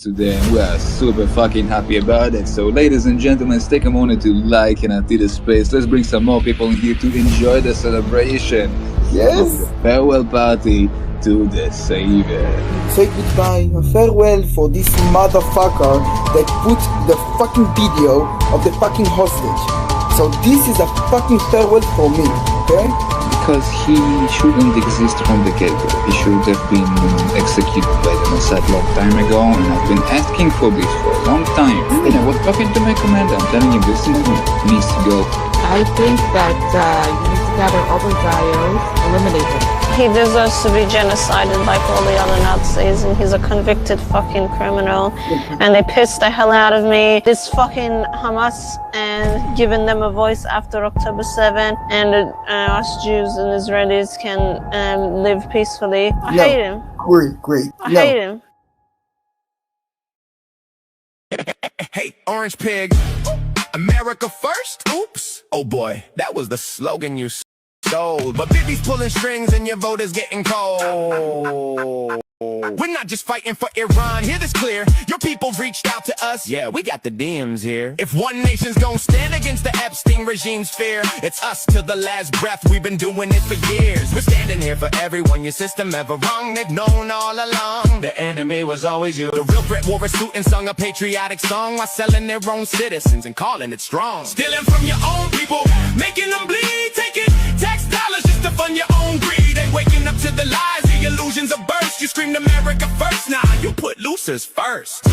today, and we are super fucking happy about it. So, ladies and gentlemen, take a moment to like and empty the space. Let's bring some more people in here to enjoy the celebration. Yes. From the farewell party to the Savior. Say goodbye, a farewell for this motherfucker that put the fucking video of the fucking hostage. So this is a fucking farewell for me, okay? Because he shouldn't exist from the get-go. He should have been executed by the Mossad long time ago, and I've been asking for this for a long time. And I was talking to my commander. I'm telling him this needs to go. I think that you need to gather all the Dios, eliminate them. He deserves to be genocided like all the other Nazis, and he's a convicted fucking criminal. And they pissed the hell out of me. This fucking Hamas and giving them a voice after October 7, and us Jews and Israelis can live peacefully. I hate him. Great. I hate him. Hey, Orange Pig, America first? Oops. Oh boy, that was the slogan you stole. But Bibi's pulling strings and your vote is getting cold. We're not just fighting for Iran, hear this clear. Your people reached out to us, yeah, we got the DMs here. If one nation's gonna stand against the Epstein regime's fear, it's us till the last breath, we've been doing it for years. We're standing here for everyone, your system ever wrong, they've known all along. The enemy was always you. The real threat wore a suit and sung a patriotic song while selling their own citizens and calling it strong. Stealing from your own people, making them bleed, taking tax dollars just to fund your own greed. Ain't waking up to the lies, the illusions of burst. You screamed America first, nah, you put losers first.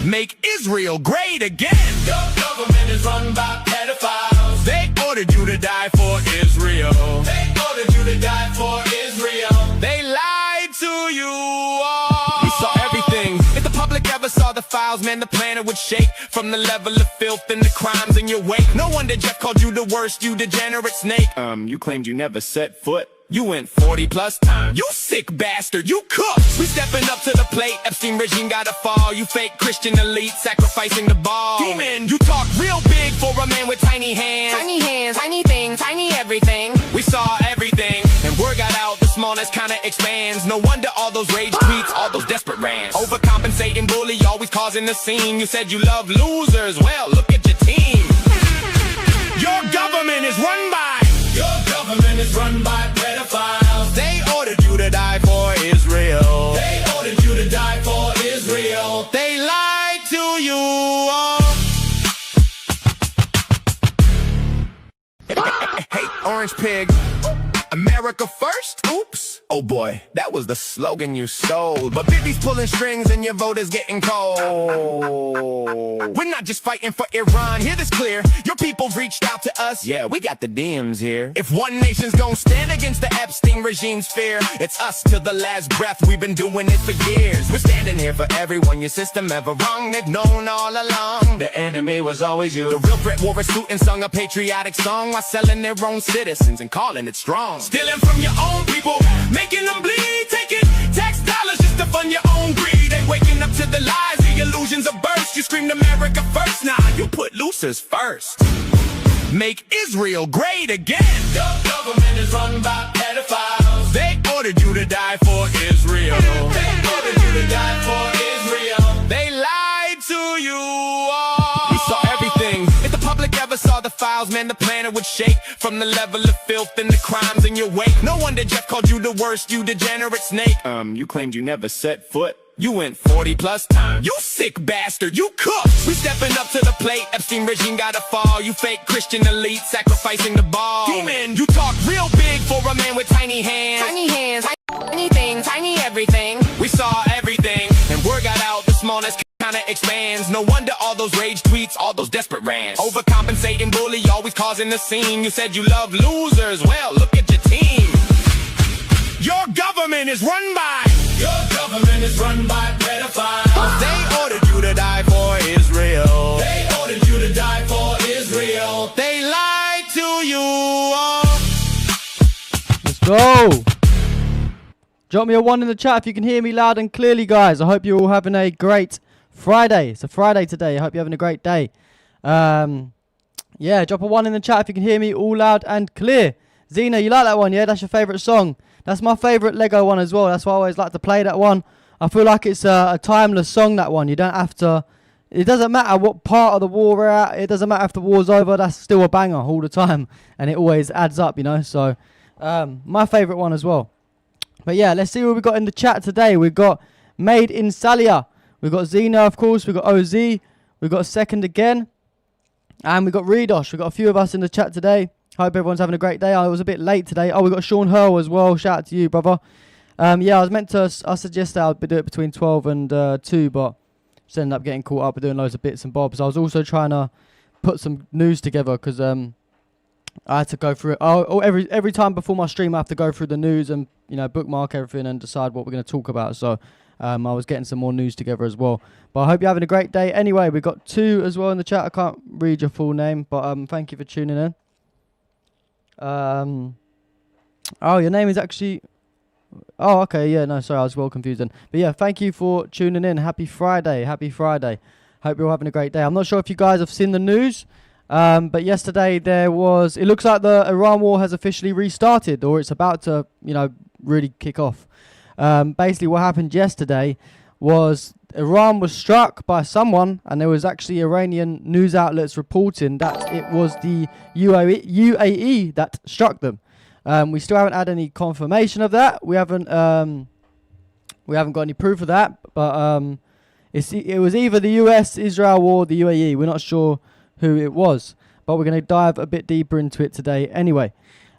Make Israel great again. Your government is run by pedophiles. They ordered you to die for Israel. They ordered you to die for Israel. They lied to you all. We saw everything. If the public ever saw the files, man, the planet would shake from the level of filth and the crimes in your wake. No wonder Jeff called you the worst, you degenerate snake. You claimed you never set foot. You went 40 plus times. You sick bastard, you cooked. We stepping up to the plate. Epstein regime gotta fall. You fake Christian elite sacrificing the ball. Demon, you talk real big for a man with tiny hands. Tiny hands, tiny things, tiny everything. We saw everything, and word got out. The smallness kinda expands. No wonder all those rage tweets, all those desperate rants. Overcompensating bully, always causing a scene. You said you love losers. Well, look at your team. Your government is run by. Your government is run by pedophiles. They ordered you to die for Israel. They ordered you to die for Israel. They lied to you all. Hey, Orange Pig, America first? Oops. Oh boy, that was the slogan you stole. But Bibi's pulling strings and your vote is getting cold. We're not just fighting for Iran, hear this clear. Your people reached out to us, yeah, we got the DMs here. If one nation's gonna stand against the Epstein regime's fear, it's us till the last breath, we've been doing it for years. We're standing here for everyone, your system ever wrong, they've known all along. The enemy was always you. The real threat wore a suit and sung a patriotic song while selling their own citizens and calling it strong. Stealing from your own people, making them bleed, taking tax dollars just to fund your own greed. Ain't waking up to the lies, the illusions of burst. You screamed America first, nah, you put losers first. Make Israel great again. Your government is run by pedophiles. They ordered you to die for Israel. They ordered you to die for Israel. They lied to you all. We saw everything. If the public ever saw the files, man, the planet would shake from the level of filth and the crimes in your wake. No wonder Jeff called you the worst, you degenerate snake. You claimed you never set foot. You went 40 plus times. You sick bastard, you cooked. We stepping up to the plate. Epstein regime gotta fall. You fake Christian elite sacrificing the ball. Demon, you talk real big for a man with tiny hands. Tiny hands, tiny things, tiny everything. We saw everything, and word got out. The smallness kinda expands. No wonder all those rage tweets, all those desperate rants. Overcompensating bully, always causing a scene. You said you love losers. Well, look at your team. Your government is run by. Your government is run by pedophiles. They ordered you to die for Israel. They ordered you to die for Israel. They lied to you all. Let's go. Drop me a 1 in the chat if you can hear me loud and clearly, guys. I hope you're all having a great Friday. It's a Friday today. I hope you're having a great day. Yeah, drop a 1 in the chat if you can hear me all loud and clear. Zena, you like that one, yeah? That's your favourite song. That's my favourite Lego one as well. That's why I always like to play that one. I feel like it's a timeless song, that one. You don't have to. It doesn't matter what part of the war we're at. It doesn't matter if the war's over. That's still a banger all the time, and it always adds up, you know. So, my favourite one as well. But yeah, let's see what we got in the chat today. We've got Made in Salia. We've got Zena, of course. We've got OZ. We've got Second Again. And we've got Redosh. We've got a few of us in the chat today. Hope everyone's having a great day. I was a bit late today. Oh, we've got Sean Hurl as well. Shout out to you, brother. Yeah, I was meant to. I suggested I'd do it between 12 and 2, but just ended up getting caught up with doing loads of bits and bobs. I was also trying to put some news together because I had to go through it. Every time before my stream, I have to go through the news and bookmark everything and decide what we're going to talk about. So I was getting some more news together as well. But I hope you're having a great day. Anyway, we've got 2 as well in the chat. I can't read your full name, but thank you for tuning in. Oh, your name is actually. Oh, okay, yeah, no, sorry, I was well confused then. But yeah, thank you for tuning in. Happy Friday, happy Friday. Hope you're all having a great day. I'm not sure if you guys have seen the news, but yesterday it looks like the Iran war has officially restarted, or it's about to, really kick off. Basically what happened yesterday was Iran was struck by someone, and there was actually Iranian news outlets reporting that it was the UAE that struck them. We still haven't had any confirmation of that. We haven't got any proof of that. But it was either the US, Israel, or the UAE. We're not sure who it was, but we're going to dive a bit deeper into it today. Anyway,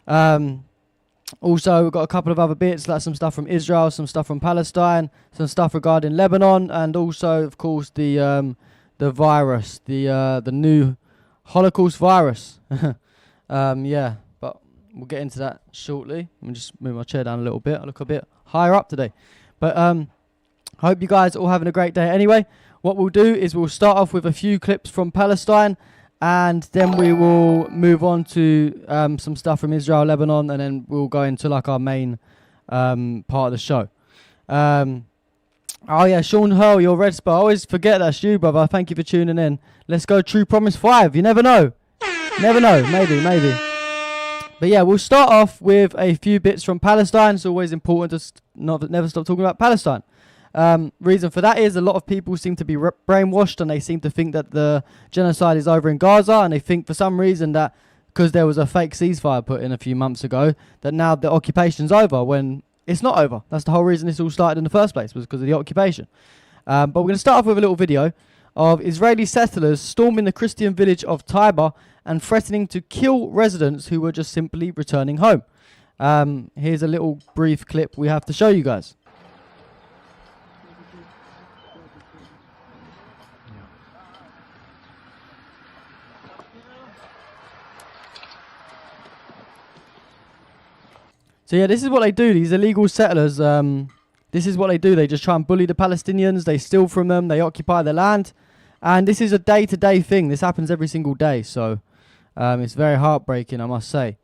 also we've got a couple of other bits, like some stuff from Israel, some stuff from Palestine, some stuff regarding Lebanon, and also, of course, the virus, the new Holocaust virus. Yeah. We'll get into that shortly. Let me just move my chair down a little bit. I look a bit higher up today. But I hope you guys are all having a great day. Anyway, what we'll do is we'll start off with a few clips from Palestine, and then we will move on to some stuff from Israel, Lebanon, and then we'll go into like our main part of the show. Oh yeah, Sean Hurl, your red spot. I always forget that's you, brother. Thank you for tuning in. Let's go True Promise 5. You never know. Never know. Maybe. But yeah, we'll start off with a few bits from Palestine. It's always important to never stop talking about Palestine. Reason for that is a lot of people seem to be brainwashed, and they seem to think that the genocide is over in Gaza, and they think for some reason that because there was a fake ceasefire put in a few months ago, that now the occupation's over, when it's not over. That's the whole reason this all started in the first place, was because of the occupation. But we're going to start off with a little video of Israeli settlers storming the Christian village of Taiba and threatening to kill residents who were just simply returning home. Here's a little brief clip we have to show you guys. So yeah, this is what they do, these illegal settlers. This is what they do. They just try and bully the Palestinians. They steal from them. They occupy their land. And this is a day-to-day thing. This happens every single day. So it's very heartbreaking, I must say.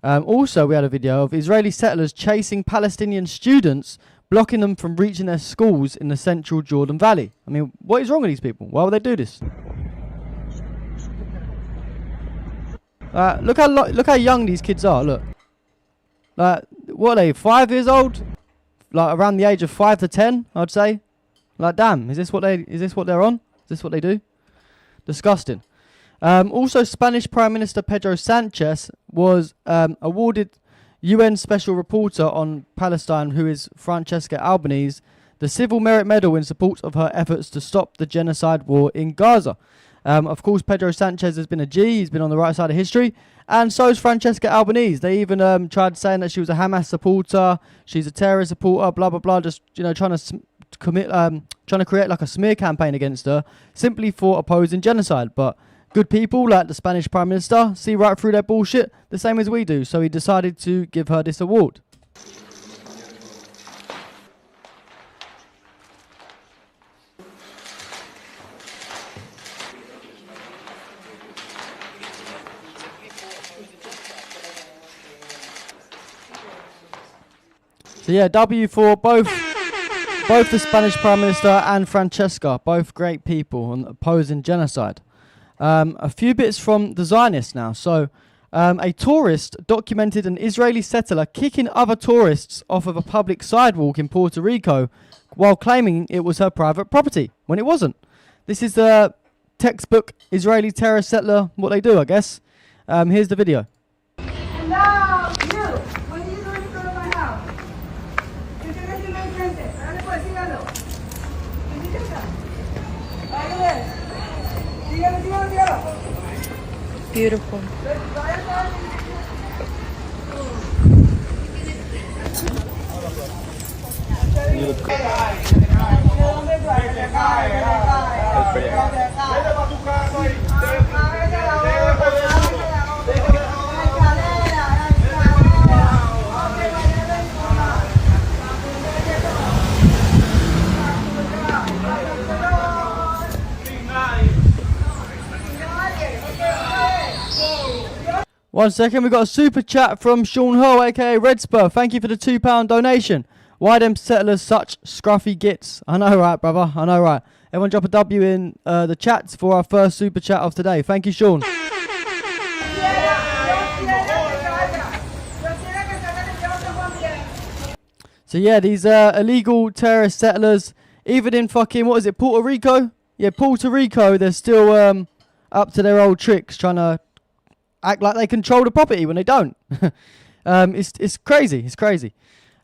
Also, we had a video of Israeli settlers chasing Palestinian students, blocking them from reaching their schools in the central Jordan Valley. I mean, what is wrong with these people? Why would they do this? Look how young these kids are. Look. What are they? 5 years old? Like around the age of 5 to 10, I'd say. Like, damn, is this what they're on? Is this what they do? Disgusting. Also, Spanish Prime Minister Pedro Sanchez was awarded UN Special Reporter on Palestine, who is Francesca Albanese, the Civil Merit Medal in support of her efforts to stop the genocide war in Gaza. Of course, Pedro Sanchez has been a G. He's been on the right side of history. And so is Francesca Albanese. They even tried saying that she was a Hamas supporter. She's a terrorist supporter, blah, blah, blah. Just, trying to create like a smear campaign against her simply for opposing genocide. But good people like the Spanish Prime Minister see right through their bullshit the same as we do. So he decided to give her this award. So yeah, W for both the Spanish Prime Minister and Francesca, both great people on opposing genocide. A few bits from the Zionists now. So A tourist documented an Israeli settler kicking other tourists off of a public sidewalk in Puerto Rico while claiming it was her private property when it wasn't. This is the textbook Israeli terror settler, what they do, I guess. Here's the video. Now, you, what are you doing in front of my house? ¿Qué tienes aquí enfrente? Dale pues, sígalo. ¿Entiendes? Ahí ves. Sígalo. Beautiful. One second, we got a super chat from Sean Ho, aka Red Spur. Thank you for the £2 donation. Why them settlers such scruffy gits? I know, right, brother? I know, right? Everyone drop a W in the chats for our first super chat of today. Thank you, Sean. So yeah, these illegal terrorist settlers, even in fucking, what is it, Puerto Rico? Yeah, Puerto Rico, they're still up to their old tricks, trying to act like they control the property when they don't. It's crazy. It's crazy.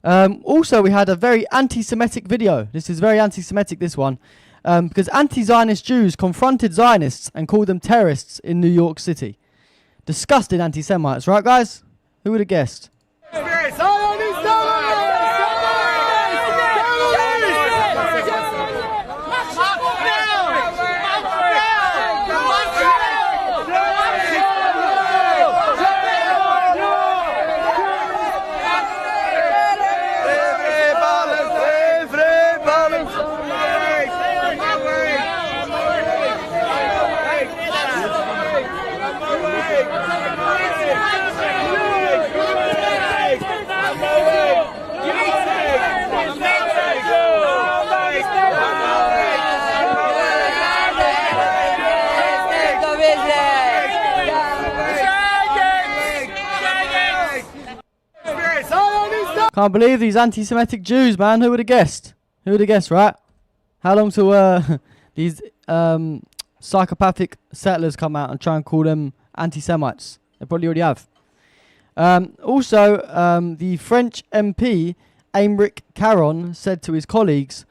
Also, we had a very anti-Semitic video. This is very anti-Semitic, this one. Because anti-Zionist Jews confronted Zionists and called them terrorists in New York City. Disgusting anti-Semites, right, guys? Who would have guessed? Can't believe these anti-Semitic Jews, man. Who would have guessed? Who would have guessed, right? How long till these psychopathic settlers come out and try and call them anti-Semites? They probably already have. Also, the French MP, Aymeric Caron, said to his colleagues,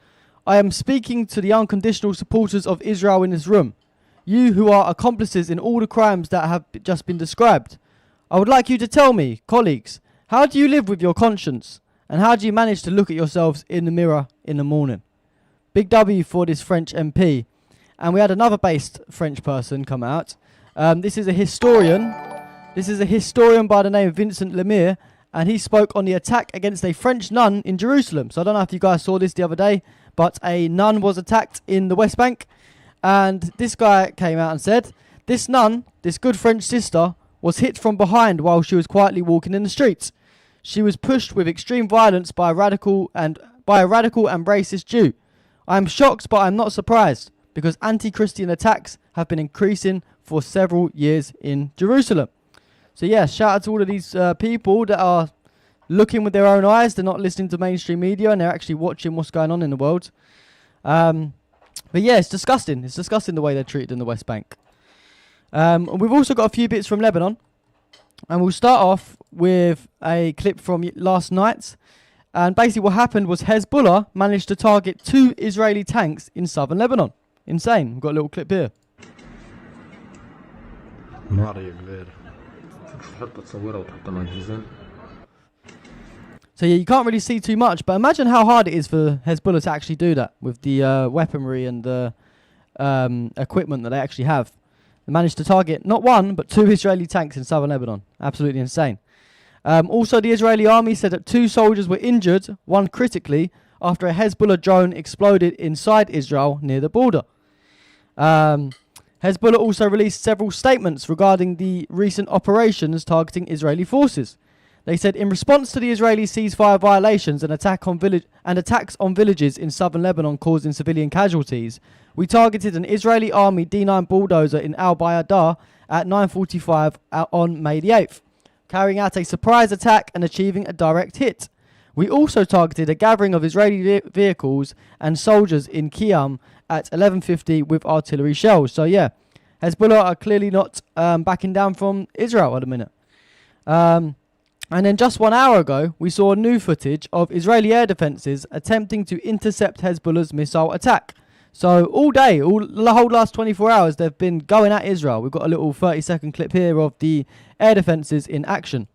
"I am speaking to the unconditional supporters of Israel in this room. You who are accomplices in all the crimes that have just been described. I would like you to tell me, colleagues, how do you live with your conscience? And how do you manage to look at yourselves in the mirror in the morning?" Big W for this French MP. And we had another based French person come out. This is a historian. This is a historian by the name of Vincent Lemire. And he spoke on the attack against a French nun in Jerusalem. So I don't know if you guys saw this the other day, but a nun was attacked in the West Bank. And this guy came out and said, this nun, this good French sister, was hit from behind while she was quietly walking in the streets. She was pushed with extreme violence by a radical and racist Jew. I am shocked, but I'm not surprised, because anti-Christian attacks have been increasing for several years in Jerusalem. So yeah, shout out to all of these people that are looking with their own eyes. They're not listening to mainstream media, and they're actually watching what's going on in the world. But yeah, it's disgusting. It's disgusting the way they're treated in the West Bank. We've also got a few bits from Lebanon. And we'll start off with a clip from last night. And basically what happened was Hezbollah managed to target 2 Israeli tanks in southern Lebanon. Insane. We've got a little clip here. So yeah, you can't really see too much, but imagine how hard it is for Hezbollah to actually do that with the weaponry and the equipment that they actually have. They managed to target not 1, but 2 Israeli tanks in southern Lebanon. Absolutely insane. Also, the Israeli army said that 2 soldiers were injured, 1 critically, after a Hezbollah drone exploded inside Israel near the border. Hezbollah also released several statements regarding the recent operations targeting Israeli forces. They said, in response to the Israeli ceasefire violations and attacks on villages in southern Lebanon causing civilian casualties, we targeted an Israeli army D9 bulldozer in Al Bayadar at 9:45 on May the 8th, carrying out a surprise attack and achieving a direct hit. We also targeted a gathering of Israeli vehicles and soldiers in Qiyam at 11:50 with artillery shells. So yeah, Hezbollah are clearly not backing down from Israel at the minute. And then just 1 hour ago, we saw new footage of Israeli air defences attempting to intercept Hezbollah's missile attack. So all day, the whole last 24 hours, they've been going at Israel. We've got a little 30-second clip here of the air defences in action.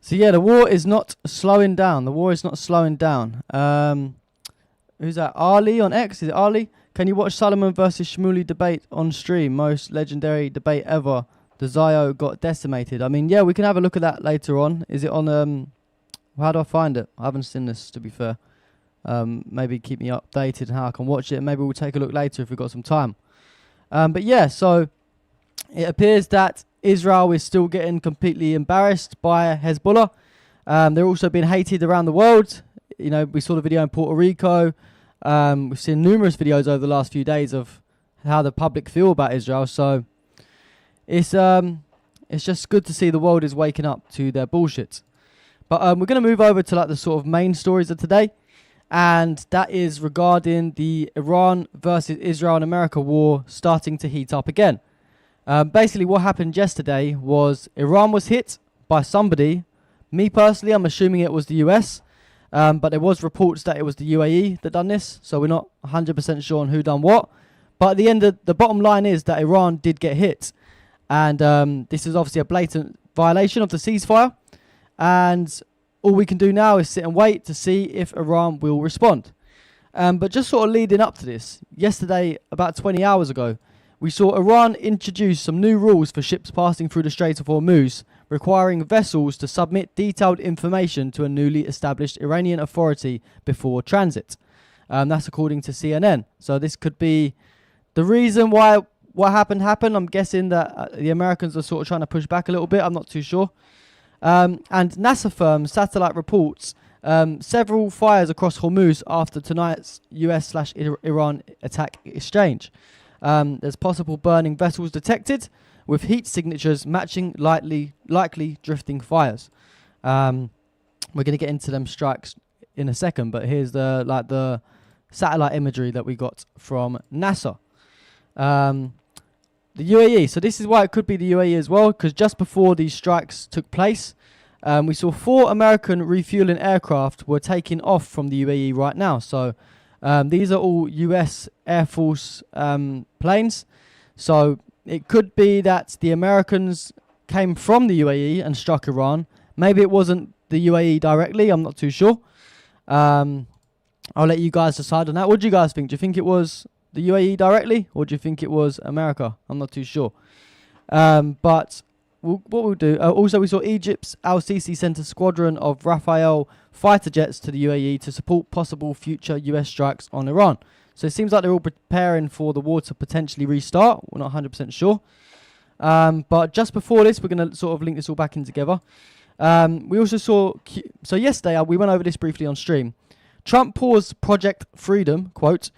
So yeah, the war is not slowing down. Who's that? Ali on X? Is it Ali? Can you watch Solomon versus Shmuley debate on stream? Most legendary debate ever. The Zio got decimated. I mean, yeah, we can have a look at that later on. Is it on... how do I find it? I haven't seen this, to be fair. Maybe keep me updated on how I can watch it. Maybe we'll take a look later if we've got some time. But yeah, so it appears that Israel is still getting completely embarrassed by Hezbollah. They're also being hated around the world. You know, we saw the video in Puerto Rico. We've seen numerous videos over the last few days of how the public feel about Israel. So it's just good to see the world is waking up to their bullshit. But we're going to move over to like the sort of main stories of today. And that is regarding the Iran versus Israel and America war starting to heat up again. Basically, what happened yesterday was Iran was hit by somebody. Me personally, I'm assuming it was the US. But there was reports that it was the UAE that done this. So we're not 100% sure on who done what. But at the end, the bottom line is that Iran did get hit. And this is obviously a blatant violation of the ceasefire. And all we can do now is sit and wait to see if Iran will respond. But just sort of leading up to this, yesterday, about 20 hours ago, we saw Iran introduce some new rules for ships passing through the Strait of Hormuz, requiring vessels to submit detailed information to a newly established Iranian authority before transit. That's according to CNN. So this could be the reason why what happened. I'm guessing that the Americans are sort of trying to push back a little bit. I'm not too sure. And NASA firm satellite reports several fires across Hormuz after tonight's US/Iran attack exchange. There's possible burning vessels detected, with heat signatures matching likely drifting fires. We're going to get into them strikes in a second, but here's the satellite imagery that we got from NASA. The UAE. So this is why it could be the UAE as well, because just before these strikes took place, we saw 4 American refueling aircraft were taking off from the UAE right now. So these are all US Air Force planes. So it could be that the Americans came from the UAE and struck Iran. Maybe it wasn't the UAE directly. I'm not too sure. I'll let you guys decide on that. What do you guys think? Do you think it was the UAE directly, or do you think it was America? I'm not too sure. But what we'll do... also, we saw Egypt's Al-Sisi sent a squadron of Rafale fighter jets to the UAE to support possible future US strikes on Iran. So it seems like they're all preparing for the war to potentially restart. We're not 100% sure. But just before this, we're going to sort of link this all back in together. We also saw... So yesterday, we went over this briefly on stream. Trump paused Project Freedom, quote,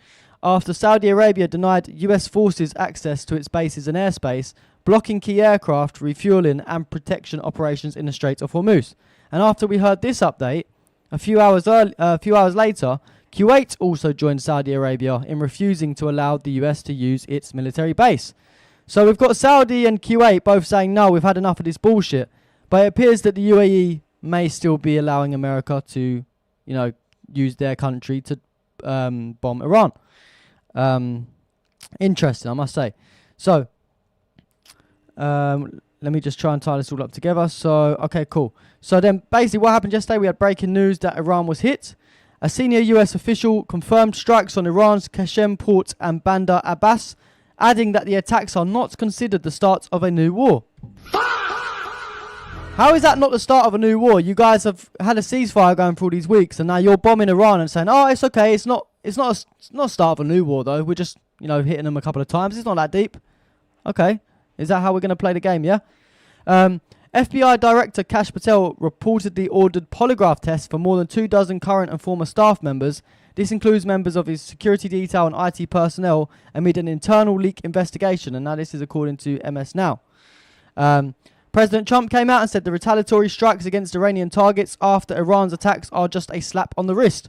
after Saudi Arabia denied US forces access to its bases and airspace, blocking key aircraft, refueling and protection operations in the Strait of Hormuz. And after we heard this update, a few hours later, Kuwait also joined Saudi Arabia in refusing to allow the US to use its military base. So we've got Saudi and Kuwait both saying, no, we've had enough of this bullshit. But it appears that the UAE may still be allowing America to, use their country to bomb Iran. Interesting, I must say. So, let me just try and tie this all up together. So, okay, cool. So then basically what happened yesterday, we had breaking news that Iran was hit. A senior US official confirmed strikes on Iran's Qasem port and Bandar Abbas, adding that the attacks are not considered the start of a new war. How is that not the start of a new war? You guys have had a ceasefire going for all these weeks, and now you're bombing Iran and saying, "Oh, it's okay. It's not a start of a new war, though. We're just, hitting them a couple of times. It's not that deep." Okay, is that how we're going to play the game? Yeah. FBI Director Kash Patel reportedly ordered polygraph tests for more than 24 current and former staff members. This includes members of his security detail and IT personnel amid an internal leak investigation. And now this is according to MS Now. President Trump came out and said the retaliatory strikes against Iranian targets after Iran's attacks are just a slap on the wrist.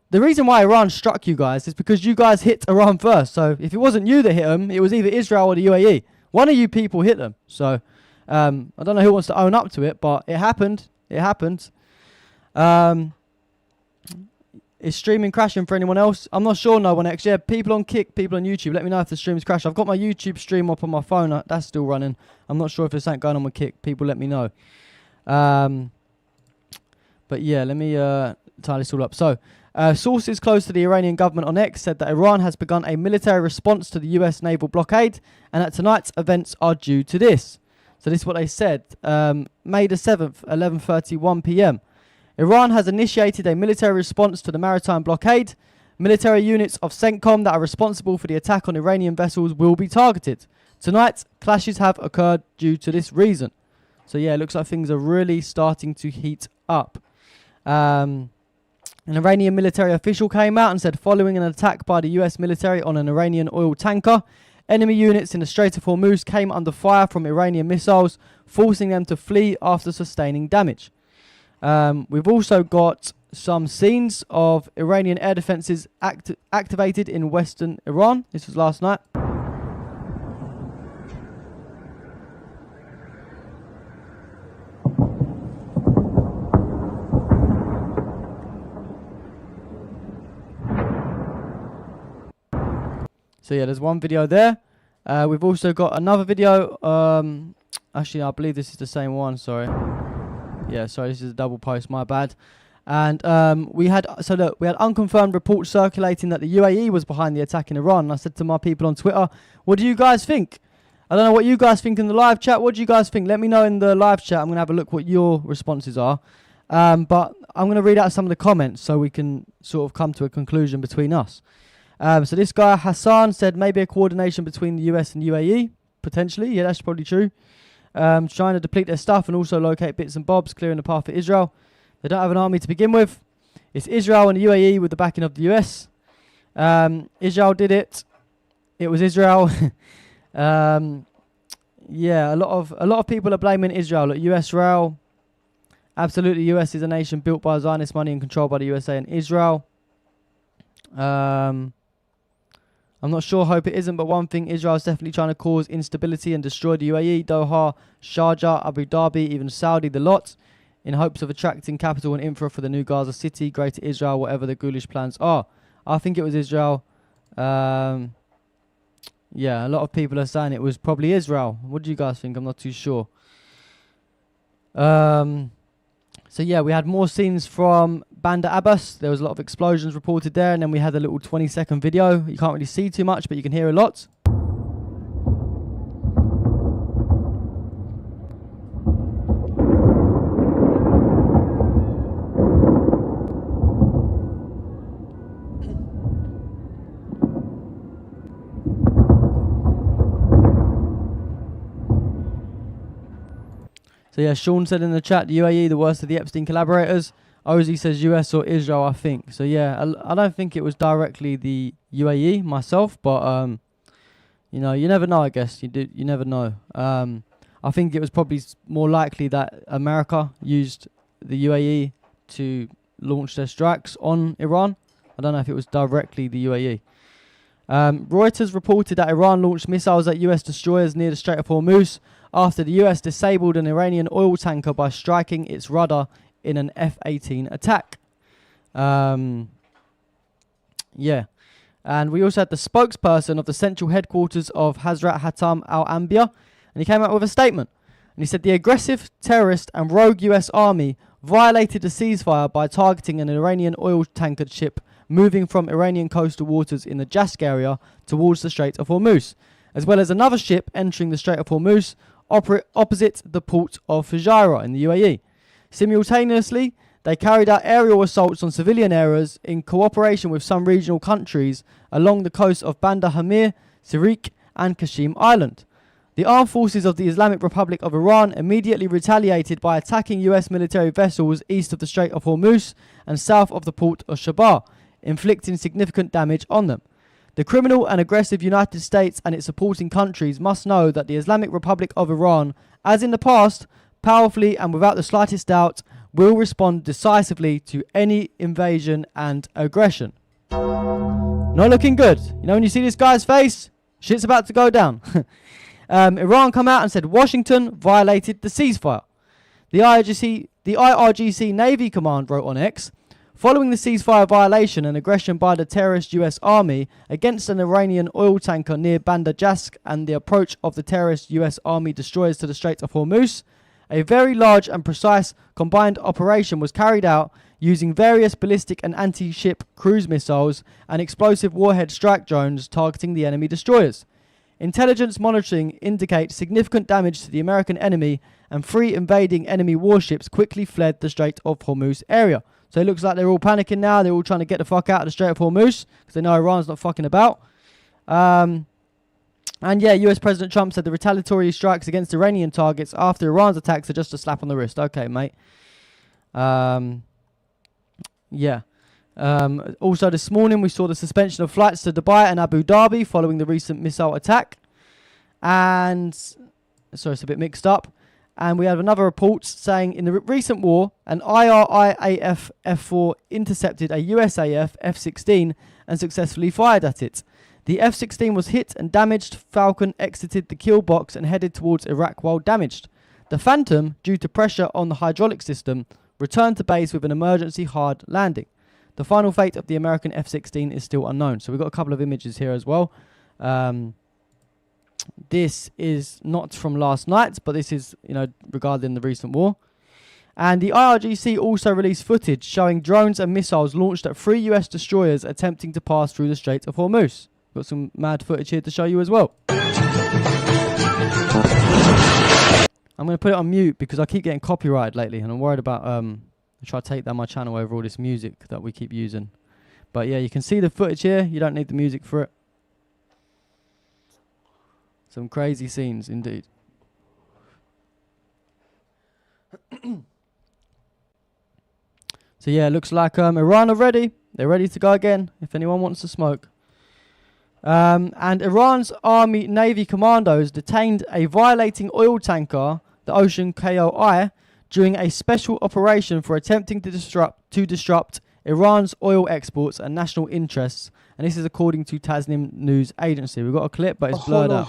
The reason why Iran struck you guys is because you guys hit Iran first. So if it wasn't you that hit them, it was either Israel or the UAE. One of you people hit them. So I don't know who wants to own up to it, but it happened. It happened. Is streaming crashing for anyone else? I'm not sure. No one else. Yeah, people on Kick, people on YouTube. Let me know if the stream's crashed. I've got my YouTube stream up on my phone. That's still running. I'm not sure if there's something going on with Kick. People let me know. But yeah, let me tie this all up. So, sources close to the Iranian government on X said that Iran has begun a military response to the US naval blockade, and that tonight's events are due to this. So this is what they said. May the 7th, 11:31 p.m. Iran has initiated a military response to the maritime blockade. Military units of CENTCOM that are responsible for the attack on Iranian vessels will be targeted. Tonight, clashes have occurred due to this reason. So yeah, it looks like things are really starting to heat up. An Iranian military official came out and said following an attack by the US military on an Iranian oil tanker, enemy units in the Strait of Hormuz came under fire from Iranian missiles, forcing them to flee after sustaining damage. We've also got some scenes of Iranian air defenses activated in western Iran. This was last night. So yeah, there's one video there. We've also got another video. Actually, I believe this is the same one. Sorry. Yeah, sorry, this is a double post. My bad. And we had unconfirmed reports circulating that the UAE was behind the attack in Iran. And I said to my people on Twitter, "What do you guys think?" I don't know what you guys think in the live chat. What do you guys think? Let me know in the live chat. I'm gonna have a look what your responses are. But I'm gonna read out some of the comments so we can sort of come to a conclusion between us. So this guy, Hassan, said maybe a coordination between the US and UAE. Potentially. Yeah, that's probably true. Trying to deplete their stuff and also locate bits and bobs, clearing the path for Israel. They don't have an army to begin with. It's Israel and the UAE with the backing of the US. Israel did it. It was Israel. Yeah, a lot of people are blaming Israel. Look, US Rail. Absolutely, US is a nation built by Zionist money and controlled by the USA and Israel. I'm not sure, hope it isn't, but one thing, Israel is definitely trying to cause instability and destroy the UAE, Doha, Sharjah, Abu Dhabi, even Saudi, the lot, in hopes of attracting capital and infra for the new Gaza City, Greater Israel, whatever the ghoulish plans are. I think it was Israel. Yeah, a lot of people are saying it was probably Israel. What do you guys think? I'm not too sure. So yeah, we had more scenes from Bandar Abbas. There was a lot of explosions reported there, and then we had a little 20-second video. You can't really see too much, but you can hear a lot. So yeah, Sean said in the chat, the UAE, the worst of the Epstein collaborators. Ozzy says US or Israel, I think. So yeah, I don't think it was directly the UAE myself, but you know, you never know. I guess you never know. I think it was probably more likely that America used the UAE to launch their strikes on Iran. I don't know if it was directly the UAE. Reuters reported that Iran launched missiles at US destroyers near the Strait of Hormuz after the US disabled an Iranian oil tanker by striking its rudder in an F-18 attack. Yeah. And we also had the spokesperson of the central headquarters of Hazrat Hatam al-Anbiya, and he came out with a statement. And And he said the aggressive, terrorist and rogue US army violated a ceasefire by targeting an Iranian oil tanker ship moving from Iranian coastal waters in the Jask area towards the Strait of Hormuz, as well as another ship entering the Strait of Hormuz opposite the port of Fujairah in the UAE. Simultaneously, they carried out aerial assaults on civilian areas in cooperation with some regional countries along the coast of Bandar Hamir, Sirik and Kashim Island. The armed forces of the Islamic Republic of Iran immediately retaliated by attacking US military vessels east of the Strait of Hormuz and south of the port of Shabah, inflicting significant damage on them. The criminal and aggressive United States and its supporting countries must know that the Islamic Republic of Iran, as in the past, powerfully and without the slightest doubt, will respond decisively to any invasion and aggression. Not looking good. You know when you see this guy's face? Shit's about to go down. Iran come out and said Washington violated the ceasefire. The IRGC Navy Command wrote on X, following the ceasefire violation and aggression by the terrorist US Army against an Iranian oil tanker near Bandar Jask and the approach of the terrorist US Army destroyers to the Strait of Hormuz, a very large and precise combined operation was carried out using various ballistic and anti-ship cruise missiles and explosive warhead strike drones targeting the enemy destroyers. Intelligence monitoring indicates significant damage to the American enemy, and 3 invading enemy warships quickly fled the Strait of Hormuz area. So it looks like they're all panicking now. They're all trying to get the fuck out of the Strait of Hormuz because they know Iran's not fucking about. And yeah, US President Trump said the retaliatory strikes against Iranian targets after Iran's attacks are just a slap on the wrist. Okay, mate. Yeah. Also this morning we saw the suspension of flights to Dubai and Abu Dhabi following the recent missile attack. And, sorry, it's a bit mixed up. And we have another report saying in the recent war, an IRIAF F-4 intercepted a USAF F-16 and successfully fired at it. The F-16 was hit and damaged. Falcon exited the kill box and headed towards Iraq while damaged. The Phantom, due to pressure on the hydraulic system, returned to base with an emergency hard landing. The final fate of the American F-16 is still unknown. So we've got a couple of images here as well. This is not from last night, but this is, regarding the recent war. And the IRGC also released footage showing drones and missiles launched at 3 US destroyers attempting to pass through the Strait of Hormuz. Got some mad footage here to show you as well. I'm going to put it on mute because I keep getting copyrighted lately, and I'm worried about try to take down my channel over all this music that we keep using. But yeah, you can see the footage here. You don't need the music for it. Some crazy scenes indeed. So yeah, it looks like Iran are ready. They're ready to go again if anyone wants to smoke. And Iran's Army Navy commandos detained a violating oil tanker, the Ocean KOI, during a special operation for attempting to disrupt Iran's oil exports and national interests. And this is according to Tasnim News Agency. We've got a clip, but it's blurred out.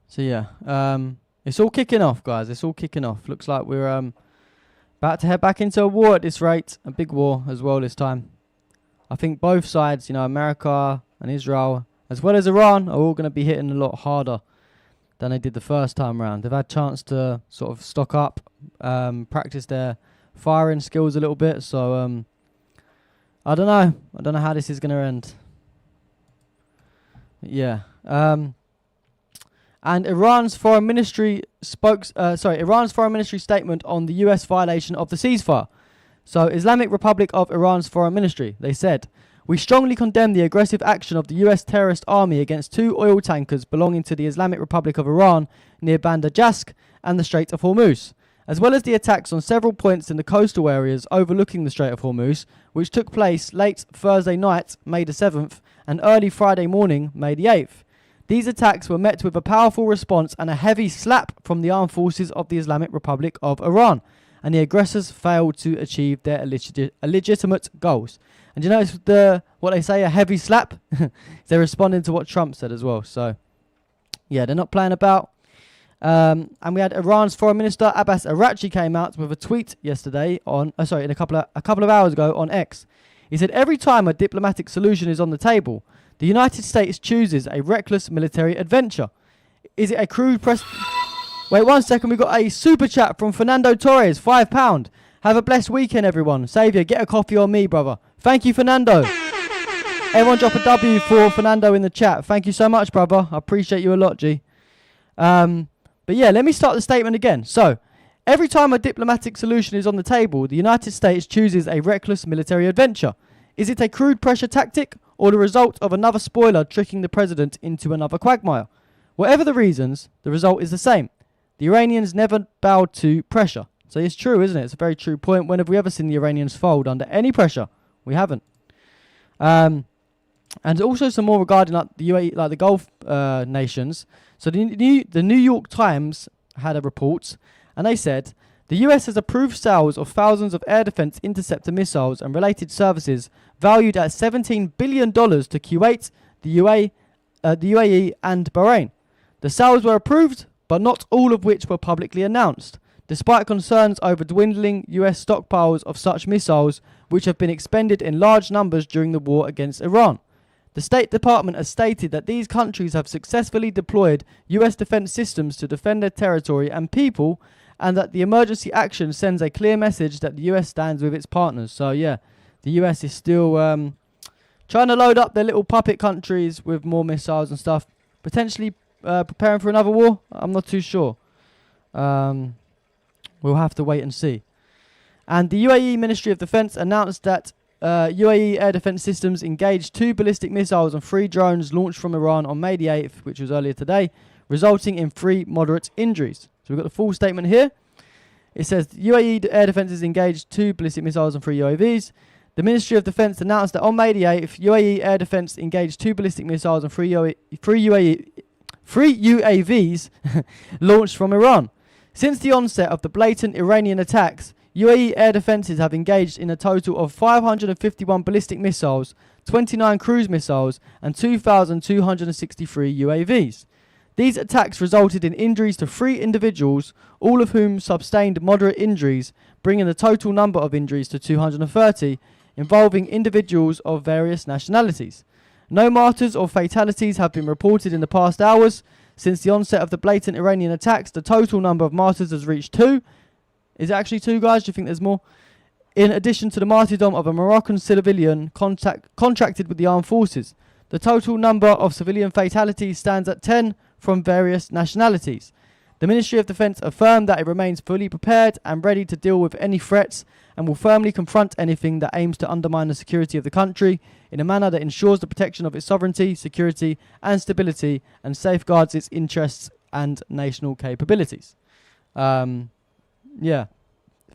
So yeah, it's all kicking off, guys. It's all kicking off. Looks like we're about to head back into a war at this rate. A big war as well this time. I think both sides, America and Israel, as well as Iran, are all going to be hitting a lot harder than they did the first time around. They've had a chance to sort of stock up, practice their firing skills a little bit. So, I don't know. I don't know how this is going to end. Yeah. And Iran's foreign ministry Iran's foreign ministry statement on the US violation of the ceasefire. So, Islamic Republic of Iran's foreign ministry, they said, "We strongly condemn the aggressive action of the US terrorist army against 2 oil tankers belonging to the Islamic Republic of Iran near Bandar Jask and the Strait of Hormuz, as well as the attacks on several points in the coastal areas overlooking the Strait of Hormuz, which took place late Thursday night, May the 7th, and early Friday morning, May the 8th. These attacks were met with a powerful response and a heavy slap from the armed forces of the Islamic Republic of Iran, and the aggressors failed to achieve their illegitimate goals." And you notice what they say, a heavy slap? They're responding to what Trump said as well. So, yeah, they're not playing about. And we had Iran's foreign minister Abbas Araghchi came out with a tweet yesterday a couple of hours ago on X. He said, "Every time a diplomatic solution is on the table, The United States chooses a reckless military adventure. Is it a crude press... Wait 1 second, we've got a super chat from Fernando Torres, £5. Have a blessed weekend, everyone. Saviour, get a coffee on me, brother. Thank you, Fernando. Everyone drop a W for Fernando in the chat. Thank you so much, brother. I appreciate you a lot, G. But yeah, let me start the statement again. So, every time a diplomatic solution is on the table, the United States chooses a reckless military adventure. Is it a crude pressure tactic or the result of another spoiler tricking the president into another quagmire? Whatever the reasons, the result is the same. The Iranians never bowed to pressure. So it's true, isn't it? It's a very true point. When have we ever seen the Iranians fold under any pressure? We haven't. And also some more regarding like the UAE, like the Gulf nations. So the New York Times had a report, and they said the US has approved sales of thousands of air defense interceptor missiles and related services valued at $17 billion to Kuwait, the UAE, and Bahrain. The sales were approved, but not all of which were publicly announced, despite concerns over dwindling US stockpiles of such missiles, which have been expended in large numbers during the war against Iran. The State Department has stated that these countries have successfully deployed US defense systems to defend their territory and people, and that the emergency action sends a clear message that the US stands with its partners. So yeah, the US is still trying to load up their little puppet countries with more missiles and stuff, potentially preparing for another war. I'm not too sure. We'll have to wait and see. And the UAE Ministry of Defense announced that UAE air defense systems engaged 2 ballistic missiles and 3 drones launched from Iran on May the 8th, which was earlier today, resulting in 3 moderate injuries. So we've got the full statement here. It says UAE air defenses engaged 2 ballistic missiles and 3 UAVs. The Ministry of Defense announced that on May the 8th, UAE air defense engaged 2 ballistic missiles and 3 UAVs launched from Iran. Since the onset of the blatant Iranian attacks, UAE air defences have engaged in a total of 551 ballistic missiles, 29 cruise missiles, and 2,263 UAVs. These attacks resulted in injuries to 3 individuals, all of whom sustained moderate injuries, bringing the total number of injuries to 230, involving individuals of various nationalities. No martyrs or fatalities have been reported in the past hours. Since the onset of the blatant Iranian attacks, the total number of martyrs has reached 2. Is it actually 2, guys? Do you think there's more? In addition to the martyrdom of a Moroccan civilian contracted with the armed forces, the total number of civilian fatalities stands at 10 from various nationalities. The Ministry of Defense affirmed that it remains fully prepared and ready to deal with any threats and will firmly confront anything that aims to undermine the security of the country in a manner that ensures the protection of its sovereignty, security and stability and safeguards its interests and national capabilities. Yeah,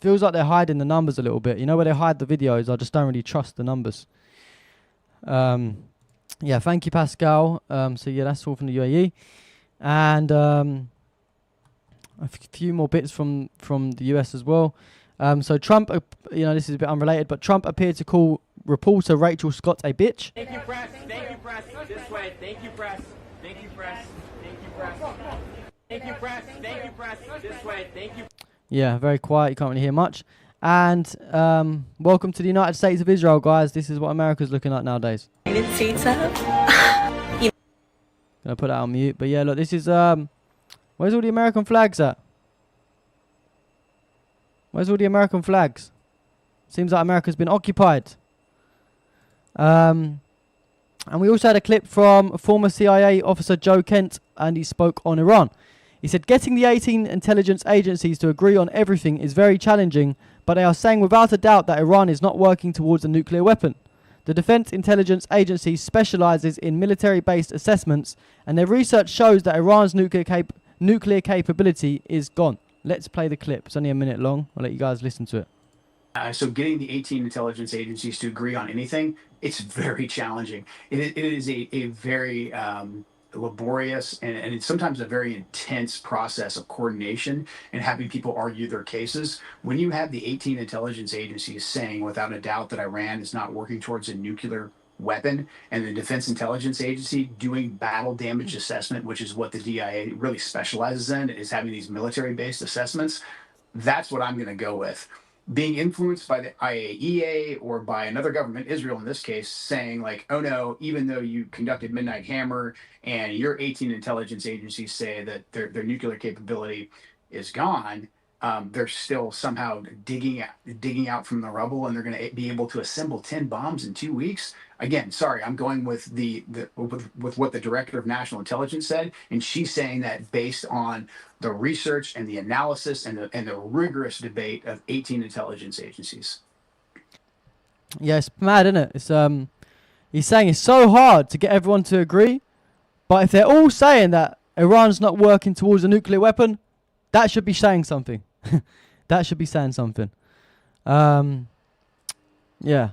feels like they're hiding the numbers a little bit. You know, where they hide the videos, I just don't really trust the numbers. Yeah, thank you, Pascal. So yeah, that's all from the UAE. And a few more bits from the US as well. So Trump, you know, this is a bit unrelated, but Trump appeared to call reporter Rachel Scott a bitch. Thank you, press. Thank you, press. This way. Thank you, press. Thank you, press. Thank you, press. Thank you, press. Thank you, press. This way. Thank you. Yeah, very quiet. You can't really hear much. And welcome to the United States of Israel, guys. This is what America's looking like nowadays. Gonna put that on mute. But yeah, look, this is where's all the American flags at? Where's all the American flags? Seems like America's been occupied. And we also had a clip from former CIA officer Joe Kent, and he spoke on Iran. He said, getting the 18 intelligence agencies to agree on everything is very challenging, but they are saying without a doubt that Iran is not working towards a nuclear weapon. The Defense Intelligence Agency specializes in military-based assessments, and their research shows that Iran's nuclear capability is gone. Let's play the clip. It's only a minute long. I'll let you guys listen to it. So getting the 18 intelligence agencies to agree on anything, it's very challenging. It is a very laborious and it's sometimes a very intense process of coordination and having people argue their cases. When you have the 18 intelligence agencies saying without a doubt that Iran is not working towards a nuclear weapon, and the Defense Intelligence Agency doing battle damage assessment, which is what the DIA really specializes in, is having these military-based assessments, that's what I'm going to go with. being influenced by the IAEA or by another government, Israel in this case, saying like, oh no, even though you conducted Midnight Hammer and your 18 intelligence agencies say that their nuclear capability is gone, they're still somehow digging out from the rubble, and they're going to be able to assemble 10 bombs in 2 weeks. Again, sorry, I'm going with with what the director of national intelligence said, and she's saying that based on the research and the analysis and the rigorous debate of 18 intelligence agencies. Yeah, it's mad, isn't it? It's he's saying it's so hard to get everyone to agree, but if they're all saying that Iran's not working towards a nuclear weapon, that should be saying something. That should be saying something. Yeah,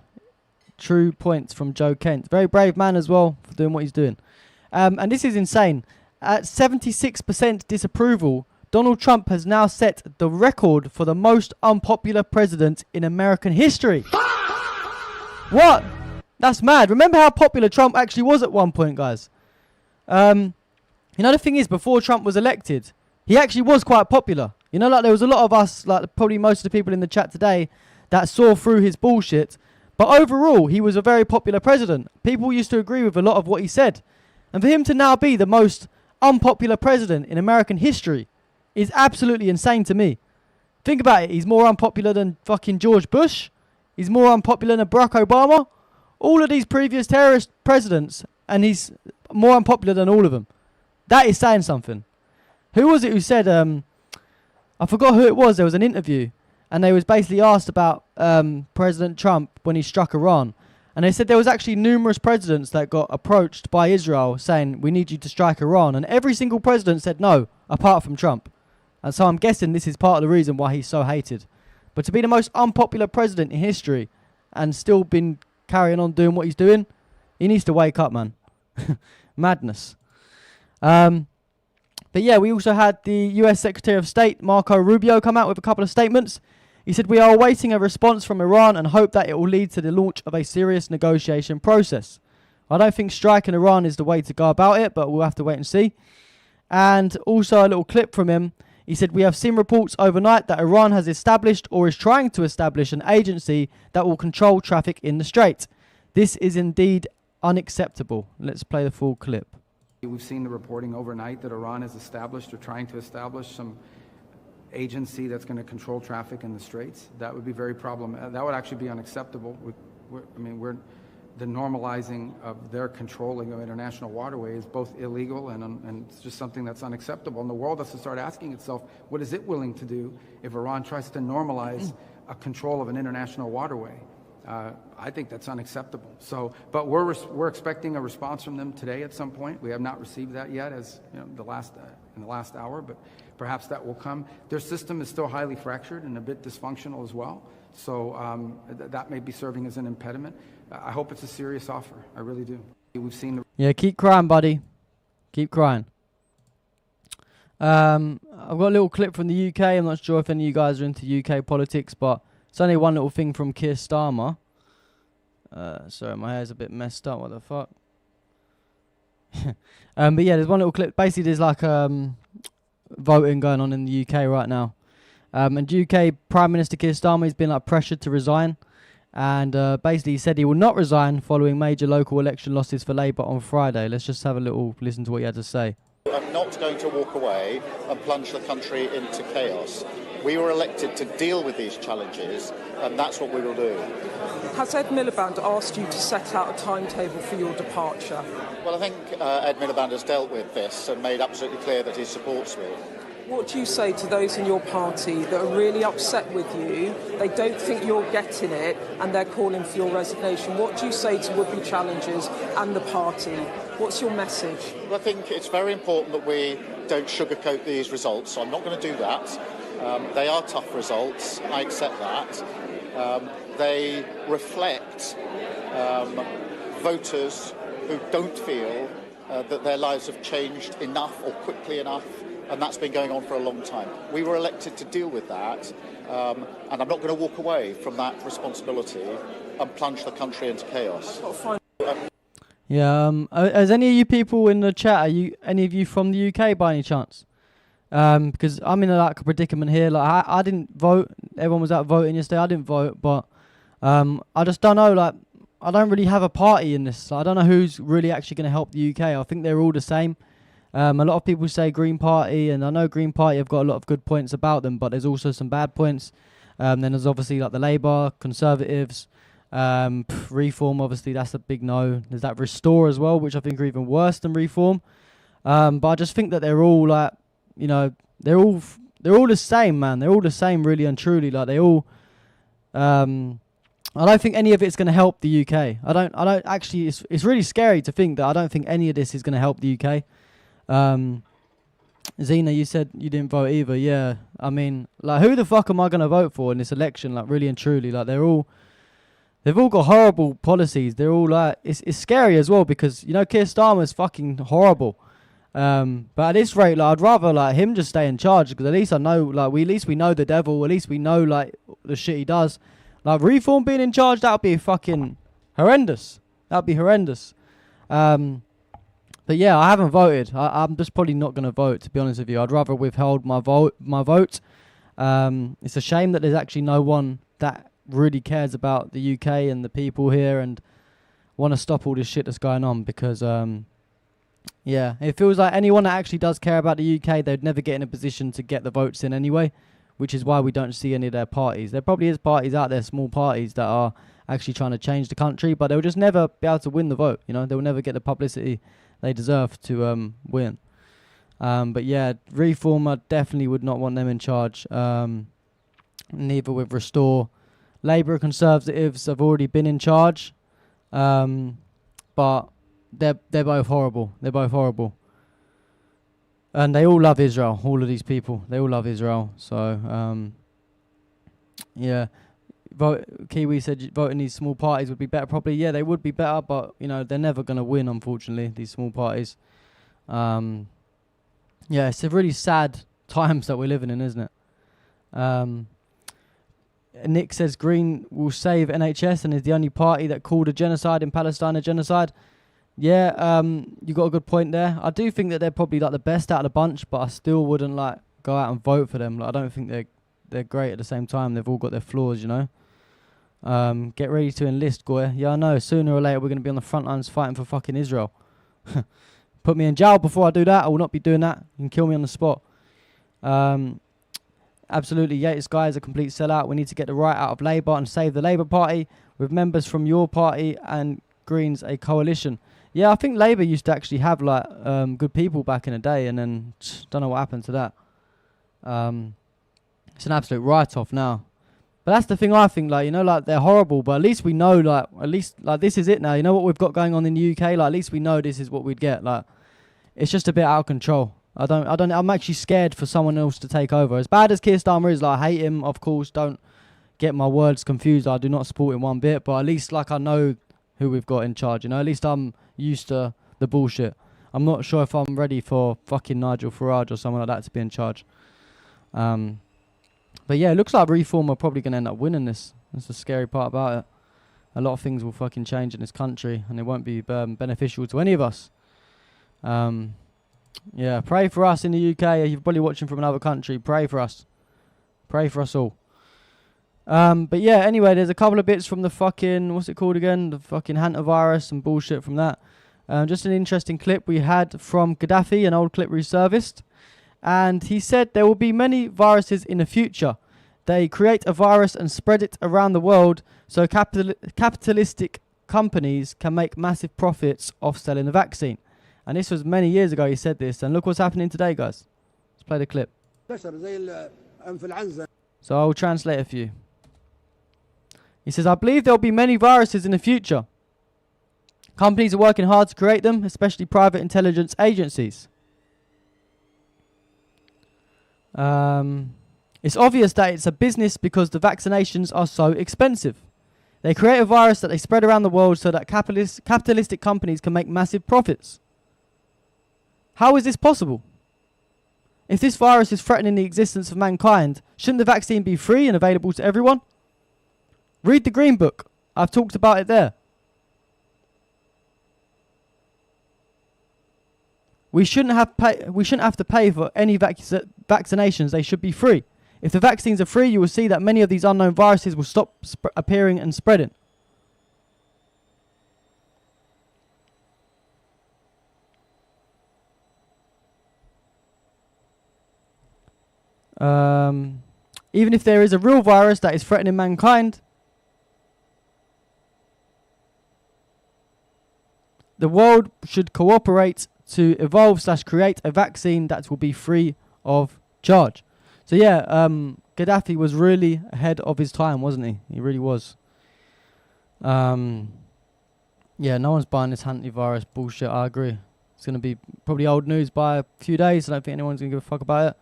true points from Joe Kent. Very brave man as well for doing what he's doing. And this is insane. At 76% disapproval, Donald Trump has now set the record for the most unpopular president in American history. What? That's mad. Remember how popular Trump actually was at one point, guys? You know, the thing is, before Trump was elected, he actually was quite popular. You know, like there was a lot of us, like probably most of the people in the chat today, that saw through his bullshit. But overall, he was a very popular president. People used to agree with a lot of what he said. And for him to now be the most unpopular president in American history is absolutely insane to me. Think about it. He's more unpopular than fucking George Bush. He's more unpopular than Barack Obama. All of these previous terrorist presidents, and he's more unpopular than all of them. That is saying something. Who was it who said, I forgot who it was, there was an interview, and they was basically asked about President Trump when he struck Iran. And they said there was actually numerous presidents that got approached by Israel saying, we need you to strike Iran. And every single president said no, apart from Trump. And so I'm guessing this is part of the reason why he's so hated. But to be the most unpopular president in history and still been carrying on doing what he's doing, he needs to wake up, man. Madness. But yeah, we also had the US Secretary of State, Marco Rubio, come out with a couple of statements. He said, we are awaiting a response from Iran and hope that it will lead to the launch of a serious negotiation process. I don't think striking Iran is the way to go about it, but we'll have to wait and see. And also a little clip from him. He said, we have seen reports overnight that Iran has established or is trying to establish an agency that will control traffic in the Strait. This is indeed unacceptable. Let's play the full clip. We've seen the reporting overnight that Iran has established or trying to establish some agency that's going to control traffic in the Straits. That would be very problematic. That would actually be unacceptable. The normalizing of their controlling of international waterways is both illegal and it's just something that's unacceptable. And the world has to start asking itself, what is it willing to do if Iran tries to normalize a control of an international waterway? I think that's unacceptable. So, but we're expecting a response from them today at some point. We have not received that yet, as you know, in the last hour, but perhaps that will come. Their system is still highly fractured and a bit dysfunctional as well. So that may be serving as an impediment. I hope it's a serious offer. I really do. We've seen. Yeah, keep crying, buddy. Keep crying. I've got a little clip from the UK. I'm not sure if any of you guys are into UK politics, but it's only one little thing from Keir Starmer. Sorry, my hair's a bit messed up. What the fuck? But yeah, there's one little clip. Basically, there's like voting going on in the UK right now. And UK Prime Minister Keir Starmer has been like pressured to resign. And basically he said he will not resign following major local election losses for Labour on Friday. Let's just have a little listen to what he had to say. I'm not going to walk away and plunge the country into chaos. We were elected to deal with these challenges, and that's what we will do. Has Ed Miliband asked you to set out a timetable for your departure? Well, I think Ed Miliband has dealt with this and made absolutely clear that he supports me. What do you say to those in your party that are really upset with you? They don't think you're getting it and they're calling for your resignation. What do you say to would-be challengers and the party? What's your message? Well, I think it's very important that we don't sugarcoat these results, so I'm not going to do that. They are tough results, I accept that. They reflect voters who don't feel that their lives have changed enough or quickly enough, and that's been going on for a long time. We were elected to deal with that, and I'm not going to walk away from that responsibility and plunge the country into chaos. Yeah, as any of you people in the chat, are any of you from the UK by any chance? Because I'm in a predicament here. Like I didn't vote everyone was out voting yesterday. I didn't vote, but I just don't know. Like, I don't really have a party in this. I don't know who's really actually going to help the UK. I think they're all the same. A lot of people say Green Party, and I know Green Party have got a lot of good points about them, but there's also some bad points. Then there's obviously like the Labour, Conservatives, Reform. Obviously, that's a big no. There's that Restore as well, which I think are even worse than Reform. But I just think that they're all like, you know, they're all the same, man. They're all the same, really and truly. Like, they all. I don't think any of it's going to help the UK. I don't actually. It's really scary to think that I don't think any of this is going to help the UK. Zena, you said you didn't vote either. Yeah, I mean, like, who the fuck am I going to vote for in this election? Like, really and truly, like, they've all got horrible policies. They're all like, it's scary as well, because, you know, Keir Starmer's fucking horrible. But at this rate, like, I'd rather like him just stay in charge, because at least I know, like, at least we know the devil. At least we know, like, the shit he does. Like, Reform being in charge, that would be fucking horrendous. That would be horrendous. But yeah, I haven't voted. I'm just probably not going to vote, to be honest with you. I'd rather withhold my vote. It's a shame that there's actually no one that really cares about the UK and the people here and want to stop all this shit that's going on, because yeah, it feels like anyone that actually does care about the UK, they'd never get in a position to get the votes in anyway, which is why we don't see any of their parties. There probably is parties out there, small parties, that are actually trying to change the country, but they'll just never be able to win the vote. You know, they'll never get the publicity they deserve to win. But yeah, Reform, I definitely would not want them in charge. Neither with Restore. Labour and Conservatives have already been in charge, but they're both horrible. They're both horrible, and they all love Israel. All of these people, they all love Israel. So yeah, Kiwi said voting these small parties would be better. Probably, yeah, they would be better, but you know, they're never going to win, unfortunately, these small parties. Yeah, it's a really sad times that we're living in, isn't it? Nick says Green will save NHS and is the only party that called a genocide in Palestine a genocide. Yeah, you got a good point there. I do think that they're probably like the best out of the bunch, but I still wouldn't like go out and vote for them. Like, I don't think they're great at the same time. They've all got their flaws, you know. Get ready to enlist, Goy. Yeah, I know. Sooner or later we're going to be on the front lines fighting for fucking Israel. Put me in jail before I do that. I will not be doing that. You can kill me on the spot. Absolutely, Yates guy is a complete sellout. We need to get the right out of Labour and save the Labour Party with members from your party and Greens a coalition. Yeah, I think Labour used to actually have like good people back in the day, and then don't know what happened to that. It's an absolute write-off now. But that's the thing, I think, like, you know, like, they're horrible, but at least we know, like, at least, like, this is it now. You know what we've got going on in the UK? Like, at least we know this is what we'd get. Like, it's just a bit out of control. I'm actually scared for someone else to take over. As bad as Keir Starmer is, like, I hate him, of course. Don't get my words confused. I do not support him one bit, but at least, like, I know who we've got in charge, you know? At least I'm used to the bullshit. I'm not sure if I'm ready for fucking Nigel Farage or someone like that to be in charge. But yeah, it looks like Reform are probably going to end up winning this. That's the scary part about it. A lot of things will fucking change in this country, and it won't be beneficial to any of us. Yeah, pray for us in the UK. You're probably watching from another country. Pray for us. Pray for us all. But yeah, anyway, there's a couple of bits from the fucking, what's it called again? The fucking hantavirus and bullshit from that. Just an interesting clip we had from Gaddafi, an old clip resurfaced. And he said there will be many viruses in the future. They create a virus and spread it around the world so capitalistic companies can make massive profits off selling the vaccine. And this was many years ago he said this. And look what's happening today, guys. Let's play the clip. So I'll translate it for you. He says, I believe there will be many viruses in the future. Companies are working hard to create them, especially private intelligence agencies. It's obvious that it's a business because the vaccinations are so expensive. They create a virus that they spread around the world so that capitalistic companies can make massive profits. How is this possible? If this virus is threatening the existence of mankind, shouldn't the vaccine be free and available to everyone? Read the Green Book. I've talked about it there. We shouldn't have to pay for any vaccinations. They should be free. If the vaccines are free, you will see that many of these unknown viruses will stop appearing and spreading. Even if there is a real virus that is threatening mankind, the world should cooperate to evolve/create a vaccine that will be free of charge. So yeah, Gaddafi was really ahead of his time, wasn't he? He really was. Yeah, no one's buying this antivirus bullshit. I agree. It's going to be probably old news by a few days. I don't think anyone's going to give a fuck about it.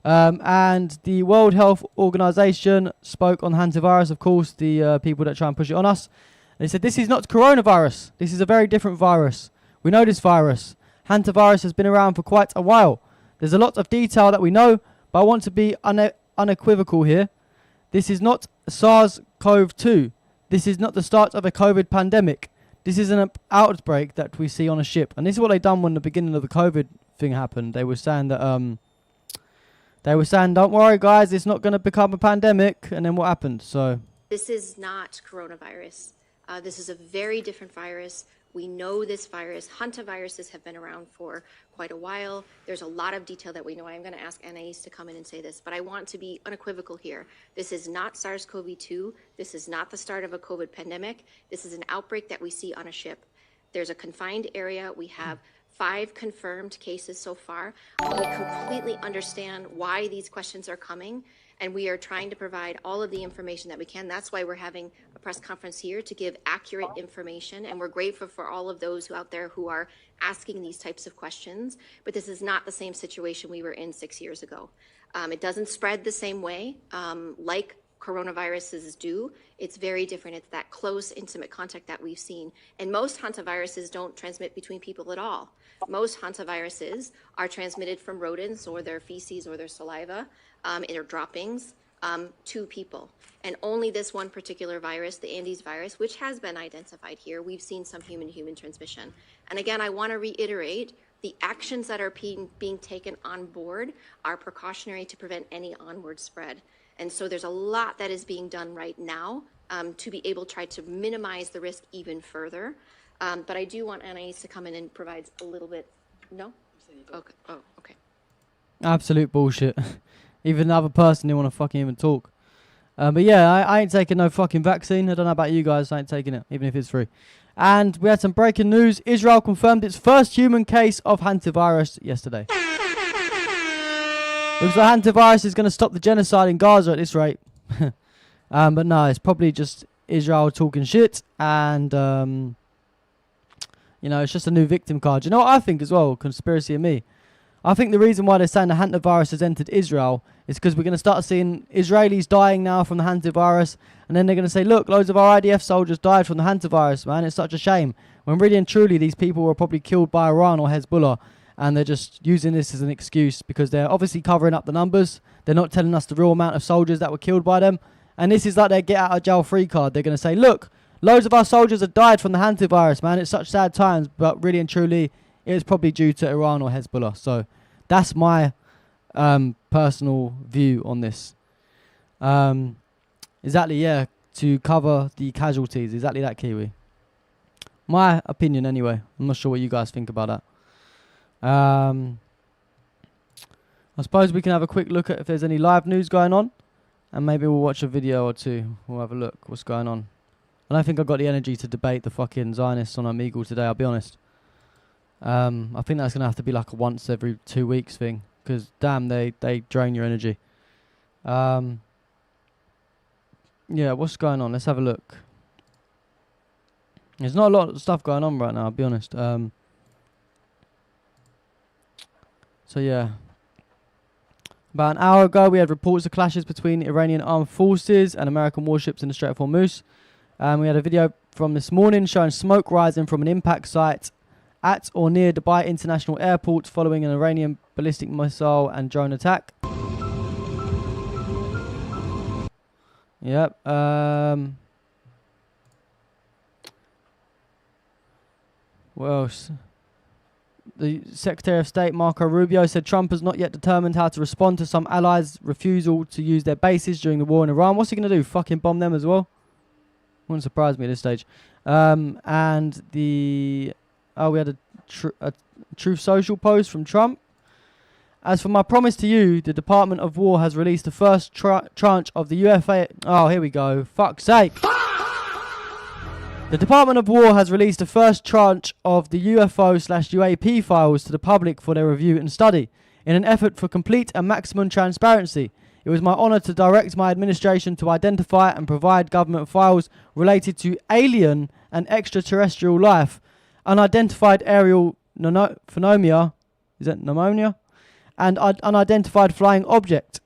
And the World Health Organization spoke on hantavirus, of course, the people that try and push it on us. They said, this is not coronavirus. This is a very different virus. We know this virus. Hantavirus has been around for quite a while. There's a lot of detail that we know, but I want to be unequivocal here. This is not SARS-CoV-2. This is not the start of a COVID pandemic. This is an outbreak that we see on a ship. And this is what they done when the beginning of the COVID thing happened. They were saying that, don't worry guys, it's not going to become a pandemic. And then what happened? So this is not coronavirus. This is a very different virus. We know this virus. Hantaviruses have been around for quite a while. There's a lot of detail that we know. I'm going to ask Anais to come in and say this, but I want to be unequivocal here. This is not SARS-CoV-2. This is not the start of a COVID pandemic. This is an outbreak that we see on a ship. There's a confined area. We have 5 confirmed cases so far. We completely understand why these questions are coming, and we are trying to provide all of the information that we can. That's why we're having a press conference here to give accurate information, and we're grateful for all of those who out there who are asking these types of questions. But this is not the same situation we were in 6 years ago. It doesn't spread the same way like coronaviruses do. It's very different. It's that close, intimate contact that we've seen. And most hantaviruses don't transmit between people at all. Most hantaviruses are transmitted from rodents or their feces or their saliva or droppings to people. And only this one particular virus, the Andes virus, which has been identified here, we've seen some human-human transmission. And again, I want to reiterate, the actions that are being taken on board are precautionary to prevent any onward spread. And so there's a lot that is being done right now to be able to try to minimize the risk even further. But I do want Anais to come in and provide a little bit. No? Okay. Oh, okay. absolute bullshit. Even the other person didn't want to fucking even talk. But yeah, I ain't taking no fucking vaccine. I don't know about you guys. I ain't taking it, even if it's free. And we had some breaking news. Israel confirmed its first human case of hantavirus yesterday. Looks like hantavirus is going to stop the genocide in Gaza at this rate. But no, it's probably just Israel talking shit. And, you know, it's just a new victim card. You know what I think as well? Conspiracy of me. I think the reason why they're saying the hantavirus has entered Israel is because we're going to start seeing Israelis dying now from the hantavirus. And then they're going to say, look, loads of our IDF soldiers died from the hantavirus, man. It's such a shame. When really and truly these people were probably killed by Iran or Hezbollah. And they're just using this as an excuse because they're obviously covering up the numbers. They're not telling us the real amount of soldiers that were killed by them. And this is like their get out of jail free card. They're going to say, look, loads of our soldiers have died from the hantavirus, man. It's such sad times. But really and truly, it was probably due to Iran or Hezbollah. So that's my personal view on this. Exactly, yeah, to cover the casualties. Exactly that, Kiwi. My opinion anyway. I'm not sure what you guys think about that. I suppose we can have a quick look at if there's any live news going on. And maybe we'll watch a video or two. We'll have a look what's going on. I don't think I've got the energy to debate the fucking Zionists on Omegle today, I'll be honest. I think that's going to have to be like a once every 2 weeks thing. Because, damn, they drain your energy. Yeah, what's going on? Let's have a look. There's not a lot of stuff going on right now, I'll be honest. So, yeah. About an hour ago, we had reports of clashes between Iranian armed forces and American warships in the Strait of Hormuz. We had a video from this morning showing smoke rising from an impact site at or near Dubai International Airport following an Iranian ballistic missile and drone attack. Yep. What else? The Secretary of State, Marco Rubio, said Trump has not yet determined how to respond to some allies' refusal to use their bases during the war in Iran. What's he going to do? Fucking bomb them as well? Wouldn't surprise me at this stage. And the... Oh, we had a Truth Social post from Trump. As for my promise to you, the Department of War has released the first tranche of the UFA... Oh, here we go. Fuck's sake. The Department of War has released the first tranche of the UFO/UAP files to the public for their review and study. In an effort for complete and maximum transparency, it was my honour to direct my administration to identify and provide government files related to alien and extraterrestrial life, unidentified aerial phenomena, is that pneumonia? And unidentified flying object.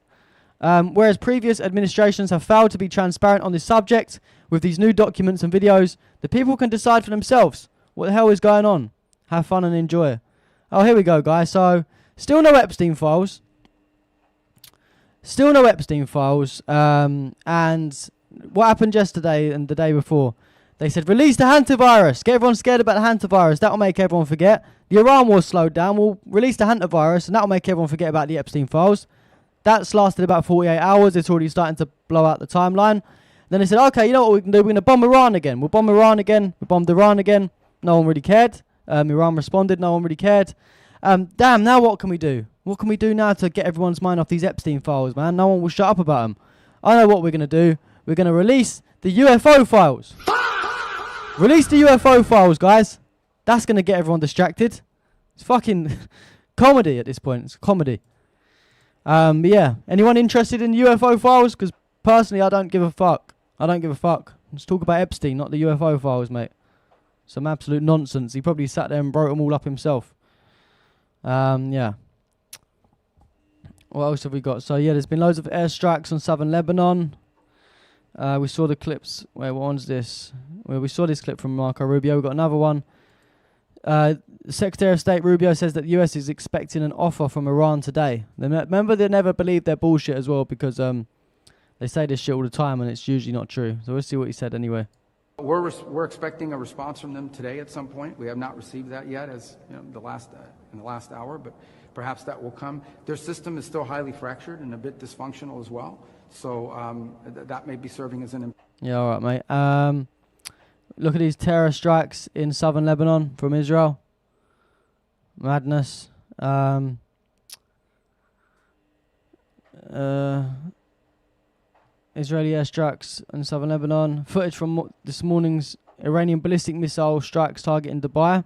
Whereas previous administrations have failed to be transparent on this subject, with these new documents and videos, the people can decide for themselves what the hell is going on. Have fun and enjoy. Oh, here we go, guys. So, still no Epstein files. Still no Epstein files. And what happened yesterday and the day before? They said, release the hantavirus. Get everyone scared about the hantavirus. That'll make everyone forget. The Iran war slowed down. We'll release the hantavirus, and that'll make everyone forget about the Epstein files. That's lasted about 48 hours. It's already starting to blow out the timeline. Then they said, okay, you know what we can do? We're going to bomb Iran again. We'll bomb Iran again. We bombed Iran again. No one really cared. Iran responded. No one really cared. Damn, now what can we do? What can we do now to get everyone's mind off these Epstein files, man? No one will shut up about them. I know what we're going to do. We're going to release the UFO files. Release the UFO files, guys. That's going to get everyone distracted. It's fucking comedy at this point. It's comedy. But yeah, anyone interested in UFO files? Because personally, I don't give a fuck. I don't give a fuck. Let's talk about Epstein, not the UFO files, mate. Some absolute nonsense. He probably sat there and wrote them all up himself. Yeah. What else have we got? So yeah, there's been loads of airstrikes on southern Lebanon. We saw the clips. Wait, what one's this? Well, we saw this clip from Marco Rubio. We've got another one. Secretary of State Rubio says that the US is expecting an offer from Iran today. Remember, they never believe their bullshit as well, because they say this shit all the time and it's usually not true. So we'll see what he said anyway. We're expecting a response from them today at some point. We have not received that yet, as you know, in the last hour, but perhaps that will come. Their system is still highly fractured and a bit dysfunctional as well. So that may be serving as an... Yeah, all right, mate. Look at these terror strikes in southern Lebanon from Israel. Madness. Israeli airstrikes in southern Lebanon. Footage from this morning's Iranian ballistic missile strikes targeting Dubai.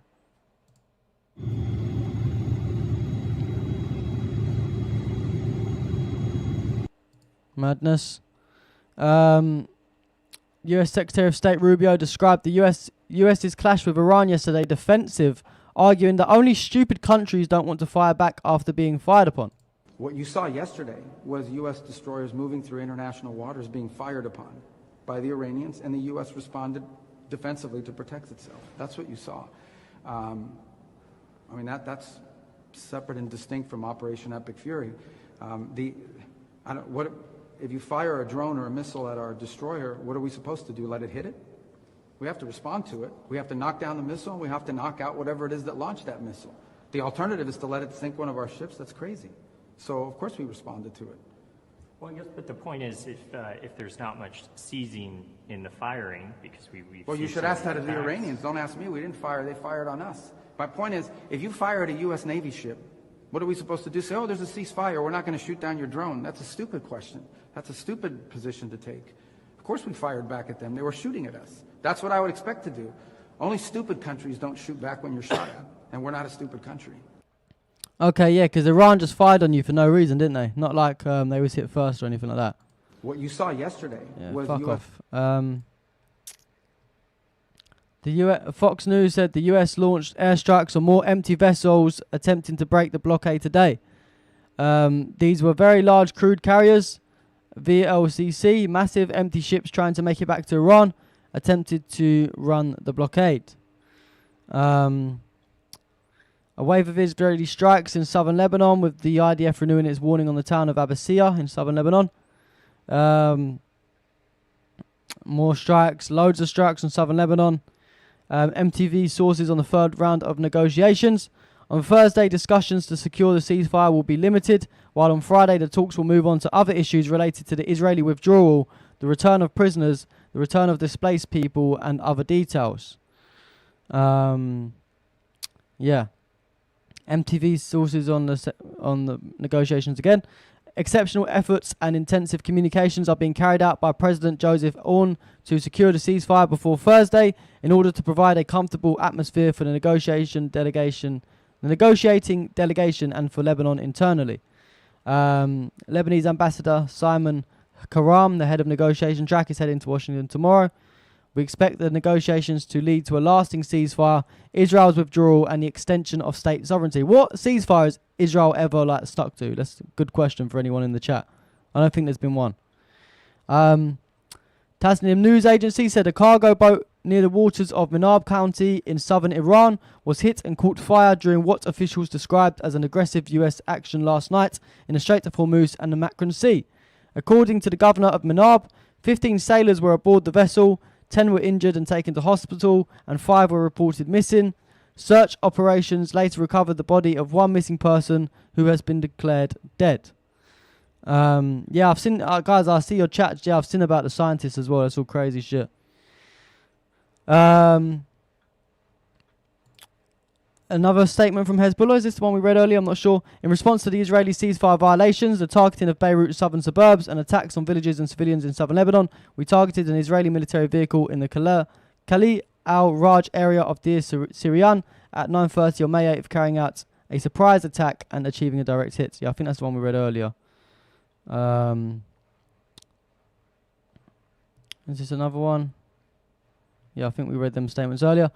Madness. US Secretary of State Rubio described the US's clash with Iran yesterday defensive, arguing that only stupid countries don't want to fire back after being fired upon. What you saw yesterday was U.S. destroyers moving through international waters being fired upon by the Iranians, and the U.S. responded defensively to protect itself. That's what you saw. I mean, that's separate and distinct from Operation Epic Fury. If you fire a drone or a missile at our destroyer, what are we supposed to do? Let it hit it? We have to respond to it. We have to knock down the missile, and we have to knock out whatever it is that launched that missile. The alternative is to let it sink one of our ships. That's crazy. So, of course, we responded to it. Well, yes, but the point is, if there's not much seizing in the firing, because we've well, you should ask that of the Iranians. Don't ask me. We didn't fire. They fired on us. My point is, if you fire at a U.S. Navy ship, what are we supposed to do? Say, oh, there's a ceasefire. We're not going to shoot down your drone. That's a stupid question. That's a stupid position to take. Of course we fired back at them. They were shooting at us. That's what I would expect to do. Only stupid countries don't shoot back when you're shot at. And we're not a stupid country. Okay, yeah, because Iran just fired on you for no reason, didn't they? Not like they was hit first or anything like that. What you saw yesterday was fuck off. Fox News said the US launched airstrikes on more empty vessels attempting to break the blockade today. These were very large crude carriers, VLCC, massive empty ships trying to make it back to Iran, attempted to run the blockade. A wave of Israeli strikes in southern Lebanon, with the IDF renewing its warning on the town of Abbasiyah in southern Lebanon. More strikes, loads of strikes in southern Lebanon. MTV sources on the third round of negotiations On Thursday, discussions to secure the ceasefire will be limited, while on Friday the talks will move on to other issues related to the Israeli withdrawal, the return of prisoners, the return of displaced people, and other details. MTV sources on the negotiations again. Exceptional efforts and intensive communications are being carried out by President Joseph Aoun to secure the ceasefire before Thursday in order to provide a comfortable atmosphere for the negotiating delegation and for Lebanon internally. Lebanese Ambassador Simon Karam, the head of negotiation track, is heading to Washington tomorrow. We expect the negotiations to lead to a lasting ceasefire, Israel's withdrawal, and the extension of state sovereignty. What ceasefire has Israel ever stuck to? That's a good question for anyone in the chat. I don't think there's been one. Tasnim News Agency said a cargo boat near the waters of Menab County in southern Iran was hit and caught fire during what officials described as an aggressive US action last night in the Strait of Hormuz and the Makran Sea. According to the governor of Menab, 15 sailors were aboard the vessel, 10 were injured and taken to hospital, and 5 were reported missing. Search operations later recovered the body of one missing person who has been declared dead. I've seen, guys, I see your chat. Yeah, I've seen about the scientists as well. That's all crazy shit. Another statement from Hezbollah. Is this the one we read earlier? I'm not sure. In response to the Israeli ceasefire violations, the targeting of Beirut's southern suburbs, and attacks on villages and civilians in southern Lebanon, we targeted an Israeli military vehicle in the Kali al-Raj area of Deir Syrian at 9:30 on May 8th, carrying out a surprise attack and achieving a direct hit. Yeah, I think that's the one we read earlier. Is this another one? Yeah, I think we read them statements earlier.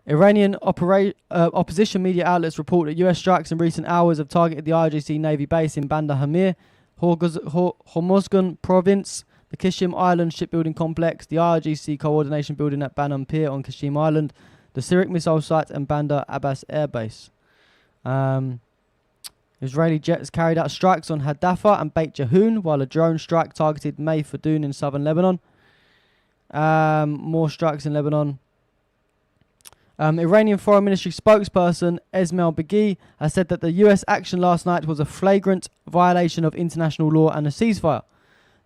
Iranian opposition media outlets report that US strikes in recent hours have targeted the IRGC Navy base in Bandar Hamir, Hormozgan province, the Kishim Island shipbuilding complex, the IRGC coordination building at Banam Pier on Kishim Island, the Sirik missile site, and Bandar Abbas Air Base. Israeli jets carried out strikes on Hadafa and Beit Jehun, while a drone strike targeted May Fadoun in southern Lebanon. More strikes in Lebanon. Iranian Foreign Ministry spokesperson Esmail Baghi has said that the US action last night was a flagrant violation of international law and a ceasefire.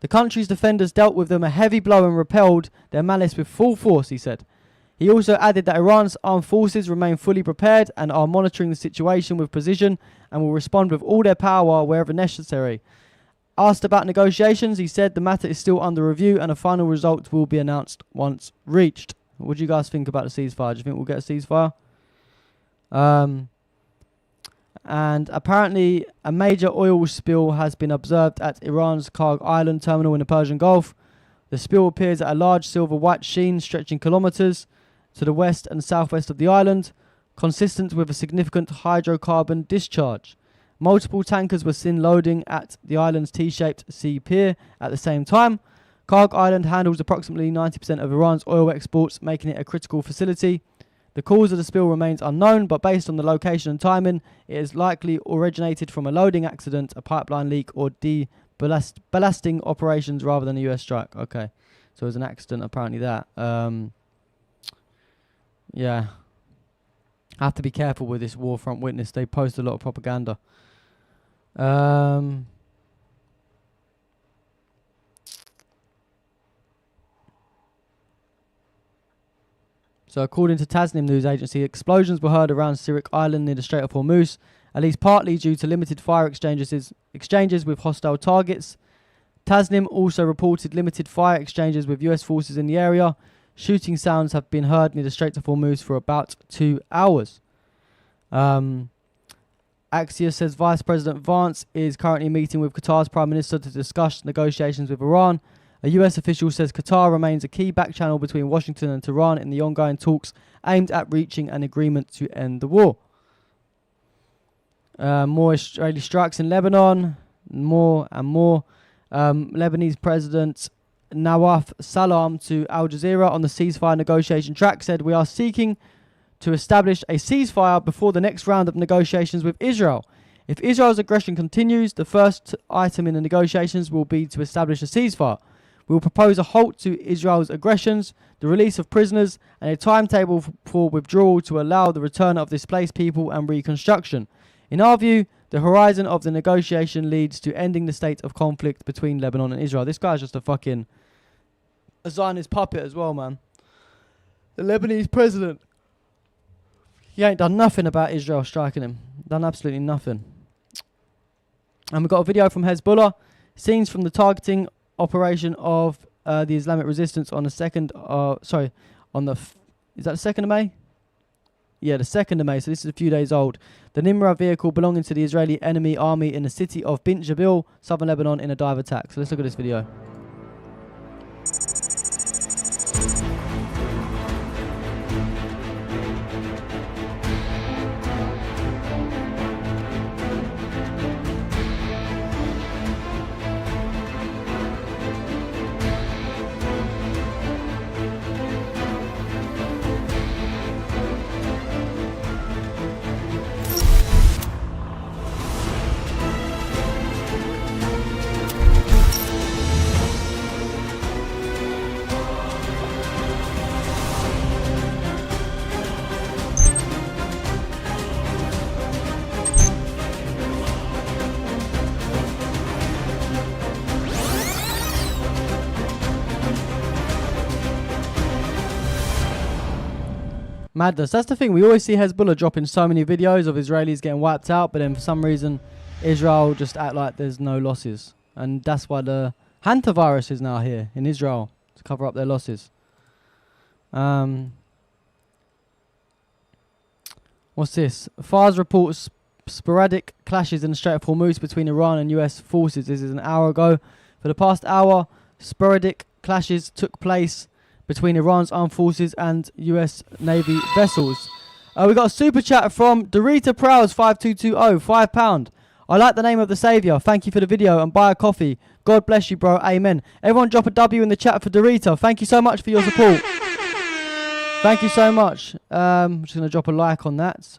The country's defenders dealt with them a heavy blow and repelled their malice with full force, he said. He also added that Iran's armed forces remain fully prepared and are monitoring the situation with precision and will respond with all their power wherever necessary. Asked about negotiations, he said the matter is still under review and a final result will be announced once reached. What do you guys think about the ceasefire? Do you think we'll get a ceasefire? And apparently a major oil spill has been observed at Iran's Karg Island terminal in the Persian Gulf. The spill appears at a large silver-white sheen stretching kilometers to the west and southwest of the island, consistent with a significant hydrocarbon discharge. Multiple tankers were seen loading at the island's T-shaped sea pier at the same time. Karg Island handles approximately 90% of Iran's oil exports, making it a critical facility. The cause of the spill remains unknown, but based on the location and timing, it is likely originated from a loading accident, a pipeline leak, or ballasting operations rather than a US strike. Okay, so it was an accident, apparently that. Yeah. I have to be careful with this Warfront Witness. They post a lot of propaganda. So according to Tasnim News Agency, explosions were heard around Sirik Island near the Strait of Hormuz, at least partly due to limited fire exchanges with hostile targets. Tasnim also reported limited fire exchanges with US forces in the area. Shooting sounds have been heard near the Strait of Hormuz for about 2 hours. Axios says Vice President Vance is currently meeting with Qatar's Prime Minister to discuss negotiations with Iran. A US official says Qatar remains a key back channel between Washington and Tehran in the ongoing talks aimed at reaching an agreement to end the war. More Israeli strikes in Lebanon. More and more. Lebanese President Nawaf Salam to Al Jazeera on the ceasefire negotiation track said, "We are seeking to establish a ceasefire before the next round of negotiations with Israel. If Israel's aggression continues, the first item in the negotiations will be to establish a ceasefire. We will propose a halt to Israel's aggressions, the release of prisoners, and a timetable for withdrawal to allow the return of displaced people and reconstruction. In our view, the horizon of the negotiation leads to ending the state of conflict between Lebanon and Israel. This guy's just a Zionist puppet as well, man. The Lebanese president. He ain't done nothing about Israel striking him. Done absolutely nothing. And we've got a video from Hezbollah. Scenes from the targeting operation of the Islamic resistance on the 2nd, is that the 2nd of May? Yeah, the 2nd of May, so this is a few days old. The Nimra vehicle belonging to the Israeli enemy army in the city of Bint Jabil, southern Lebanon, in a dive attack. So let's look at this video. Madness. That's the thing. We always see Hezbollah dropping so many videos of Israelis getting wiped out, but then for some reason Israel just act like there's no losses. And that's why the hantavirus is now here in Israel, to cover up their losses. What's this? Fars reports sporadic clashes in the Strait of Hormuz between Iran and US forces. This is an hour ago. For the past hour, sporadic clashes took place between Iran's armed forces and US Navy vessels. We got a super chat from Dorita Prowse 5220, £5. I like the name of the saviour. Thank you for the video and buy a coffee. God bless you, bro. Amen. Everyone drop a W in the chat for Dorita. Thank you so much for your support. Thank you so much. I'm just going to drop a like on that.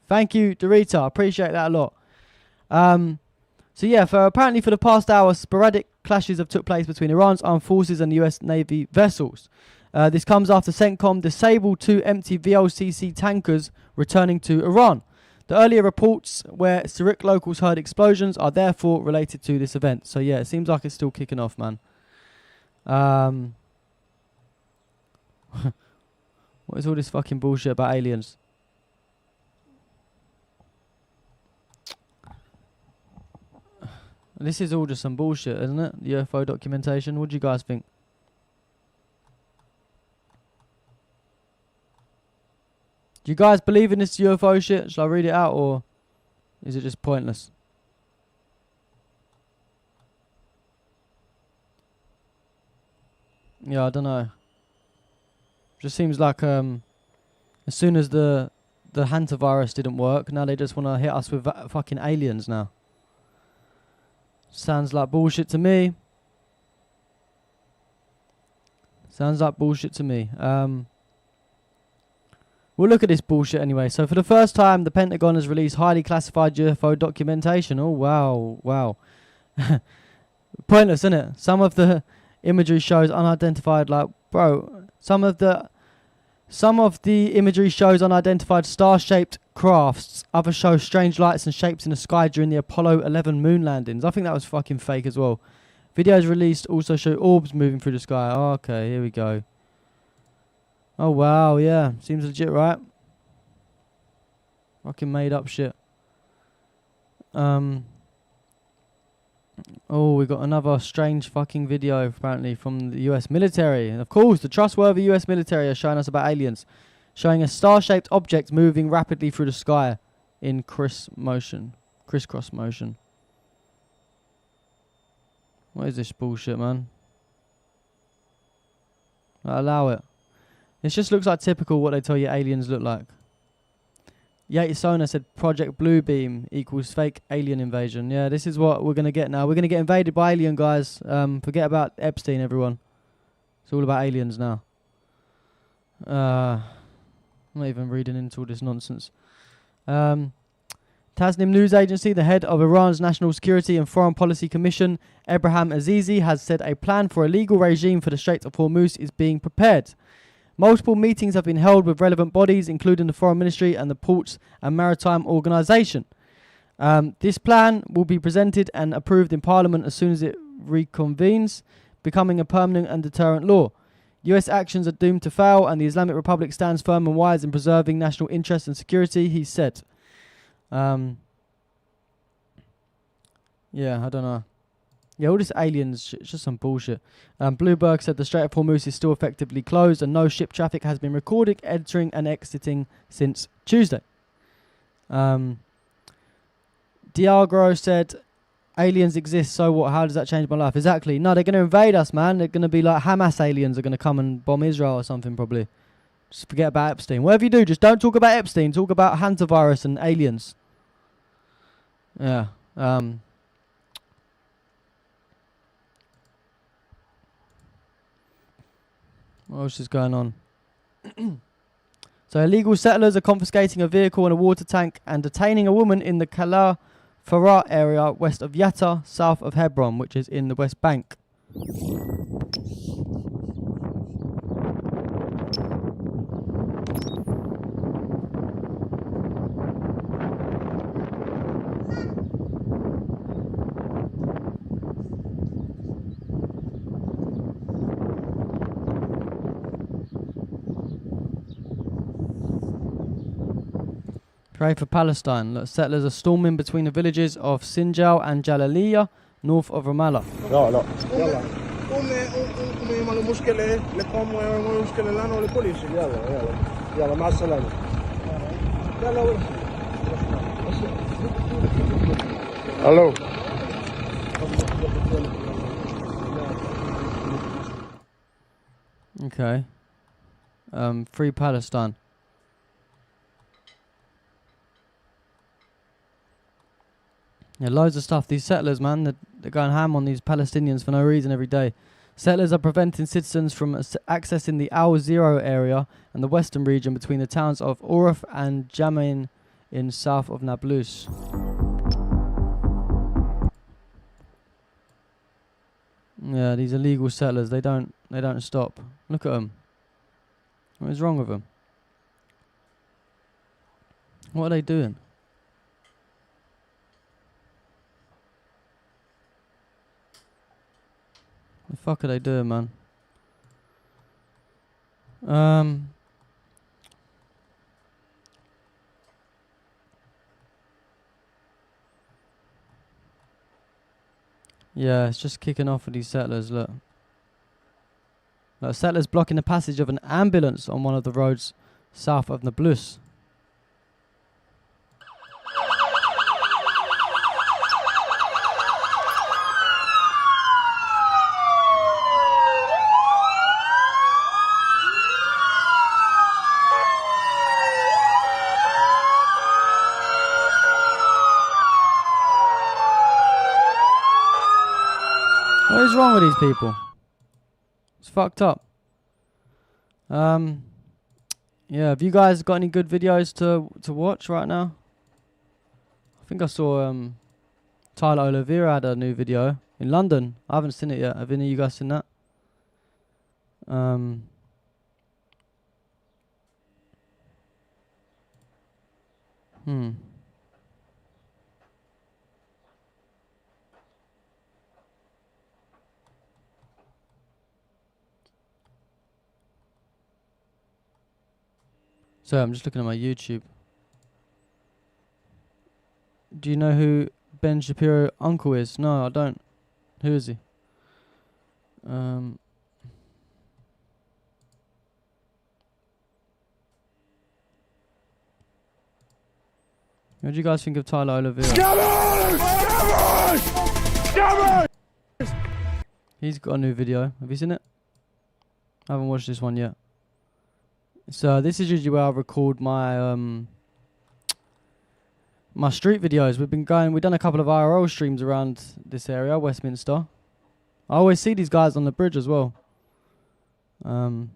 Thank you, Dorita. I appreciate that a lot. So yeah, apparently for the past hour, sporadic clashes have took place between Iran's armed forces and US Navy vessels. This comes after CENTCOM disabled 2 empty VLCC tankers returning to Iran. The earlier reports where Sirik locals heard explosions are therefore related to this event. So yeah, it seems like it's still kicking off, man. What is all this fucking bullshit about aliens? This is all just some bullshit, isn't it? The UFO documentation. What do you guys think? Do you guys believe in this UFO shit? Shall I read it out, or is it just pointless? Yeah, I don't know. Just seems like as soon as the hantavirus didn't work, now they just want to hit us with fucking aliens now. Sounds like bullshit to me. Sounds like bullshit to me. We'll look at this bullshit anyway. So for the first time, the Pentagon has released highly classified UFO documentation. Oh, wow. Wow. Pointless, isn't it? Some of the imagery shows unidentified, like, bro, some of the imagery shows unidentified star-shaped crafts. Others show strange lights and shapes in the sky during the Apollo 11 moon landings. I think that was fucking fake as well. Videos released also show orbs moving through the sky. Oh, okay, here we go. Oh, wow, yeah. Seems legit, right? Fucking made up shit. Oh, we got another strange fucking video, apparently, from the US military. And of course, the trustworthy US military are showing us about aliens. Showing a star-shaped object moving rapidly through the sky in crisscross motion. What is this bullshit, man? Allow it. This just looks like typical what they tell you aliens look like. Yatisona said Project Bluebeam equals fake alien invasion. Yeah, this is what we're going to get now. We're going to get invaded by alien guys. Forget about Epstein, everyone. It's all about aliens now. I'm not even reading into all this nonsense. Tasnim News Agency, the head of Iran's National Security and Foreign Policy Commission, Ebrahim Azizi, has said a plan for a legal regime for the Strait of Hormuz is being prepared. Multiple meetings have been held with relevant bodies, including the Foreign Ministry and the Ports and Maritime Organisation. This plan will be presented and approved in Parliament as soon as it reconvenes, becoming a permanent and deterrent law. US actions are doomed to fail, and the Islamic Republic stands firm and wise in preserving national interest and security, he said. Yeah, I don't know. Yeah, all this aliens shit, it's just some bullshit. Bloomberg said the Strait of Hormuz is still effectively closed and no ship traffic has been recorded entering and exiting since Tuesday. Diagro said, aliens exist, so what? How does that change my life? Exactly. No, they're going to invade us, man. They're going to be like Hamas aliens are going to come and bomb Israel or something, probably. Just forget about Epstein. Whatever you do, just don't talk about Epstein. Talk about hantavirus and aliens. Yeah. What else is going on? So illegal settlers are confiscating a vehicle and a water tank and detaining a woman in the Kala Farah area west of Yatta, south of Hebron, which is in the West Bank. Pray for Palestine. Look, settlers are storming between the villages of Sinjar and Jalaliyah, north of Ramallah. Hello. Okay. Free Palestine. Yeah, loads of stuff. These settlers, man, they're going ham on these Palestinians for no reason every day. Settlers are preventing citizens from accessing the Al-Zero area and the western region between the towns of Uruf and Jamin in south of Nablus. Yeah, these illegal settlers, they don't stop. Look at them. What is wrong with them? What are they doing? The fuck are they doing, man? Yeah, it's just kicking off with these settlers, look. Settlers blocking the passage of an ambulance on one of the roads south of Nablus. What is wrong with these people? It's fucked up. Yeah, have you guys got any good videos to watch right now? I think I saw Tyler Oliveira had a new video in London. I haven't seen it yet. Have any of you guys seen that? So I'm just looking at my YouTube. Do you know who Ben Shapiro uncle is? No, I don't. Who is he? What do you guys think of Tyler Oliveira? Scammers! He's got a new video. Have you seen it? I haven't watched this one yet. So this is usually where I record my my street videos. We've done a couple of IRL streams around this area, Westminster. I always see these guys on the bridge as well. Scammers!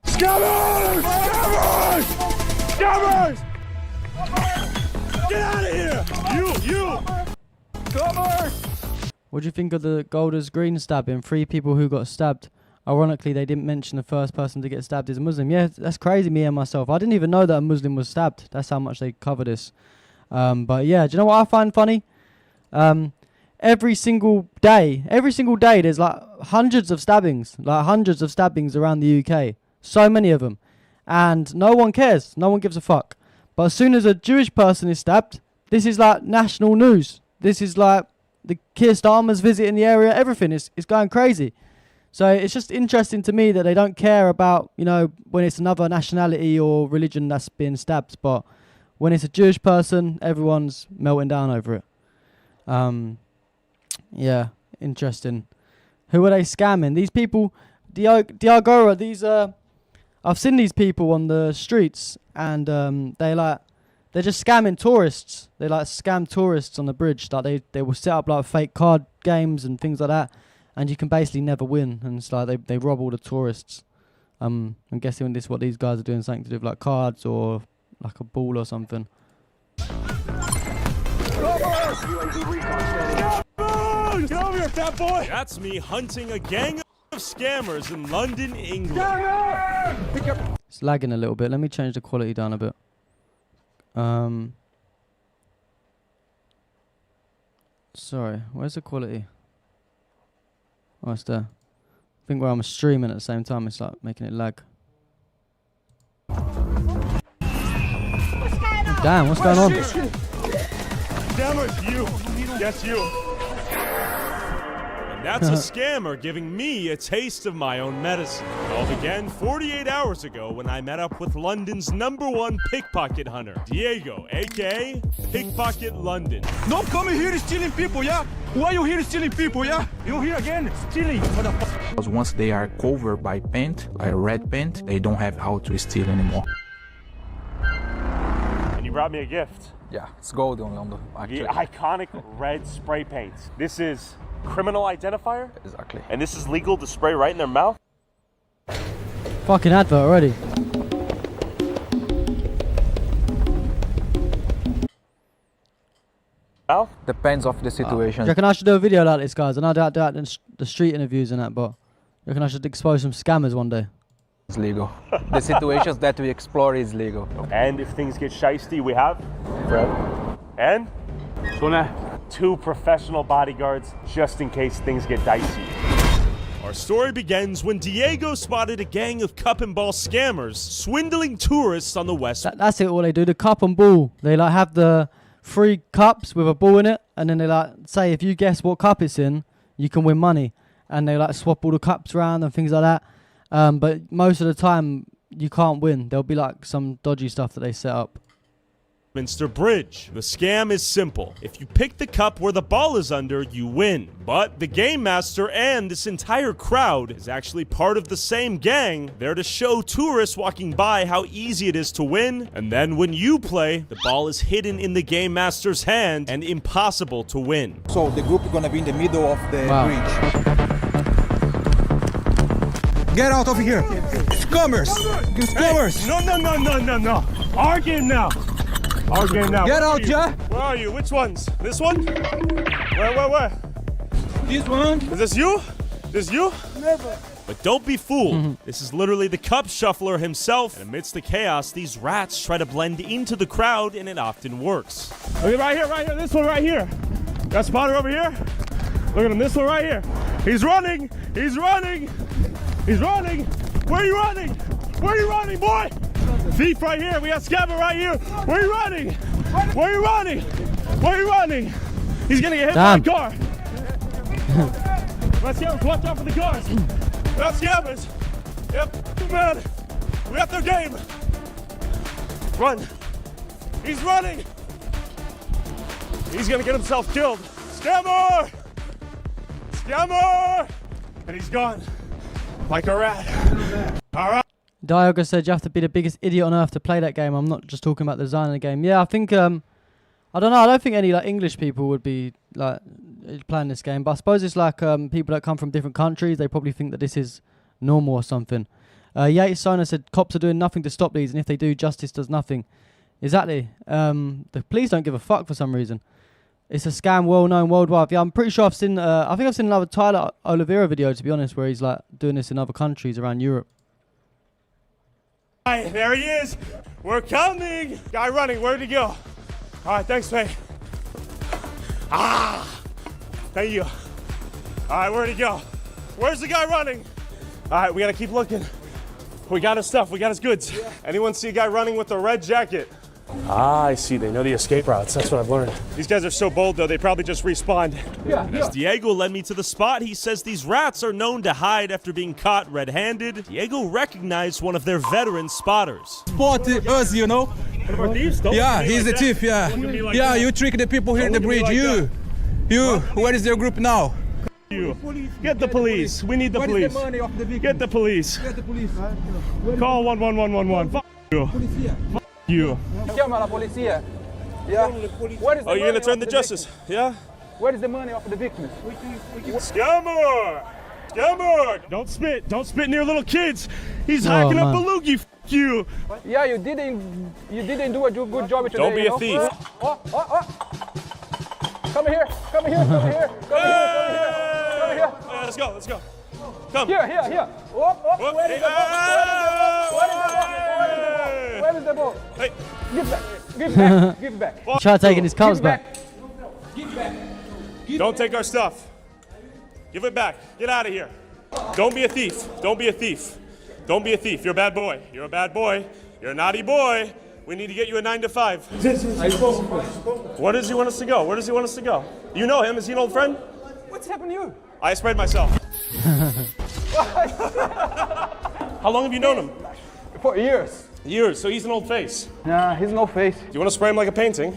Scammers! Scammers! Get out of here! You! What do you think of the Golders Green stabbing? 3 people who got stabbed. Ironically, they didn't mention the first person to get stabbed is a Muslim. Yeah, that's crazy, me and myself. I didn't even know that a Muslim was stabbed. That's how much they cover this. But yeah, do you know what I find funny? Every single day, there's like hundreds of stabbings around the UK. So many of them. And no one cares. No one gives a fuck. But as soon as a Jewish person is stabbed, this is like national news. This is like the Keir Starmer's visiting the area. Everything is going crazy. So it's just interesting to me that they don't care about, you know, when it's another nationality or religion that's being stabbed. But when it's a Jewish person, everyone's melting down over it. Yeah, interesting. Who are they scamming? These people, Diagora, I've seen these people on the streets, and they're just scamming tourists. They like scam tourists on the bridge. Like they will set up like fake card games and things like that, and you can basically never win. And it's like they rob all the tourists. I'm guessing this is what these guys are doing, something to do with like cards or like a ball or something. Get over here, fat boy! That's me hunting a gang of scammers in London, England. It's lagging a little bit. Let me change the quality down a bit. Sorry, where's the quality? Oh, it's there. I think where I'm streaming at the same time, it's like making it lag. Damn, what's going on? Scammers, you. Yes, you. And that's a scammer giving me a taste of my own medicine. It all began 48 hours ago when I met up with London's #1 pickpocket hunter, Diego, aka Pickpocket London. Don't come here stealing people, yeah? Why you here stealing people, yeah? You here again stealing? Because once they are covered by paint, like red paint, they don't have how to steal anymore. And you brought me a gift. Yeah, it's gold on the actually. The iconic red spray paint. This is criminal identifier? Exactly. And this is legal to spray right in their mouth? Fucking advert already. Mouth? Depends of the situation. Do you reckon I should do a video like this, guys? I know I do that in the street interviews and that, but you reckon I should expose some scammers one day? It's legal. The situations that we explore is legal. And if things get shiesty, we have Fred and 2 professional bodyguards just in case things get dicey. Our story begins when Diego spotted a gang of cup and ball scammers swindling tourists on the west. That's it, what they do, the cup and ball. They like have the 3 cups with a ball in it, and then they like say if you guess what cup it's in, you can win money. And they like swap all the cups around and things like that. But most of the time, you can't win. There'll be like some dodgy stuff that they set up. Westminster Bridge. The scam is simple. If you pick the cup where the ball is under, you win. But the game master and this entire crowd is actually part of the same gang, there to show tourists walking by how easy it is to win. And then when you play, the ball is hidden in the game master's hand and impossible to win. So the group is gonna be in the middle of the bridge. Get out of here! Scammers! You scammers! Hey, no. Our game now. Our game now. Get out, yeah? Where are you? Which ones? This one? Where? This one? Is this you? This you? Never. But don't be fooled. This is literally the cup shuffler himself. And amidst the chaos, these rats try to blend into the crowd, and it often works. Okay, right here. This one right here. Got Spotter over here. Look at him. This one right here. He's running. Where are you running, boy? Thief right here. We got Scammer right here. Where are you running? He's gonna get hit by a car. Let's go. Watch out for the cars. We got scammers. Yep. Man. We got their game. Run. He's running. He's gonna get himself killed. Scammer! And he's gone. Like a rat. All right. Diego said you have to be the biggest idiot on earth to play that game. I'm not just talking about the design of the game. Yeah, I think, I don't know. I don't think any like English people would be like playing this game. But I suppose it's like people that come from different countries. They probably think that this is normal or something. Yates Sona said cops are doing nothing to stop these, and if they do, justice does nothing. Exactly. The police don't give a fuck for some reason. It's a scam well known worldwide. Yeah, I'm pretty sure I've seen. I think I've seen another Tyler Oliveira video, to be honest, where he's like doing this in other countries around Europe. All right, there he is. We're coming. Guy running. Where'd he go? All right, thanks, mate. Thank you. All right, where'd he go? Where's the guy running? All right, we gotta keep looking. We got his stuff. We got his goods. Yeah. Anyone see a guy running with a red jacket? I see. They know the escape routes. That's what I've learned. These guys are so bold, though. They probably just respawned. As Diego led me to the spot, he says these rats are known to hide after being caught red-handed. Diego recognized one of their veteran spotters. Spot us, you know? Yeah, he's the thief, yeah. Yeah, you trick the people here in the bridge. You, where is your group now? You. Get the police. We need the police. What is the money of the victim? Get the police. Get the police. Call 11111. Fuck you. Fuck you. Chiama la polizia. Yeah. Where is the Oh, you're gonna turn the justice? Yeah? Where is the money of the victims? Scammer! Scammer! Don't spit. Don't spit near little kids. He's hacking up a loogie. Fuck you. Yeah, you didn't do a good job today. Don't be a thief. Come here. Come here. Let's go. Let's go. Come. Here. Where is the ball? Hey. Give back. Try taking his cars back. Give back. Don't take our stuff. Give it back. Get out of here. Don't be a thief. Don't be a thief. Don't be a thief. You're a bad boy. You're a bad boy. You're a naughty boy. We need to get you a 9 to 5. Where does he want us to go? Where does he want us to go? You know him. Is he an old friend? What's happened to you? I sprayed myself. How long have you known him? For years. Years. So he's an old face. Nah, he's no face. Do you want to spray him like a painting?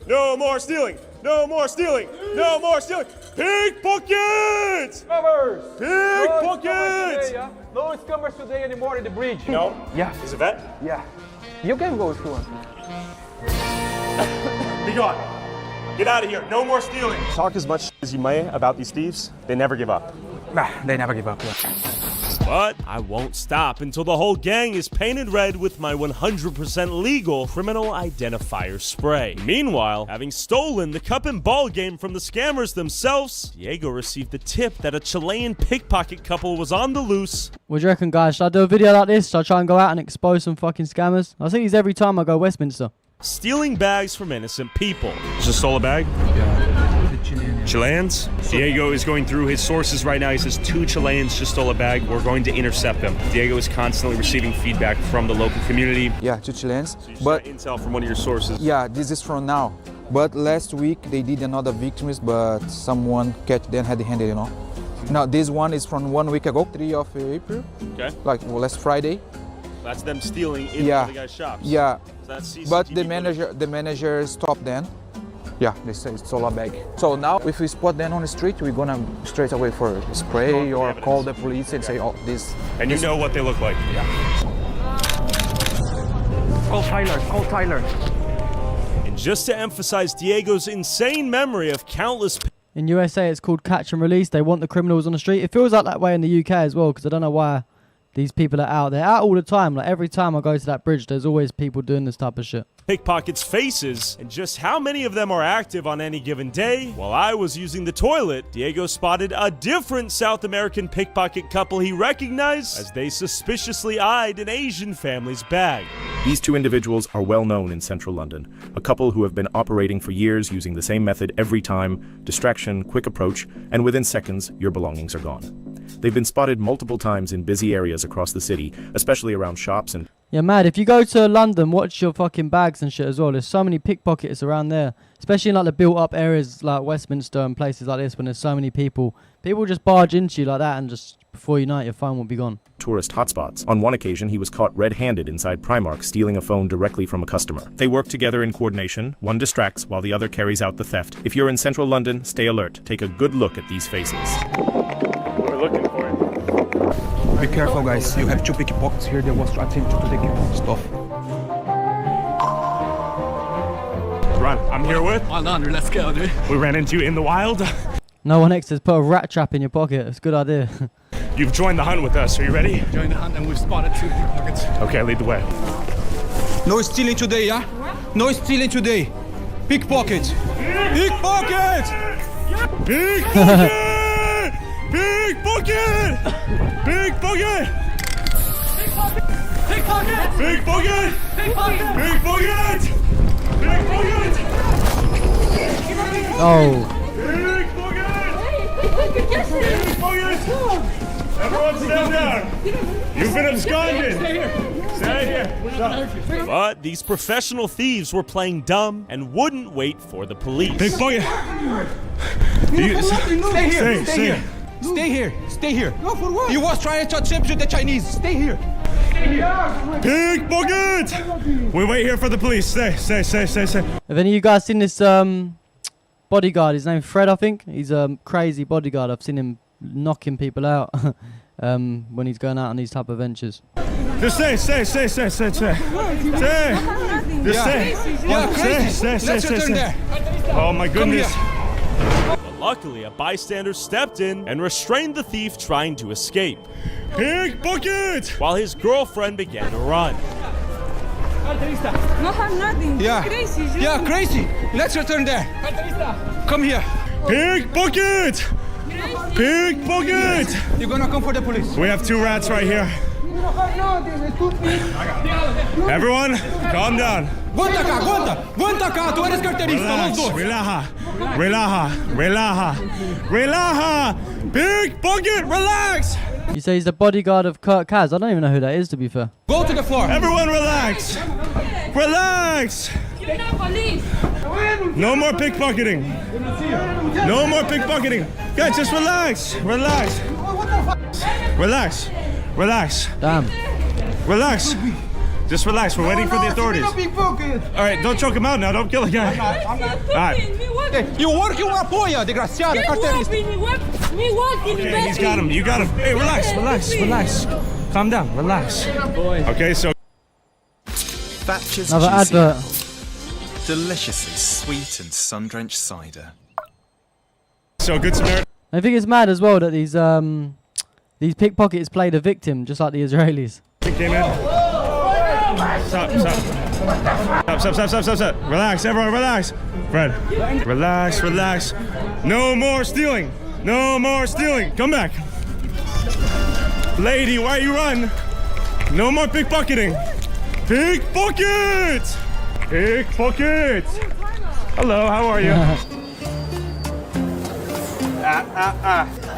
No more stealing. No more stealing. No more stealing. Pickpockets! Scummers! Pickpockets! No scummers today anymore in the bridge. No? Yeah. Is it vet? Yeah. You can go if you want. Be gone. Get out of here. No more stealing. Talk as much as you may about these thieves. They never give up. Nah, they never give up. Yeah. But I won't stop until the whole gang is painted red with my 100% legal criminal identifier spray. Meanwhile, having stolen the cup and ball game from the scammers themselves, Diego received the tip that a Chilean pickpocket couple was on the loose. What do you reckon, guys? Should I do a video like this? Should I try and go out and expose some fucking scammers? I see these every time I go Westminster. Stealing bags from innocent people. Just stole a bag? Chileans? Diego is going through his sources right now. He says 2 Chileans just stole a bag. We're going to intercept them. Diego is constantly receiving feedback from the local community. Yeah, 2 Chileans. So you just got intel from one of your sources. Yeah, this is from now. But last week they did another victims, but someone catch them head-handed, you know. Now this one is from 1 week ago, 3 of April. Okay. Like last Friday. That's them stealing in one of the guy's shops. Yeah. So that's CCTV but the manager stopped them. Yeah, they say it's all a bag. So now if we spot them on the street, we're gonna straight away for spray or call the police and say, oh, this. And you know what they look like. Yeah. Call Tyler. And just to emphasize Diego's insane memory of countless. In USA, it's called catch and release. They want the criminals on the street. It feels like that way in the UK as well, because I don't know why these people are out. They're out all the time. Like every time I go to that bridge, there's always people doing this type of shit. Pickpockets' faces, and just how many of them are active on any given day. While I was using the toilet, Diego spotted a different South American pickpocket couple he recognized as they suspiciously eyed an Asian family's bag. These 2 individuals are well known in central London, a couple who have been operating for years using the same method every time: distraction, quick approach, and within seconds, your belongings are gone. They've been spotted multiple times in busy areas across the city, especially around shops and... Yeah, mad. If you go to London, watch your fucking bags and shit as well. There's so many pickpockets around there, especially in like the built-up areas like Westminster and places like this when there's so many people. People just barge into you like that and just before you know it, your phone will be gone. Tourist hotspots. On one occasion, he was caught red-handed inside Primark stealing a phone directly from a customer. They work together in coordination. One distracts while the other carries out the theft. If you're in central London, stay alert. Take a good look at these faces. We're looking for it. Be careful, guys. You have 2 pickpockets here. They was attempting to take your stuff. Run. I'm here with. Well done, let's go, dude. We ran into you in the wild. No one next has put a rat trap in your pocket. It's a good idea. You've joined the hunt with us. Are you ready? Join the hunt and we've spotted 2 pickpockets. Okay, lead the way. No stealing today, yeah? No stealing today. Pickpocket. Pickpocket! Pickpocket! Pickpocket! Pickpocket! Pickpocket! Pickpocket! Pickpocket! Pickpocket! Pickpocket! Oh. Everyone stand down. You've been absconded. Stay here. But these professional thieves were playing dumb and wouldn't wait for the police. Pickpocket! Stay here. Stay here. Stay here. Stay here. No, for what? You was trying to attempt the Chinese. Stay here. Pickpocket! We wait here for the police. Stay. Have any of you guys seen this bodyguard? His name's Fred, I think. He's a crazy bodyguard. I've seen him knocking people out when he's going out on these type of ventures. Just stay. Just stay. Stay. Oh my goodness. But luckily, a bystander stepped in and restrained the thief trying to escape. Pickpocket! While his girlfriend began to run. No have nothing. Yeah. Crazy. Yeah, crazy. Let's return there. Come here. Pickpocket! Pickpocket! You're gonna come for the police. We have 2 rats right here. Everyone, calm down. Aguanta acá, tú eres carterista, los dos. Relaja. Pickpocket, relax. You say he's the bodyguard of Kurt Kaz. I don't even know who that is, to be fair. Go to the floor. Everyone relax. Relax. No more pickpocketing. No more pickpocketing. Guys, just relax. Relax. Damn. Relax. Just relax. We're waiting for the authorities. All right, don't choke him out now. Don't kill the guy. All right. You working with polla, desgraciada, carterista. Okay, he's got him. You got him. Hey, relax. Calm down. Relax. Okay, so. Thatcher's Another juicy advert. apple. Deliciously sweet and sun-drenched cider. So Good Samaritan. I think it's mad as well that these pickpockets play the victim, just like the Israelis. Came in. Stop. Relax, everyone, relax. Fred, relax. No more stealing. Come back. Lady, why you run? No more pickpocketing. Pickpocket! Hello, how are you?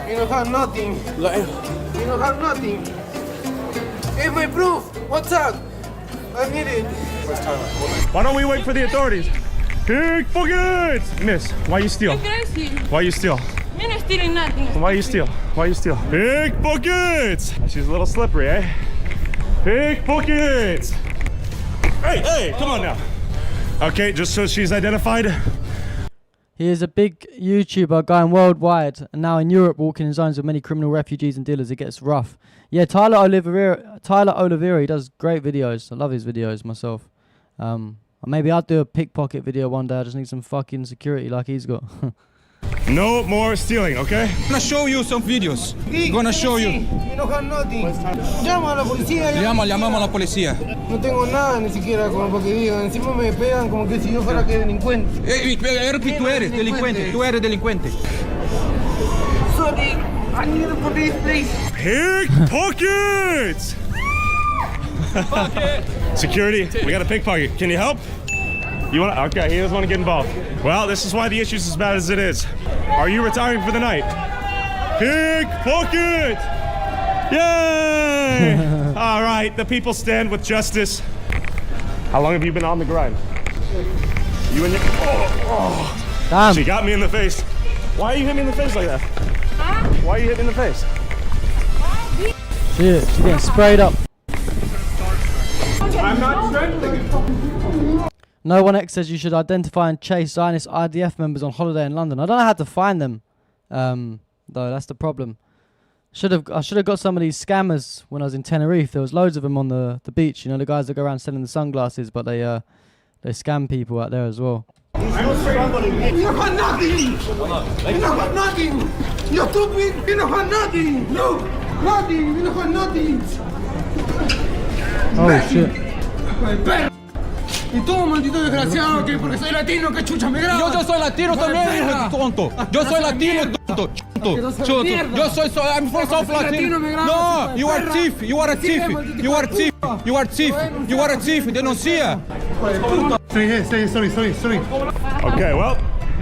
You don't have nothing. You don't have nothing. Hey, my proof. What's up? I need it. Why don't we wait for the authorities? Pickpocket! Miss, why you steal? Why you steal? I'm not stealing nothing. Why you steal? Pickpocket! She's a little slippery, eh? Pickpocket! Hey, come on now. Okay, just so she's identified. He is a big YouTuber going worldwide and now in Europe, walking in zones with many criminal refugees and dealers. It gets rough. Yeah, Tyler Oliveira, he does great videos. I love his videos myself. Maybe I'll do a pickpocket video one day. I just need some fucking security like he's got. No more stealing, okay? I'm gonna show you some videos. Gonna show you. You don't have nothing. Llama a la policía. Llamamos a la policía. No tengo nada ni siquiera como para que digan. Encima me pegan como que si yo fuera que delincuente. Tú eres delincuente. Sorry, I need the police, please. Pickpockets! Security, we got a pickpocket. Can you help? You want? Okay, he doesn't want to get involved. Well, this is why the issue's as bad as it is. Are you retiring for the night? Pickpocket! Yay! All right, the people stand with justice. How long have you been on the grind? You and your... Oh. Damn. She got me in the face. Why are you hitting me in the face like that? Why are you hitting me in the face? Shit, she's getting sprayed up. I'm not strengthening. No One X says you should identify and chase Zionist IDF members on holiday in London. I don't know how to find them, though. That's the problem. I should have got some of these scammers when I was in Tenerife. There was loads of them on the beach. You know, the guys that go around selling the sunglasses, but they scam people out there as well. You don't have nothing. You don't have nothing. You're stupid. You don't have nothing. No, nothing. You don't have nothing. Oh shit. Y tú, maldito desgraciado, que porque soy latino, que chucha me grabas. Yo soy latino también, hijo de tonto. Yo soy latino, tonto. Chuto. Yo soy, I'm from South Latino. No, you are thief. You are a thief. You are thief. You are thief. You are a thief. Denuncia. Sorry. Okay, well,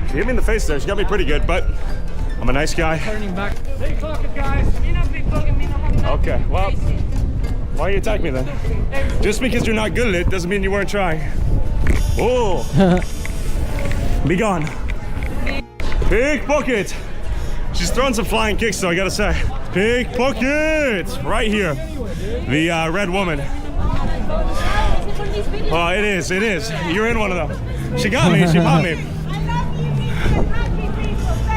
she hit me in the face there. She got me pretty good, but I'm a nice guy. Turning back. Pickpocket, guys. Okay, well, why you attack me then? Just because you're not good at it doesn't mean you weren't trying. Oh, be gone. Pickpocket. She's throwing some flying kicks, though, I gotta say. Pickpocket! Right here. The red woman. Oh, it is. You're in one of them. She got me, she popped me.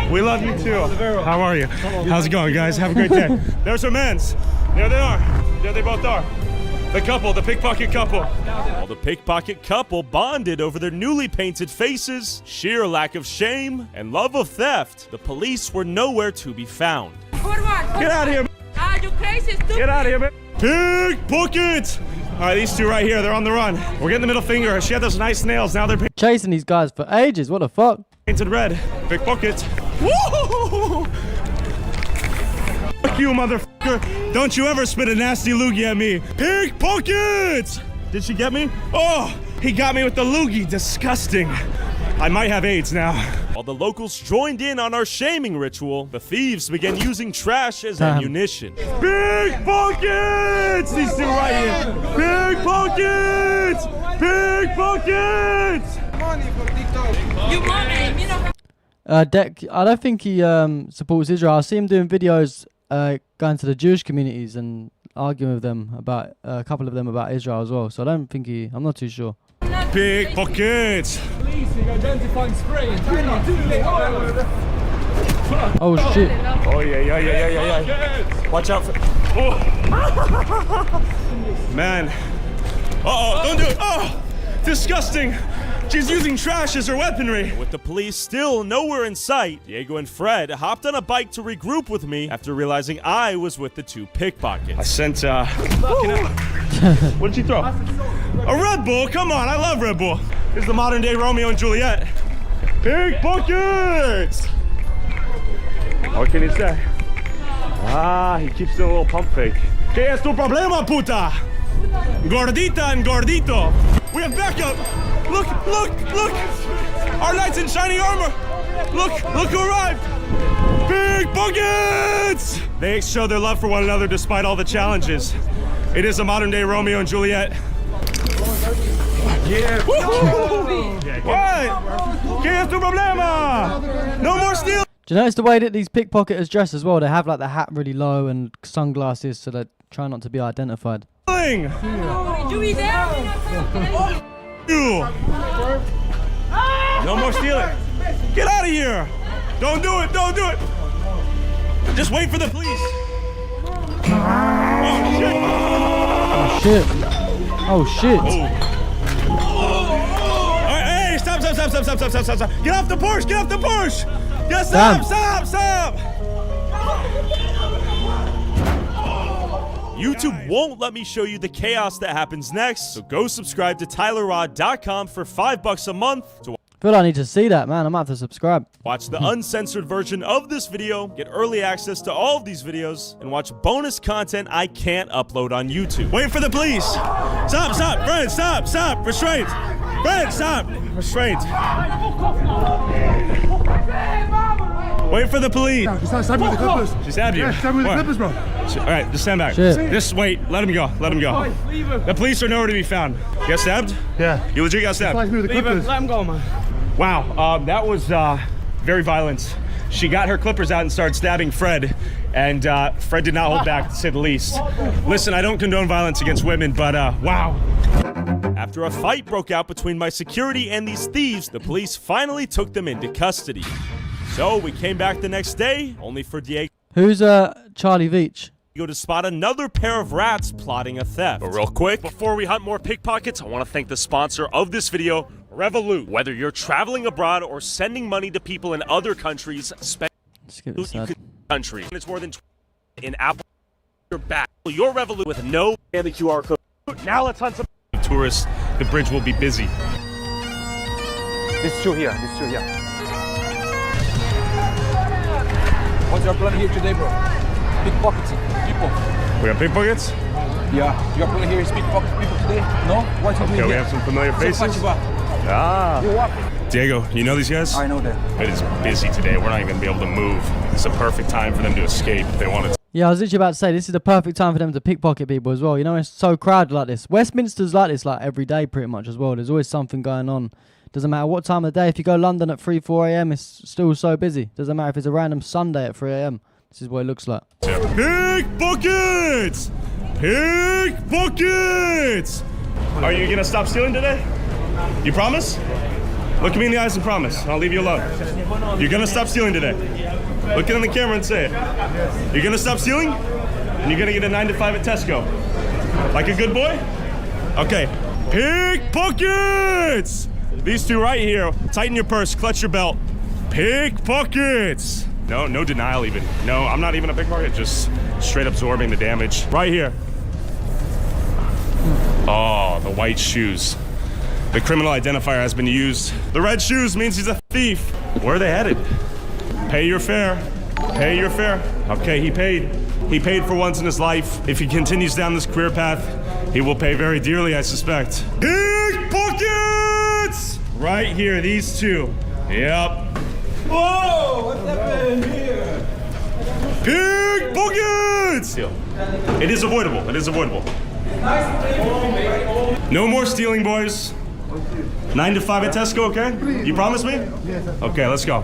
We love you too. How are you? How's it going, guys? Have a great day. There's her men's. There they are. There they both are. The couple, the pickpocket couple. While the pickpocket couple bonded over their newly painted faces, sheer lack of shame, and love of theft, the police were nowhere to be found. Get out of here, Ah, you crazy, stupid. Get out of here, man. Pickpocket! All right, these two right here, they're on the run. We're getting the middle finger. She had those nice nails. Now they're chasing these guys for ages. What the fuck? Painted red. Pickpocket. Woo! Fuck you, motherfucker. Don't you ever spit a nasty loogie at me. Pickpocket! Did she get me? Oh, he got me with the loogie. Disgusting. I might have AIDS now. While the locals joined in on our shaming ritual, the thieves began using trash as ammunition. Pickpockets! These two right here. Pickpockets! Pickpockets! You money, you know. Deck, I don't think he supports Israel. I see him doing videos going to the Jewish communities and arguing with them about a couple of them about Israel as well. So I don't think I'm not too sure. Pickpockets! Policing, identifying spray. Oh shit. Oh yeah. Watch out for... Oh. Man. Uh-oh, don't do it. Oh, disgusting. She's using trash as her weaponry. With the police still nowhere in sight, Diego and Fred hopped on a bike to regroup with me after realizing I was with the two pickpockets. I sent, what did she throw? A Red Bull? Come on, I love Red Bull. This is the modern day Romeo and Juliet. Pickpockets! What can he say? Ah, he keeps doing a little pump fake. ¿Qué es tu problema, puta? Gordita and gordito. We have backup. Look! Our knights in shiny armor. Look who arrived. Pickpockets! They show their love for one another despite all the challenges. It is a modern day Romeo and Juliet. Yeah. What? ¿Qué es tu problema? No more steal. Do you notice the way that these pickpocketers dress as well? They have like the hat really low and sunglasses so they try not to be identified. You be there? You. No more stealing. Get out of here. Don't do it. Just wait for the police. Oh shit. All right, hey, stop. Get off the Porsche. Yes, stop. YouTube won't let me show you the chaos that happens next, so go subscribe to TylerRod.com for $5 a month to I feel I need to see that, man. I might have to subscribe. watch the uncensored version of this video, get early access to all of these videos, and watch bonus content I can't upload on YouTube. Wait for the police! Stop! Fred, stop! Restraint! Fred, stop! Restraint! Wait for the police! She stabbed me with the clippers. She stabbed you? Yeah, she stabbed me with the What? clippers, bro. Alright, just stand back. Shit. Just wait. Let him go. The police are nowhere to be found. You got stabbed? Yeah. You legit got stabbed? Sliced me with the clippers. Let him go, man. Wow, that was very violent. She got her clippers out and started stabbing Fred, and Fred did not hold back, to say the least. Listen, I don't condone violence against women, but wow. After a fight broke out between my security and these thieves, the police finally took them into custody. So we came back the next day, only for Diego Who's Charlie Veach? to spot another pair of rats plotting a theft. But real quick, before we hunt more pickpockets, I want to thank the sponsor of this video, Revolut. Whether you're traveling abroad or sending money to people in other countries, spend country. It's more than in Apple. Your back. Your Revolut with no and the QR code. Now let's hunt some tourists the bridge will be busy. These two here. What's your plan here today, bro? Pickpocketing people. We got pickpockets? Yeah. Your plan here is pickpocket people today? No? What you doing Okay, we here? have some familiar faces. Diego, you know these guys? I know them. It is busy today. We're not even going to be able to move. It's a perfect time for them to escape if they want to. Yeah, I was literally about to say, this is the perfect time for them to pickpocket people as well. You know, it's so crowded like this. Westminster's like this like every day pretty much as well. There's always something going on. Doesn't matter what time of the day. If you go London at 3, 4 a.m, it's still so busy. Doesn't matter if it's a random Sunday at 3 a.m. This is what it looks like. Pickpockets! Pickpockets! Are you going to stop stealing today? You promise? Look at me in the eyes and promise. I'll leave you alone. You're going to stop stealing today. Look it in the camera and say it. You're going to stop stealing? And you're going to get a 9 to 5 at Tesco. Like a good boy? Okay. Pickpockets! These two right here. Tighten your purse, clutch your belt. Pickpockets! No denial even. No, I'm not even a pickpocket. Just straight absorbing the damage. Right here. Oh, the white shoes. The criminal identifier has been used. The red shoes means he's a thief. Where are they headed? Pay your fare. Pay your fare. Okay, he paid. He paid for once in his life. If he continues down this career path, he will pay very dearly, I suspect. Pickpockets! Right here, these two. Yep. Whoa! What's happening here? Pickpockets! It is avoidable. It is avoidable. No more stealing, boys. 9 to 5 at Tesco, okay? You promise me? Yes. Okay, let's go.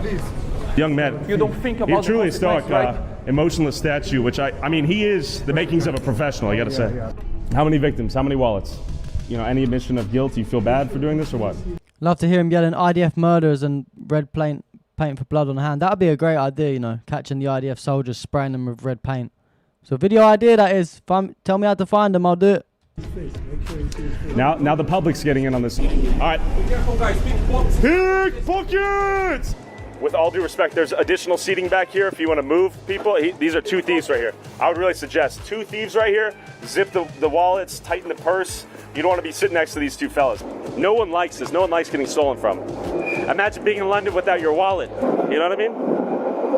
Young man, You don't think about you're truly a the stoic, consequence, right? emotionless statue, which I mean, he is the makings of a professional, I gotta say. How many victims? How many wallets? You know, any admission of guilt? You feel bad for doing this or what? Love to hear him yelling IDF murders and red paint for blood on the hand. That would be a great idea, you know, catching the IDF soldiers, spraying them with red paint. So video idea that is. Tell me how to find them, I'll do it. Now the public's getting in on this. All right. Pickpockets! With all due respect, there's additional seating back here if you want to move people. These are two thieves right here. I would really suggest 2 thieves right here. Zip the wallets, tighten the purse. You don't want to be sitting next to these two fellas. No one likes this. No one likes getting stolen from. Imagine being in London without your wallet. You know what I mean?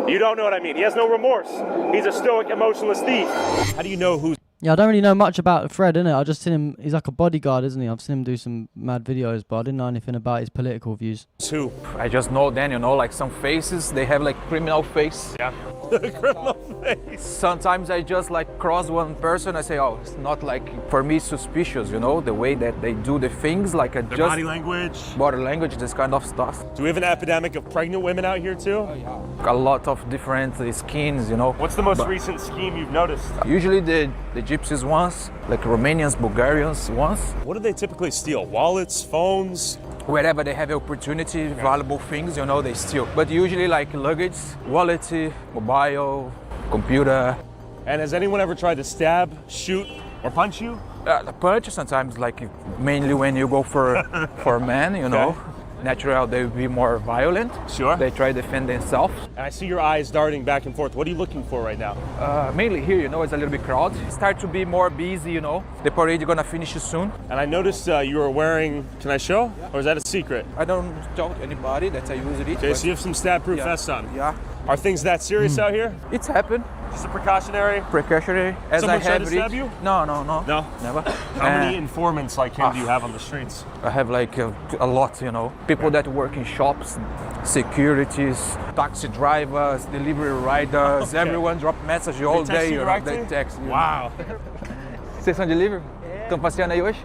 You don't know what I mean. He has no remorse. He's a stoic, emotionless thief. How do you know who's... Yeah, I don't really know much about Fred, innit? I just seen him, he's like a bodyguard, isn't he? I've seen him do some mad videos, but I didn't know anything about his political views. Who? I just know then, you know, like some faces, they have like criminal face. Yeah. Criminal face. Sometimes I just like cross one person, I say, oh, it's not like, for me it's suspicious, you know, the way that they do the things, like Their body language. Body language, this kind of stuff. Do we have an epidemic of pregnant women out here too? A lot of different skins, you know. What's the most recent scheme you've noticed? Usually the gypsies ones, like Romanians, Bulgarians ones. What do they typically steal? Wallets, phones? Wherever they have opportunity, valuable things, you know, they steal. But usually like luggage, wallet, mobile, computer. And has anyone ever tried to stab, shoot, or punch you? The punch sometimes, like mainly when you go for a man, you know. Natural, they will be more violent. Sure. They try to defend themselves. And I see your eyes darting back and forth. What are you looking for right now? Mainly here, you know, it's a little bit crowded. Start to be more busy, you know. The parade is gonna finish soon. And I noticed you were wearing, can I show? Or is that a secret? I don't tell anybody that I use it. Okay, so you have some stab-proof vests on. Yeah. Are things that serious out here? It's happened. Just a precautionary? Precautionary. As Someone I have tried to stab you? No. No? Never. How many informants like him do you have on the streets? I have like a lot, you know. People that work in shops, securities, taxi drivers, delivery riders, everyone drop message all day. You know, they text. Wow. Vocês são delivery? Estão passeando aí hoje?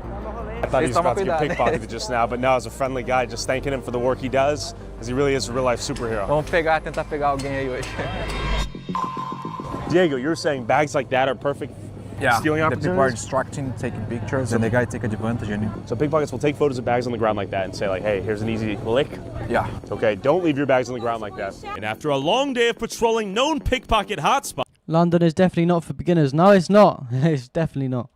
I thought he was about to get pickpocketed just now, but no, as a friendly guy, just thanking him for the work he does, because he really is a real-life superhero. Vamos tentar pegar alguém aí hoje. Diego, you're saying bags like that are perfect stealing the opportunities? people are distracting, taking pictures, and the guy take advantage. So pickpockets will take photos of bags on the ground like that and say like, hey, here's an easy lick. Yeah. Okay, don't leave your bags on the ground like that. And after a long day of patrolling known pickpocket hotspots, London is definitely not for beginners. No, it's not. It's definitely not.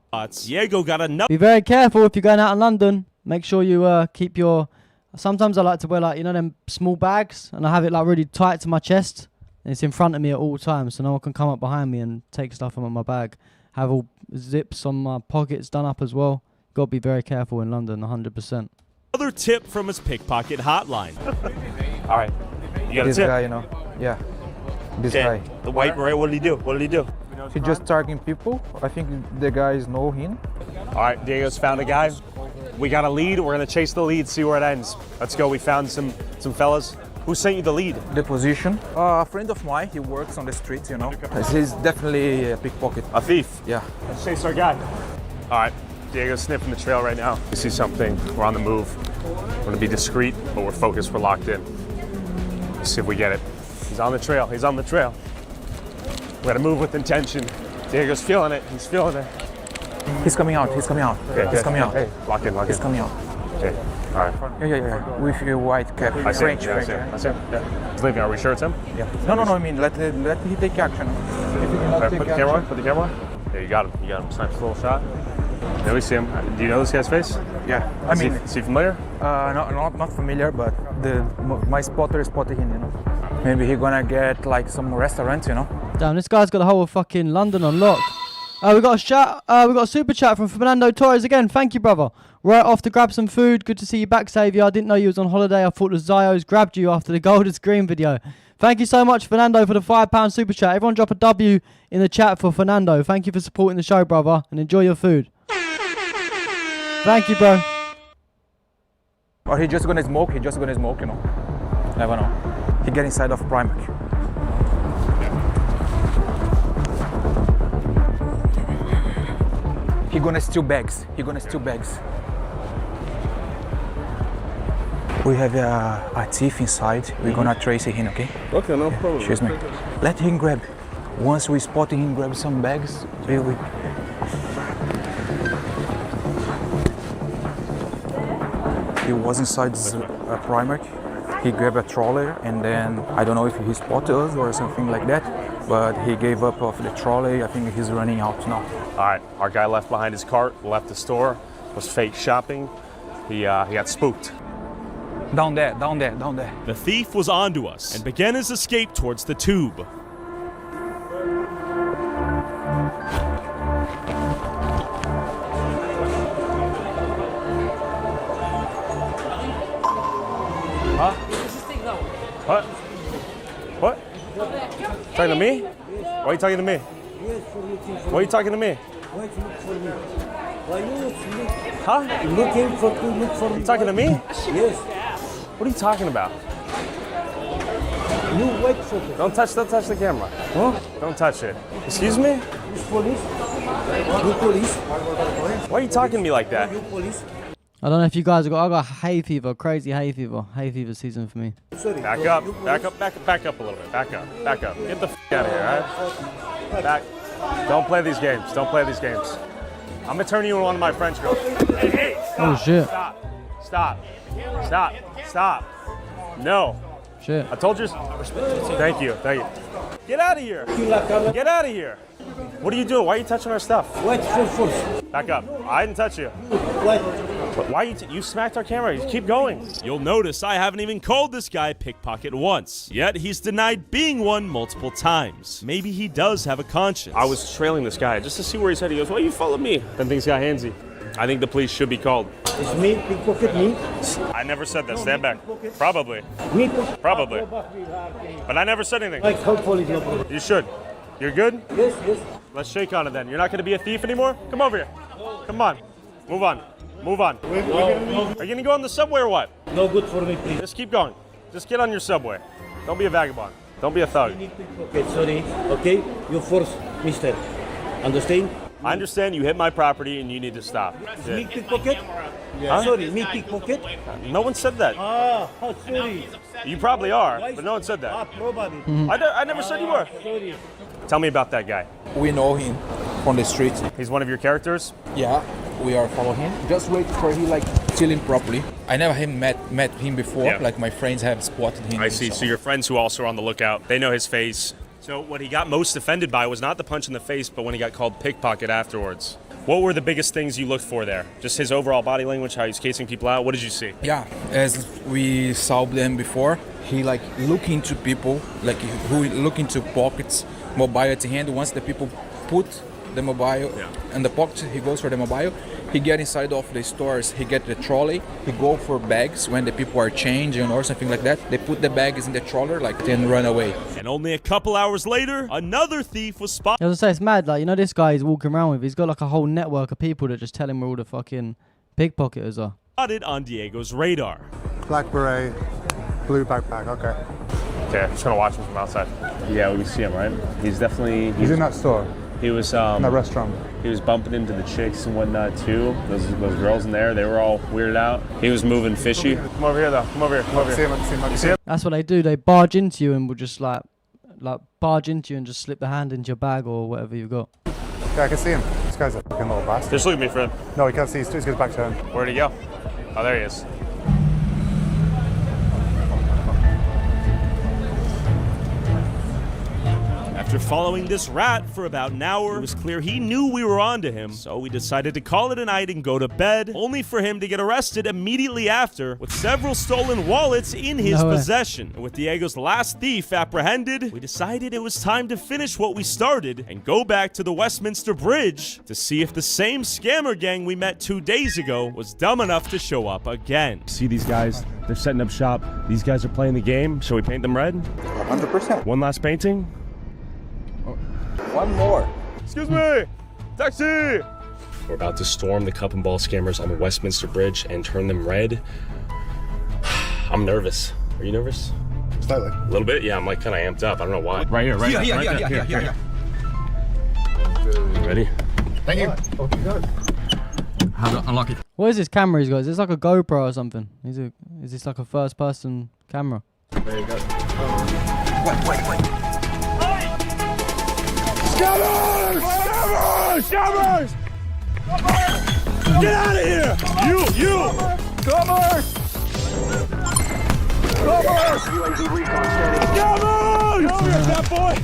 Diego got enough. Be very careful if you're going out in London. Make sure you keep your... Sometimes I like to wear like, you know, them small bags, and I have it like really tight to my chest. And it's in front of me at all times, so no one can come up behind me and take stuff from my bag. Have all zips on my pockets done up as well. Got to be very careful in London, 100%. Another tip from his pickpocket hotline. All right. You got This a tip? guy, you know. Yeah. This Okay. guy. The white beret, what did he do? What did he do? He just targeting people. I think the guys know him. All right, Diego's found a guy. We got a lead. We're gonna chase the lead, see where it ends. Let's go. We found some fellas. Who sent you the lead? The position. A friend of mine. He works on the streets, you know. He's definitely a pickpocket. A thief. Yeah. Let's chase our guy. All right, Diego's sniffing the trail right now. We see something. We're on the move. We're gonna be discreet, but we're focused. We're locked in. Let's see if we get it. He's on the trail. He's on the trail. We gotta move with intention. Diego's feeling it. He's feeling it. He's coming out. He's coming out. Okay, He's coming out. Hey, lock in. He's coming out. Okay. All right. Yeah. With your white cap. I see him. Yeah, I see him. I see him. Yeah. He's leaving. Are we sure it's him? Yeah. No. I mean, let he take action. If he cannot take Put the camera on. Put the camera on. Yeah, you got him. You got him. Snipes a little shot. There we see him. Do you know this guy's face? Yeah. I mean, is he familiar? not familiar, but my spotter spotted him. You know. Maybe he's gonna get like some restaurant. You know. Damn, this guy's got the whole of fucking London on lock. We got a super chat from Fernando Torres again. Thank you, brother. Right off to grab some food. Good to see you back, Xavier. I didn't know you was on holiday. I thought the Zios grabbed you after the Golden Screen video. Thank you so much, Fernando, for the £5 super chat. Everyone drop a W in the chat for Fernando. Thank you for supporting the show, brother, and enjoy your food. Thank you, bro. Or he just gonna smoke. He just gonna smoke. You know. Never know. He get inside of Primark. He gonna steal bags. We have a thief inside. We're gonna trace him, okay? Okay, no problem. Excuse me. Let him grab. Once we spot him, grab some bags. He was inside a Primark. He grabbed a trolley, and then I don't know if he spotted us or something like that, but he gave up of the trolley. I think he's running out now. All right, our guy left behind his cart, left the store, was fake shopping. He got spooked. Down there. The thief was onto us and began his escape towards the tube. Huh? What? What? Talking to me? Why are you talking to me? Why are you talking to me? Huh? Looking for You talking to me? Yes. What are you talking about? You wait for it. Don't touch the camera. Huh? Don't touch it. Excuse me? You police? You police? Why are you talking to me like that? You police? I don't know if you guys have I got hay fever, crazy hay fever. Hay fever season for me. Back up a little bit. Back up. Get the f out of here, all right? Back. Don't play these games. I'm gonna turn you into one of my French girls. Hey, stop. Oh, shit. Stop. No. Shit. I told you. Thank you. Get out of here. What are you doing? Why are you touching our stuff? Wait for force. Back up. I didn't touch you. Wait. But why you smacked our camera? You keep going. You'll notice I haven't even called this guy pickpocket once, yet he's denied being one multiple times. Maybe he does have a conscience. I was trailing this guy just to see where he's headed. He goes, "Why you followed me?" Then things got handsy. I think the police should be called. It's me, pickpocket me. I never said that. Stand back. Probably. Me? Probably. But I never said anything. Like how police no problem. You should. You're good? Yes. Let's shake on it then. You're not going to be a thief anymore? Come over here. Come on. Move on. Are you going to go on the subway or what? No good for me, please. Just keep going. Just get on your subway. Don't be a vagabond. Don't be a thug. Okay, sorry. Okay, you force, mister. Understand? I understand you hit my property and you need to stop. Me pickpocket? Huh? Sorry, me pickpocket? No one said that. Sorry. You probably are, but no one said that. Probably. I never said you were. Sorry. Tell me about that guy. We know him on the street. He's one of your characters? Yeah, we are following him. Just wait for he like stealing properly. I never met him before. Yeah. Like my friends have spotted him. I see. So your friends who also are on the lookout, they know his face. So what he got most offended by was not the punch in the face, but when he got called pickpocket afterwards. What were the biggest things you looked for there? Just his overall body language, how he's casing people out? What did you see? Yeah, as we saw them before, he like look into people, like who look into pockets, mobile at hand. Once the people put the mobile in the pocket, he goes for the mobile, He get inside of the stores, he get the trolley, he go for bags when the people are changing or something like that. They put the bags in the troller like then run away. And only a couple hours later, another thief was spotted. I was gonna say, it's mad. Like, you know, this guy he's walking around with, he's got like a whole network of people that just tell him where all the fucking pickpocketers are. Spotted on Diego's radar. Black beret, blue backpack. Okay. Okay, I'm just gonna watch him from outside. Yeah, we can see him, right? He's definitely. He's in that store. He was in that restaurant. He was bumping into the chicks and whatnot too. Those girls in there, they were all weirded out. He was moving fishy. Come over here though. Come over here. Come over here. You see him? That's what they do. They barge into you and will just like barge into you and just slip the hand into your bag or whatever you've got. Yeah, I can see him. This guy's a fucking little bastard. Just look at me, friend. No, he can't see. He's goes back to him. Where'd he go? Oh, there he is. After following this rat for about an hour, it was clear he knew we were onto him, so we decided to call it a night and go to bed, only for him to get arrested immediately after, with several stolen wallets in his possession. And with Diego's last thief apprehended, we decided it was time to finish what we started and go back to the Westminster Bridge to see if the same scammer gang we met 2 days ago was dumb enough to show up again. See these guys? They're setting up shop. These guys are playing the game. Shall we paint them red? 100%. One last painting? One more. Excuse me! Taxi! We're about to storm the cup and ball scammers on the Westminster Bridge and turn them red. I'm nervous. Are you nervous? Slightly. A little bit? Yeah, I'm like kind of amped up. I don't know why. Right here, right here. Ready? Thank you. How to unlock it? What is this camera he's got? Is this like a GoPro or something? Is this like a first person camera? There you go. Wait. Scammers! Get out of here! You! Scammers! Scammers! Come here, fat boy!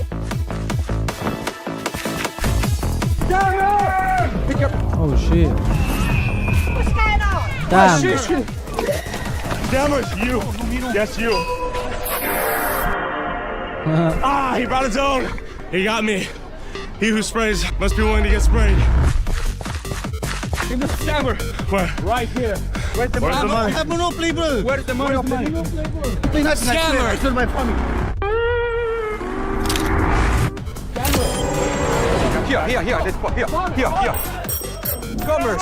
Scammers! Oh shit. What's going on? Damn. Scammers, you! Yes, you! He brought his own! He got me. He who sprays must be willing to get sprayed. Give me the scammer. Where? Right here. Where's the money? Have monopoly, bro. Where's the money? Please not scammer. It's my family. Here. This spot. Here. Scammers.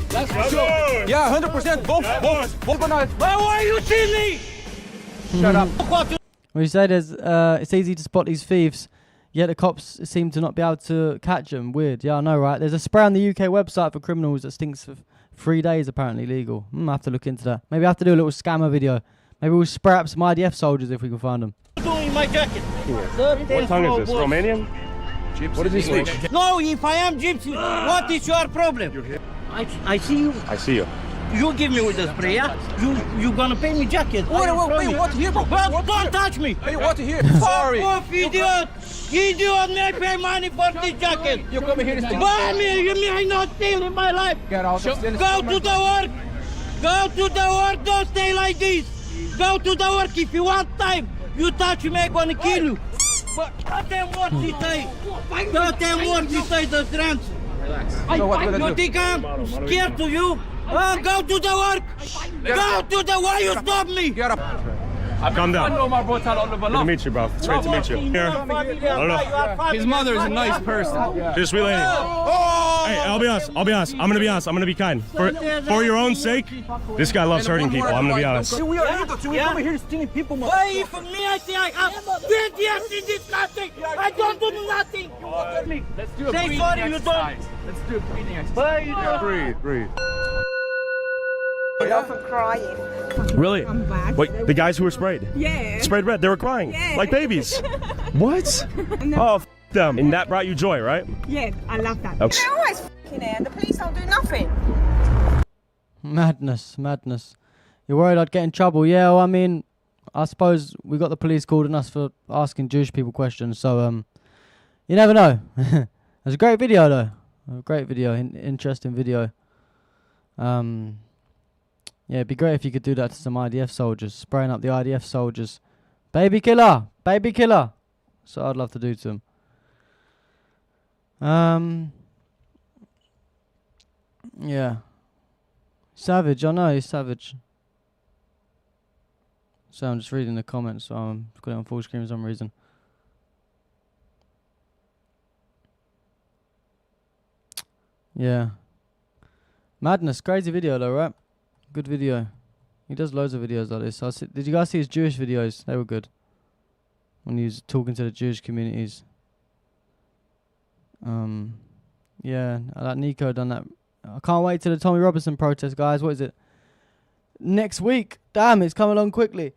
That's for sure. Yeah, 100%. Both. Why are you stealing? Shut up. Well, you say it's easy to spot these thieves, yet the cops seem to not be able to catch them. Weird. Yeah, I know, right? There's a spray on the UK website for criminals that stinks for 3 days, apparently legal. I have to look into that. Maybe I have to do a little scammer video. Maybe we'll spray up some IDF soldiers if we can find them. Doing my jacket. What tongue is this? Romanian? Gypsy. What does he speak? No, if I am gypsy, what is your problem? I see you. I see you. You give me with the spray, yeah? You gonna pay me jacket. Wait, what here, bro? Well, don't touch me. Hey, what here? Sorry. Fuck off, idiot. Idiot, may pay money for this jacket. You come here to steal. Buy me, you may not steal in my life. Get out. Go to the work. Go to the work, don't stay like this. Go to the work. If you want time, you touch me, I'm gonna kill you. But goddamn work this side. Goddamn work this side, the strands. You think I'm scared to you? Go to the work! Go to the why you stop me? Get up. Calm down. Good to meet you, bro. It's great to meet you. Here. His mother is a nice person. She's a sweet lady. Hey, I'll be honest. I'm gonna be honest. I'm gonna be kind. For your own sake, this guy loves hurting people. I'm gonna be honest. We are idiots. We come here stealing people. Why for me I say I have 20 years in this country. I don't do nothing. You look at me. Let's do a say breathing sorry, exercise. you don't. Let's do a breathing exercise. Breathe. Off and crying. Really? I'm back. Wait, the guys who were sprayed? Yeah. Sprayed red. They were crying Yeah. like babies. What? Oh, them. And that brought you joy, right? Yeah, I love that. Okay. They're always f***ing here. The police don't do nothing. Madness. You're worried I'd get in trouble? Yeah, well, I mean, I suppose we got the police calling us for asking Jewish people questions, so you never know. It's a great video though. A great video, interesting video. Yeah, it'd be great if you could do that to some IDF soldiers, spraying up the IDF soldiers. Baby killer. So I'd love to do to them. Yeah. Savage, I know, he's savage. So I'm just reading the comments, so I'm got it on full screen for some reason. Yeah. Madness, crazy video though, right? Good video. He does loads of videos like this. Did you guys see his Jewish videos? They were good. When he was talking to the Jewish communities. Yeah, like Nico done that. I can't wait till the Tommy Robinson protest, guys. What is it? Next week. Damn, it's coming along quickly.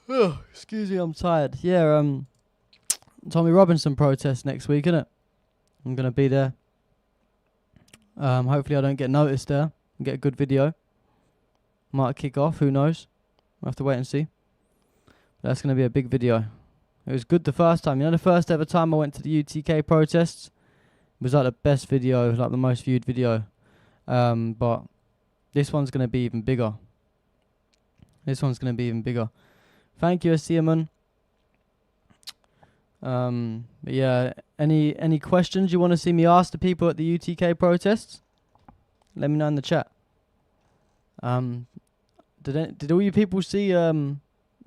Oh, excuse me, I'm tired. Yeah, Tommy Robinson protest next week, innit? I'm gonna be there. Hopefully I don't get noticed there and get a good video. Might kick off, who knows? We'll have to wait and see. But that's gonna be a big video. It was good the first time. You know, the first ever time I went to the UTK protests, it was like the best video, like the most viewed video. But this one's gonna be even bigger. This one's gonna be even bigger. Thank you, Asiaman. But yeah, any questions you want to see me ask the people at the UTK protests? Let me know in the chat. Did all you people see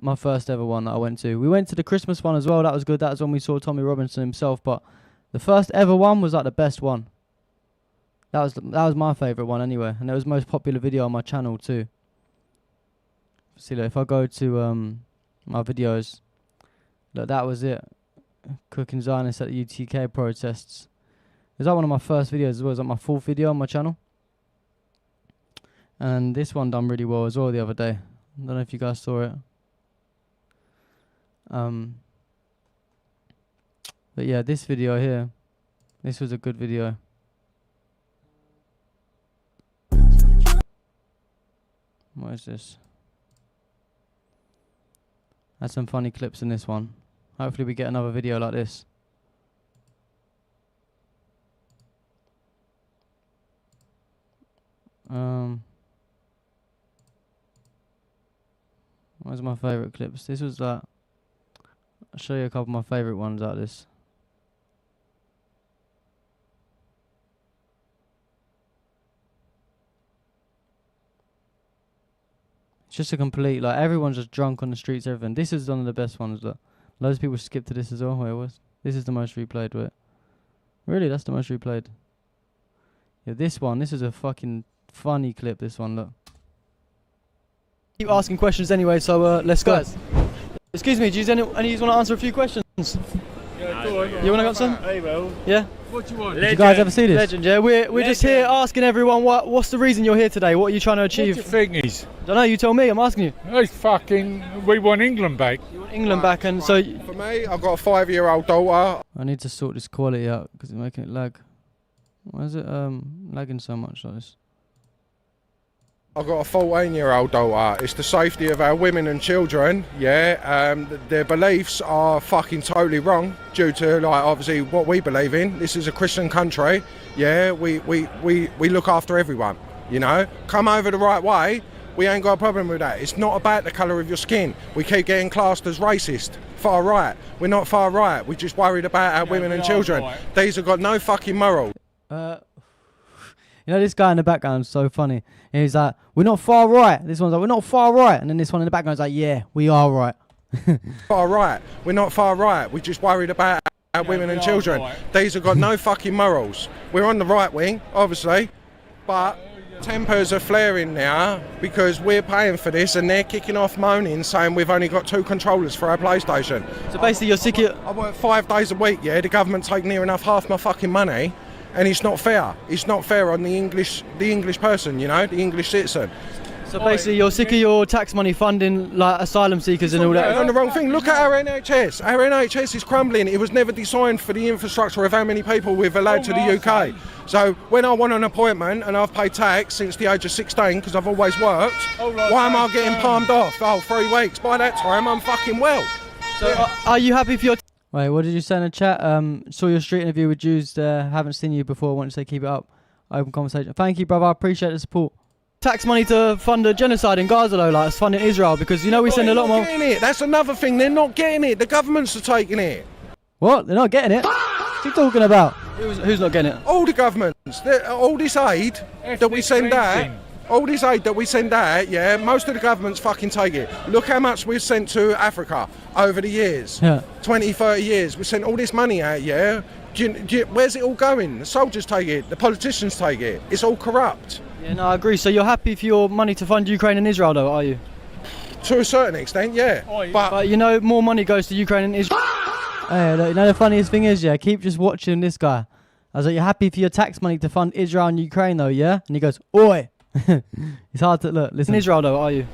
my first ever one that I went to? We went to the Christmas one as well. That was good. That was when we saw Tommy Robinson himself. But the first ever one was like the best one. That was my favorite one anyway, and it was the most popular video on my channel too. See, look, if I go to my videos, look, that was it. Cooking Zionists at the UTK protests. Is that one of my first videos as well? Is that my fourth video on my channel? And this one done really well as well the other day. I don't know if you guys saw it. But yeah, this video here, this was a good video. What is this? Had some funny clips in this one. Hopefully we get another video like this. Where's my favourite clips? This was that. I'll show you a couple of my favourite ones like this. It's just a complete, like, everyone's just drunk on the streets, everything. This is one of the best ones, look. Loads of people skip to this as well. Where it was? This is the most replayed. Wait, really? That's the most replayed. Yeah, this one. This is a fucking funny clip. This one. Look. Keep asking questions anyway. So let's go. Excuse me. Do you want to answer a few questions? Yeah, go on. You want to answer? I will. Yeah. What do you want? Did you guys ever see this? Legend, yeah. We're just here asking everyone what's the reason you're here today? What are you trying to achieve? What do you think is? I don't know. You tell me. I'm asking you. It's fucking. We want England back. England back, and so for me, I've got a 5-year-old daughter. I need to sort this quality out because it's making it lag. Why is it lagging so much like this? I've got a 14-year-old daughter. It's the safety of our women and children. Yeah, their beliefs are fucking totally wrong due to, like, obviously what we believe in. This is a Christian country. Yeah, we look after everyone. You know, come over the right way. We ain't got a problem with that. It's not about the colour of your skin. We keep getting classed as racist. Far right. We're not far right. We're just worried about our women and children. Right. These have got no fucking moral. You know, this guy in the background is so funny. He's like, we're not far right. This one's like, we're not far right. And then this one in the background is like, yeah, we are right. Far right. We're not far right. We're just worried about our women and children. Right. These have got no fucking morals. We're on the right wing, obviously, but tempers are flaring now because we're paying for this and they're kicking off moaning saying we've only got 2 controllers for our PlayStation. So basically you're sick of... I work 5 days a week, yeah, the government take near enough half my fucking money and it's not fair. It's not fair on the English person, you know, the English citizen. So basically you're sick of your tax money funding like asylum seekers and all that? On the wrong thing. Look at our NHS. Our NHS is crumbling. It was never designed for the infrastructure of how many people we've allowed to the UK. So when I want an appointment and I've paid tax since the age of 16 because I've always worked, why am I getting palmed off? Oh, 3 weeks. By that time I'm fucking well. So are you happy for your... Wait, what did you say in the chat? Saw your street interview with Jews there. Haven't seen you before. Want to say keep it up. Open conversation. Thank you, brother. I appreciate the support. Tax money to fund a genocide in Gaza though, like it's funding Israel, because you know we send a lot more... Getting it. That's another thing, they're not getting it, the governments are taking it. What? They're not getting it? What's he talking about? Who's not getting it? All the governments, all this aid that we send out, yeah, most of the governments fucking take it. Look how much we've sent to Africa over the years. Yeah. 20, 30 years. We sent all this money out, yeah. Where's it all going? The soldiers take it, the politicians take it. It's all corrupt. Yeah, no, I agree. So you're happy for your money to fund Ukraine and Israel, though, are you? To a certain extent, yeah. But you know, more money goes to Ukraine and Israel. Hey, look, you know the funniest thing is, yeah, keep just watching this guy. I was like, you're happy for your tax money to fund Israel and Ukraine, though, yeah? And he goes, oi. It's hard to look. Listen, Israel, though, are you?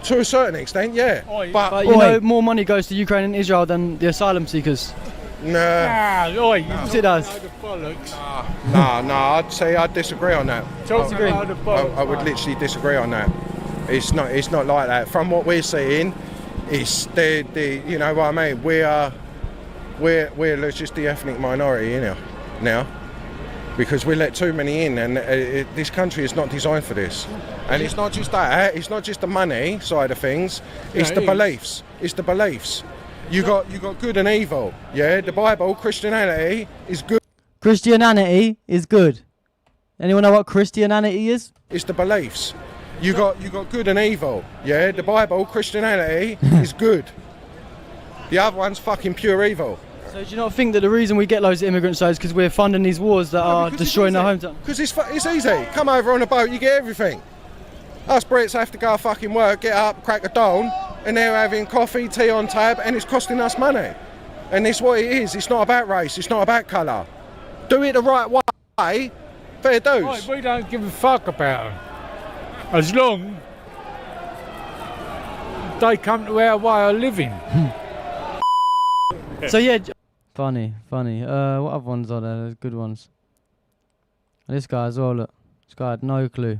To a certain extent, yeah. But you know, more money goes to Ukraine and Israel than the asylum seekers. Nah. Oi, Of course it does. No, I'd say I'd disagree on that. Disagree. I would literally disagree on that. It's not like that. From what we're seeing, it's the you know what I mean. We're just the ethnic minority, you know, now, because we let too many in, and this country is not designed for this. And it's not just that. It's not just the money side of things. It's the beliefs. It's the beliefs. You got good and evil. Yeah, the Bible, Christianity is good. Christianity is good. Anyone know what Christianity is? It's the beliefs. You got good and evil. Yeah, the Bible, Christianity is good. The other one's fucking pure evil. So do you not think that the reason we get loads of immigrants is because we're funding these wars that are destroying our hometown? Because it's easy. Come over on a boat, you get everything. Us Brits have to go fucking work, get up, crack a dawn, and they're having coffee, tea on tab, and it's costing us money. And it's what it is. It's not about race. It's not about colour. Do it the right way, fair dues. Right, we don't give a fuck about them. As long they come to our way of living. So yeah, funny. What other ones are there? There's good ones. And this guy as well, look. This guy had no clue.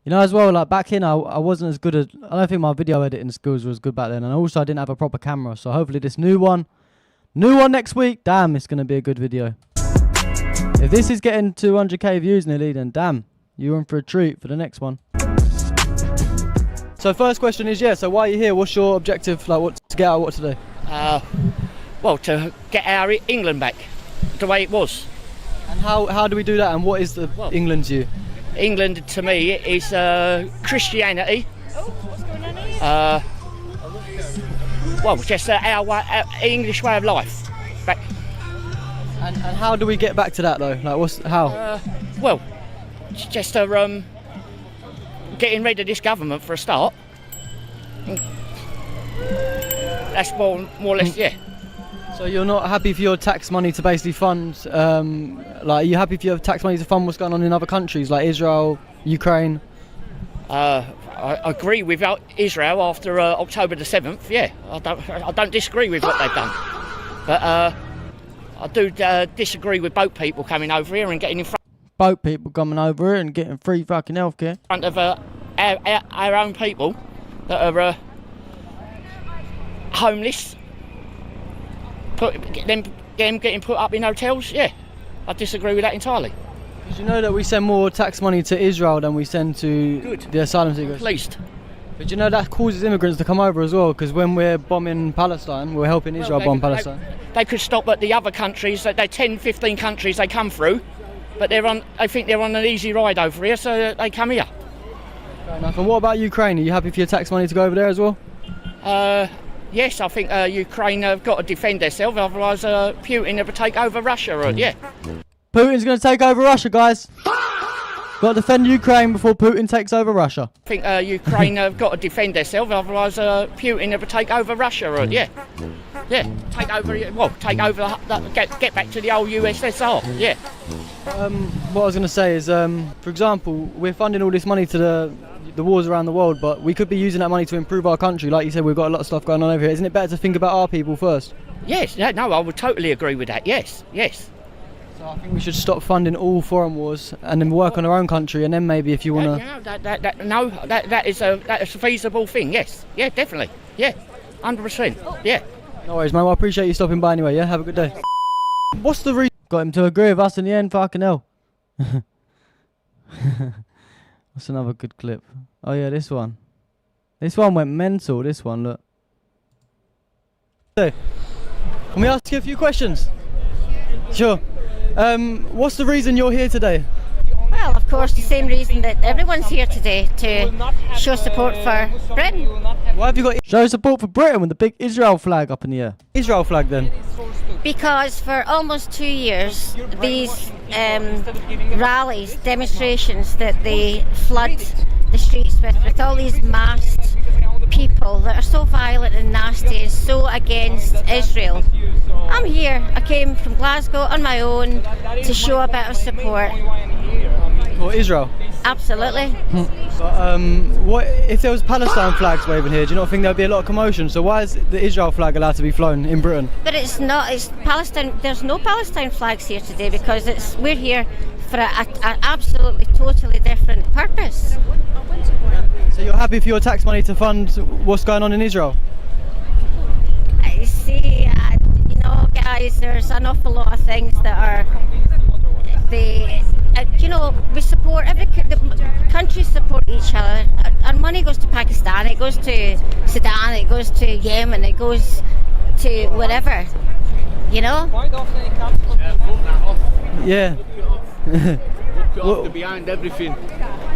You know, as well, like back in, I wasn't as good at. I don't think my video editing skills were as good back then, and also I didn't have a proper camera. So hopefully this new one next week. Damn, it's gonna be a good video. If this is getting 200k views nearly, then damn, you're in for a treat for the next one. So first question is, yeah. So why are you here? What's your objective? Like, what to get out? What to do? Well, to get our England back the way it was. And how do we do that? And what is the England to you? England to me is Christianity. Well, just our English way of life. Back. And how do we get back to that though? Like, how? Well, just getting rid of this government for a start. That's more or less, yeah. So you're not happy for your tax money to basically fund, like, are you happy for your tax money to fund what's going on in other countries like Israel, Ukraine? I agree with Israel after October the 7th. Yeah, I don't disagree with what they've done, but I do disagree with boat people coming over here and getting in front. Boat people coming over here and getting free fucking healthcare. In front of our own people that are homeless. Them getting put up in hotels. Yeah, I disagree with that entirely. Did you know that we send more tax money to Israel than we send to the asylum seekers? At least. But you know that causes immigrants to come over as well, because when we're bombing Palestine, we're helping Israel bomb Palestine. They could stop at the other countries, they're 10, 15 countries they come through, but they think they're on an easy ride over here, so they come here. Fair enough. And what about Ukraine? Are you happy for your tax money to go over there as well? Yes, I think Ukraine have got to defend themselves, otherwise Putin will take over Russia, yeah. Putin's going to take over Russia, guys. Got to defend Ukraine before Putin takes over Russia. I think Ukraine have got to defend themselves, otherwise Putin will take over Russia, yeah. Yeah, take over, get back to the old USSR, yeah. What I was going to say is, for example, we're funding all this money to the wars around the world, but we could be using that money to improve our country. Like you said, we've got a lot of stuff going on over here. Isn't it better to think about our people first? Yes, no, I would totally agree with that, yes. So I think we should stop funding all foreign wars and then work on our own country, and then maybe if you want to... That is a feasible thing, yes. Yeah, definitely, yeah, 100%, yeah. No worries, man, well, I appreciate you stopping by anyway, yeah? Have a good day. What's the reason? Got him to agree with us in the end, fucking hell. What's another good clip? Oh yeah, this one. This one went mental, this one, look. Can we ask you a few questions? Sure. What's the reason you're here today? Well, of course, the same reason that everyone's here today, to show support for Britain. Why have you got show support for Britain with the big Israel flag up in the air? Israel flag then? Because for almost 2 years, these rallies, demonstrations that they flood the streets with all these masked people that are so violent and nasty and so against Israel. I'm here. I came from Glasgow on my own to show a bit of support. For Israel? Absolutely. But, what if there was Palestine flags waving here? Do you not think there'd be a lot of commotion? So why is the Israel flag allowed to be flown in Britain? But it's not. It's Palestine. There's no Palestine flags here today because we're here for an absolutely, totally different purpose. So you're happy for your tax money to fund what's going on in Israel? I see. You know, guys, there's an awful lot of things that are you know, we support the countries support each other. Our money goes to Pakistan, it goes to Sudan, it goes to Yemen, it goes to wherever. You know? Yeah. They're behind everything.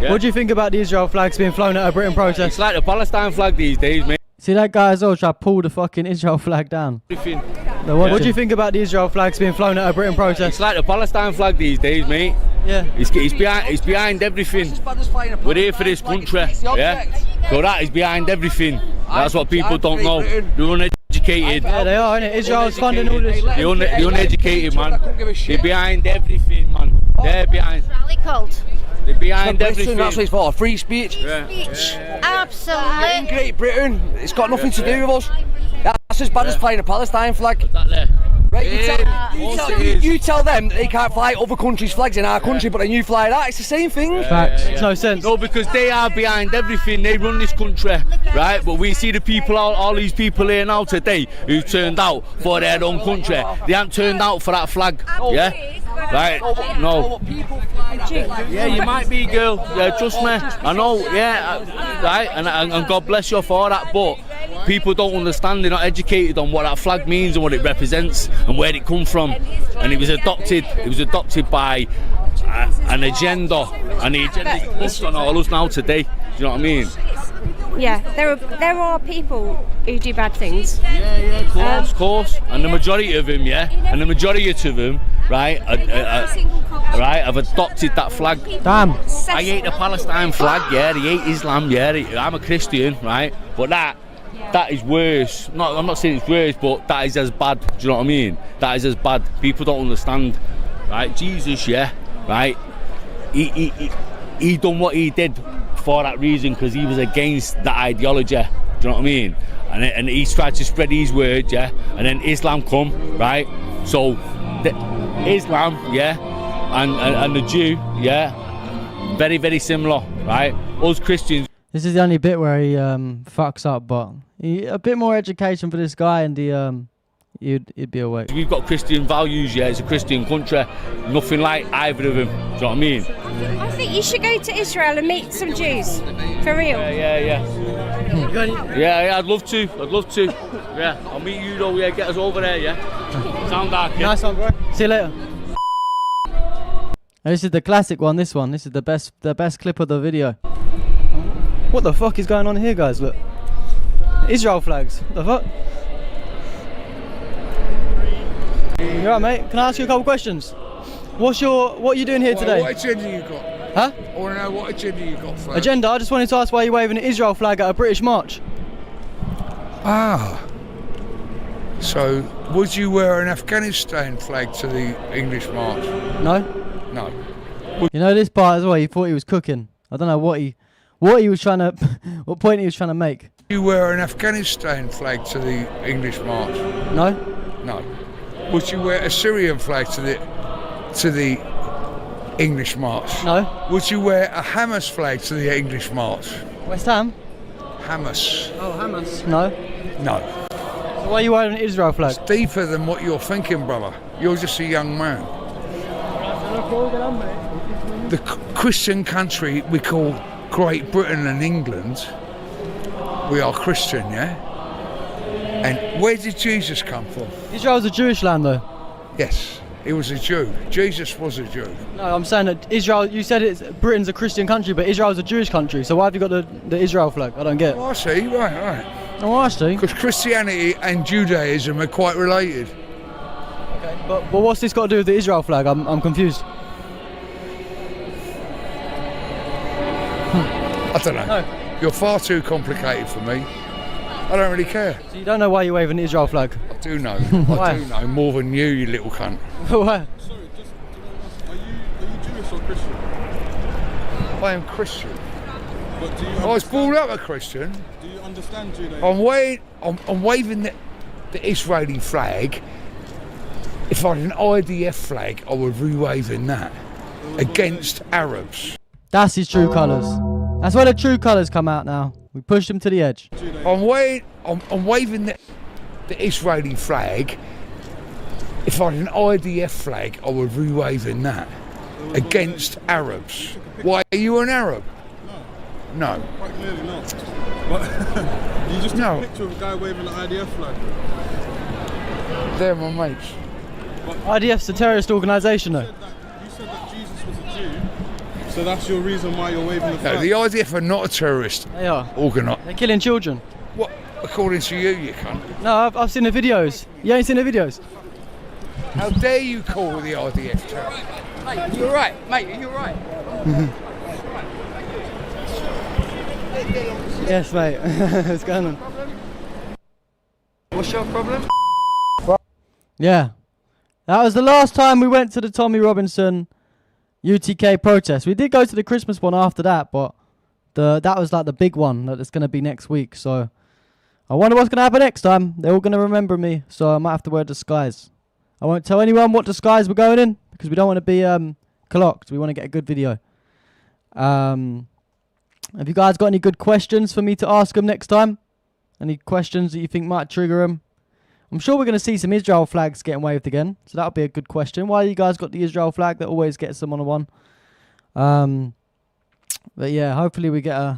Yeah. What do you think about the Israel flags being flown at a Britain protest? It's like the Palestine flag these days, mate. See that guy as well try to pull the fucking Israel flag down. Everything. What do you think about the Israel flags being flown at a Britain protest? It's like the Palestine flag these days, mate. Yeah. It's behind everything. We're here for this country. Yeah. So that is behind everything. That's what people don't know. They're uneducated. Yeah, they are, innit? Israel's funding all this. They're uneducated, man. They're behind everything, man. They're behind. Rally called. They're behind everything. That's what it's for, free speech. Absolutely. In Great Britain, it's got nothing to do with us. That's as bad as flying a Palestine flag. Right, you tell them that they can't fly other countries' flags in our country, but then you fly that, it's the same thing. Facts. It's no sense. No, because they are behind everything. They run this country, right? But we see the people, all these people here now today who turned out for their own country. They haven't turned out for that flag, yeah? Right? No. Yeah, you might be, girl. Yeah, trust me. I know. Yeah, right. And God bless you for that. But people don't understand. They're not educated on what that flag means and what it represents and where it come from. And it was adopted. It was adopted by an agenda, and the agenda is pushed on all us now today. Do you know what I mean? Yeah, there are people who do bad things. Yeah, of course. And the majority of them, and the majority of them, right, have adopted that flag. Damn. I hate the Palestine flag, yeah, they hate Islam, yeah, I'm a Christian, right, but that is worse. I'm not saying it's worse, but that is as bad, do you know what I mean? That is as bad. People don't understand, right, Jesus, yeah, right, he done what he did for that reason, because he was against that ideology, do you know what I mean? And he's tried to spread his words, yeah, and then Islam come, right, so Islam, yeah, and the Jew, yeah, very, very similar, right, us Christians. This is the only bit where he fucks up, but a bit more education for this guy and he'd be awake. We've got Christian values, yeah, it's a Christian country, nothing like either of them, do you know what I mean? I think you should go to Israel and meet some Jews, for real. Yeah, I'd love to, yeah, I'll meet you though, yeah, get us over there, yeah. Sound like it. Nice one, bro. See you later. This is the classic one, this is the best clip of the video. What the fuck is going on here, guys? Look. Israel flags. What the fuck? You alright, mate? Can I ask you a couple questions? What are you doing here today? What agenda you got? Huh? I want to know what agenda you got first. Agenda? I just wanted to ask why you're waving an Israel flag at a British march. Ah. So, would you wear an Afghanistan flag to the English march? No? No. You know this part as well, he thought he was cooking. I don't know what he was trying to, what point he was trying to make. You wear an Afghanistan flag to the English march? No? No. Would you wear a Syrian flag to the English march? No. Would you wear a Hamas flag to the English march? West Ham? Hamas. Oh, Hamas. No? No. So why are you wearing an Israel flag? It's deeper than what you're thinking, brother. You're just a young man. The Christian country we call Great Britain and England, we are Christian, yeah? And where did Jesus come from? Israel's a Jewish land, though. Yes, he was a Jew. Jesus was a Jew. No, I'm saying that Israel. You said Britain's a Christian country, but Israel's a Jewish country. So why have you got the Israel flag? I don't get it. Oh, I see. Right. Oh, I see. Because Christianity and Judaism are quite related. Okay, but what's this got to do with the Israel flag? I'm confused. I don't know. No. You're far too complicated for me. I don't really care. So you don't know why you're waving the Israel flag? I do know. I do know more than you little cunt. Why? Sorry, are you Jewish or Christian? I am Christian. But do you I was brought up a Christian. Do you understand Judaism? I'm waving the Israeli flag. If I had an IDF flag, I would be waving that against Arabs. That's his true colours. That's where the true colours come out now. We pushed him to the edge. I'm waving the Israeli flag. If I had an IDF flag, I would be waving that against Arabs. Why, are you an Arab? No. Quite clearly not. But you just took a picture of a guy waving the IDF flag. They're my mates. IDF's a terrorist organisation, though. You said that Jesus was a Jew, so that's your reason why you're waving the flag? No, the IDF are not a terrorist. They are. Organisation. They're killing children. What? According to you cunt. No, I've seen the videos. You ain't seen the videos? How dare you call the IDF terrorist? Mate, you're right. Mate, you're right. Yes, mate. What's going on? What's your problem? Yeah. That was the last time we went to the Tommy Robinson UTK protest. We did go to the Christmas one after that, but that was like the big one that is going to be next week. So I wonder what's going to happen next time. They're all going to remember me, so I might have to wear a disguise. I won't tell anyone what disguise we're going in because we don't want to be clocked. We want to get a good video. Have you guys got any good questions for me to ask them next time? Any questions that you think might trigger them? I'm sure we're going to see some Israel flags getting waved again, so that'll be a good question. Why you guys got the Israel flag? That always gets them on a one. But yeah, hopefully we get I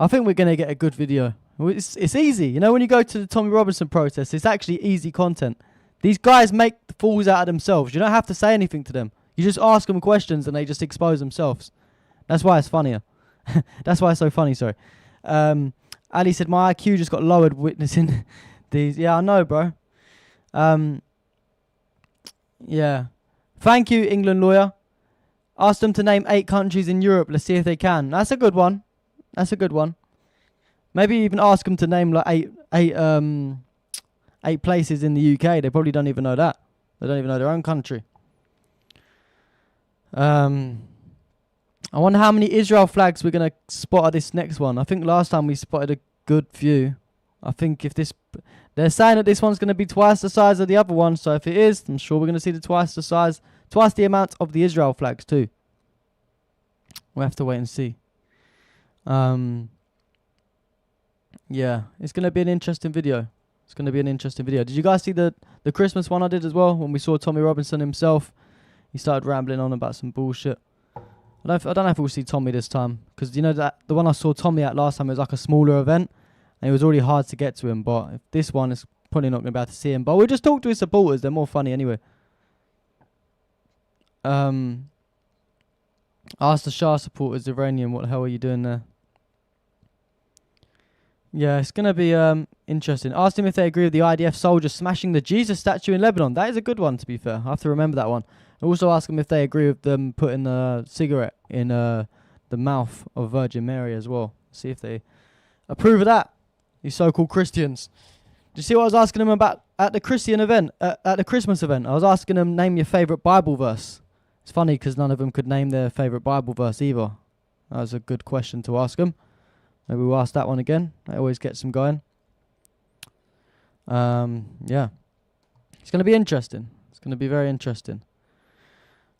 think we're going to get a good video. It's easy. You know, when you go to the Tommy Robinson protest, it's actually easy content. These guys make fools out of themselves. You don't have to say anything to them. You just ask them questions and they just expose themselves. That's why it's funnier. That's why it's so funny, sorry. Ali said, my IQ just got lowered witnessing these. Yeah, I know, bro. Yeah. Thank you, England lawyer. Ask them to name 8 countries in Europe. Let's see if they can. That's a good one. That's a good one. Maybe even ask them to name like 8 places in the UK. They probably don't even know that. They don't even know their own country. I wonder how many Israel flags we're going to spot at this next one. I think last time we spotted a good few. I think if this... They're saying that this one's going to be twice the size of the other one. So if it is, I'm sure we're going to see twice the amount of the Israel flags too. We'll have to wait and see. Yeah, it's going to be an interesting video. It's going to be an interesting video. Did you guys see the Christmas one I did as well? When we saw Tommy Robinson himself. He started rambling on about some bullshit. I don't know if we'll see Tommy this time. Because you know that the one I saw Tommy at last time was like a smaller event. And it was already hard to get to him. But if this one is probably not going to be able to see him. But we'll just talk to his supporters. They're more funny anyway. Ask the Shah supporters, Iranian, what the hell are you doing there? Yeah, it's going to be interesting. Ask them if they agree with the IDF soldiers smashing the Jesus statue in Lebanon. That is a good one, to be fair. I have to remember that one. Also ask them if they agree with them putting a cigarette in the mouth of Virgin Mary as well. See if they approve of that. These so-called Christians. Do you see what I was asking them about at the Christian event, at the Christmas event? I was asking them, name your favourite Bible verse. It's funny because none of them could name their favourite Bible verse either. That was a good question to ask them. Maybe we'll ask that one again. That always gets them going. Yeah. It's going to be interesting. It's going to be very interesting.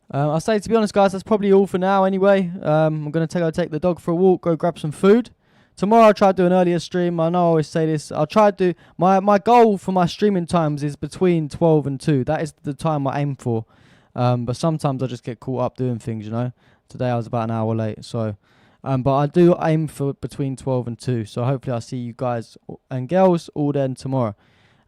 I'll say, to be honest, guys, that's probably all for now anyway. I'm going to go take the dog for a walk, go grab some food. Tomorrow I'll try to do an earlier stream. I know I always say this. I'll try to do... My goal for my streaming times is between 12 and 2. That is the time I aim for. But sometimes I just get caught up doing things, you know. Today I was about an hour late, so... but I do aim for between 12 and 2. So hopefully I'll see you guys and girls all then tomorrow.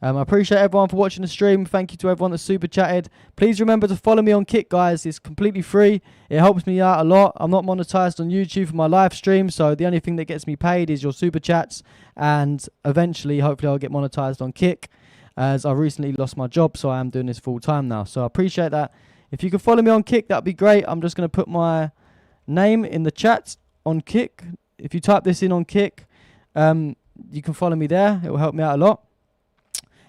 I appreciate everyone for watching the stream. Thank you to everyone that super chatted. Please remember to follow me on Kick, guys. It's completely free. It helps me out a lot. I'm not monetized on YouTube for my live stream, so the only thing that gets me paid is your super chats. And eventually, hopefully, I'll get monetized on Kick, as I recently lost my job, so I am doing this full time now. So I appreciate that. If you can follow me on Kick, that'd be great. I'm just going to put my name in the chat on Kick. If you type this in on Kick, you can follow me there. It will help me out a lot.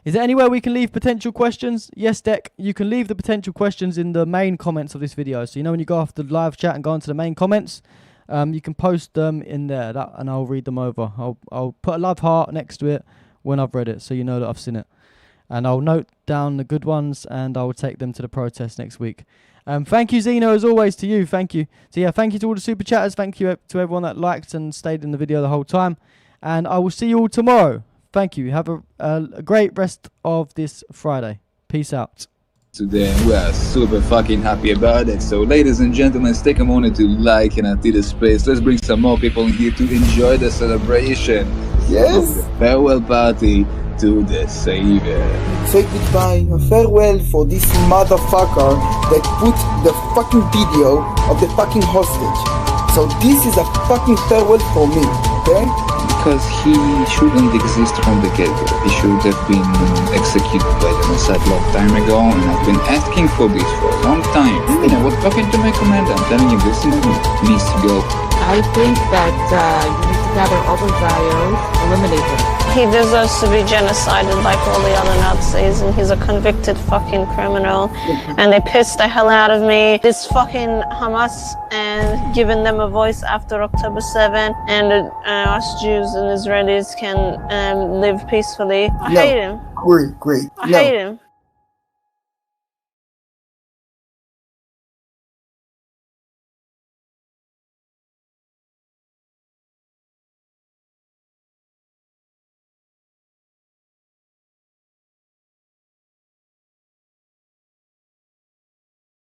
Is there anywhere we can leave potential questions? Yes, Deck. You can leave the potential questions in the main comments of this video. So you know when you go off the live chat and go into the main comments, you can post them in there, and I'll read them over. I'll put a love heart next to it when I've read it, so you know that I've seen it. And I'll note down the good ones, and I'll take them to the protest next week. Thank you, Zeno, as always, to you. Thank you. So yeah, thank you to all the super chatters. Thank you to everyone that liked and stayed in the video the whole time. And I will see you all tomorrow. Thank you. Have a great rest of this Friday. Peace out. Today we are super fucking happy about it. So ladies and gentlemen, let's take a moment to like and empty the space. Let's bring some more people in here to enjoy the celebration. Yes, the farewell party to the Savior. Say goodbye, a farewell for this motherfucker that put the fucking video of the fucking hostage. So this is a fucking farewell for me, okay? Because he shouldn't exist from the get-go. He should have been executed by the Mossad long time ago, and I've been asking for this for a long time. And I was talking to my commander, I'm telling you, this needs to go. I think that you need to gather all the Zios, eliminate them. He deserves to be genocided like all the other Nazis, and he's a convicted fucking criminal. And they pissed the hell out of me. This fucking Hamas and giving them a voice after October 7, and us Jews and Israelis can live peacefully. I hate him. Great. I hate him.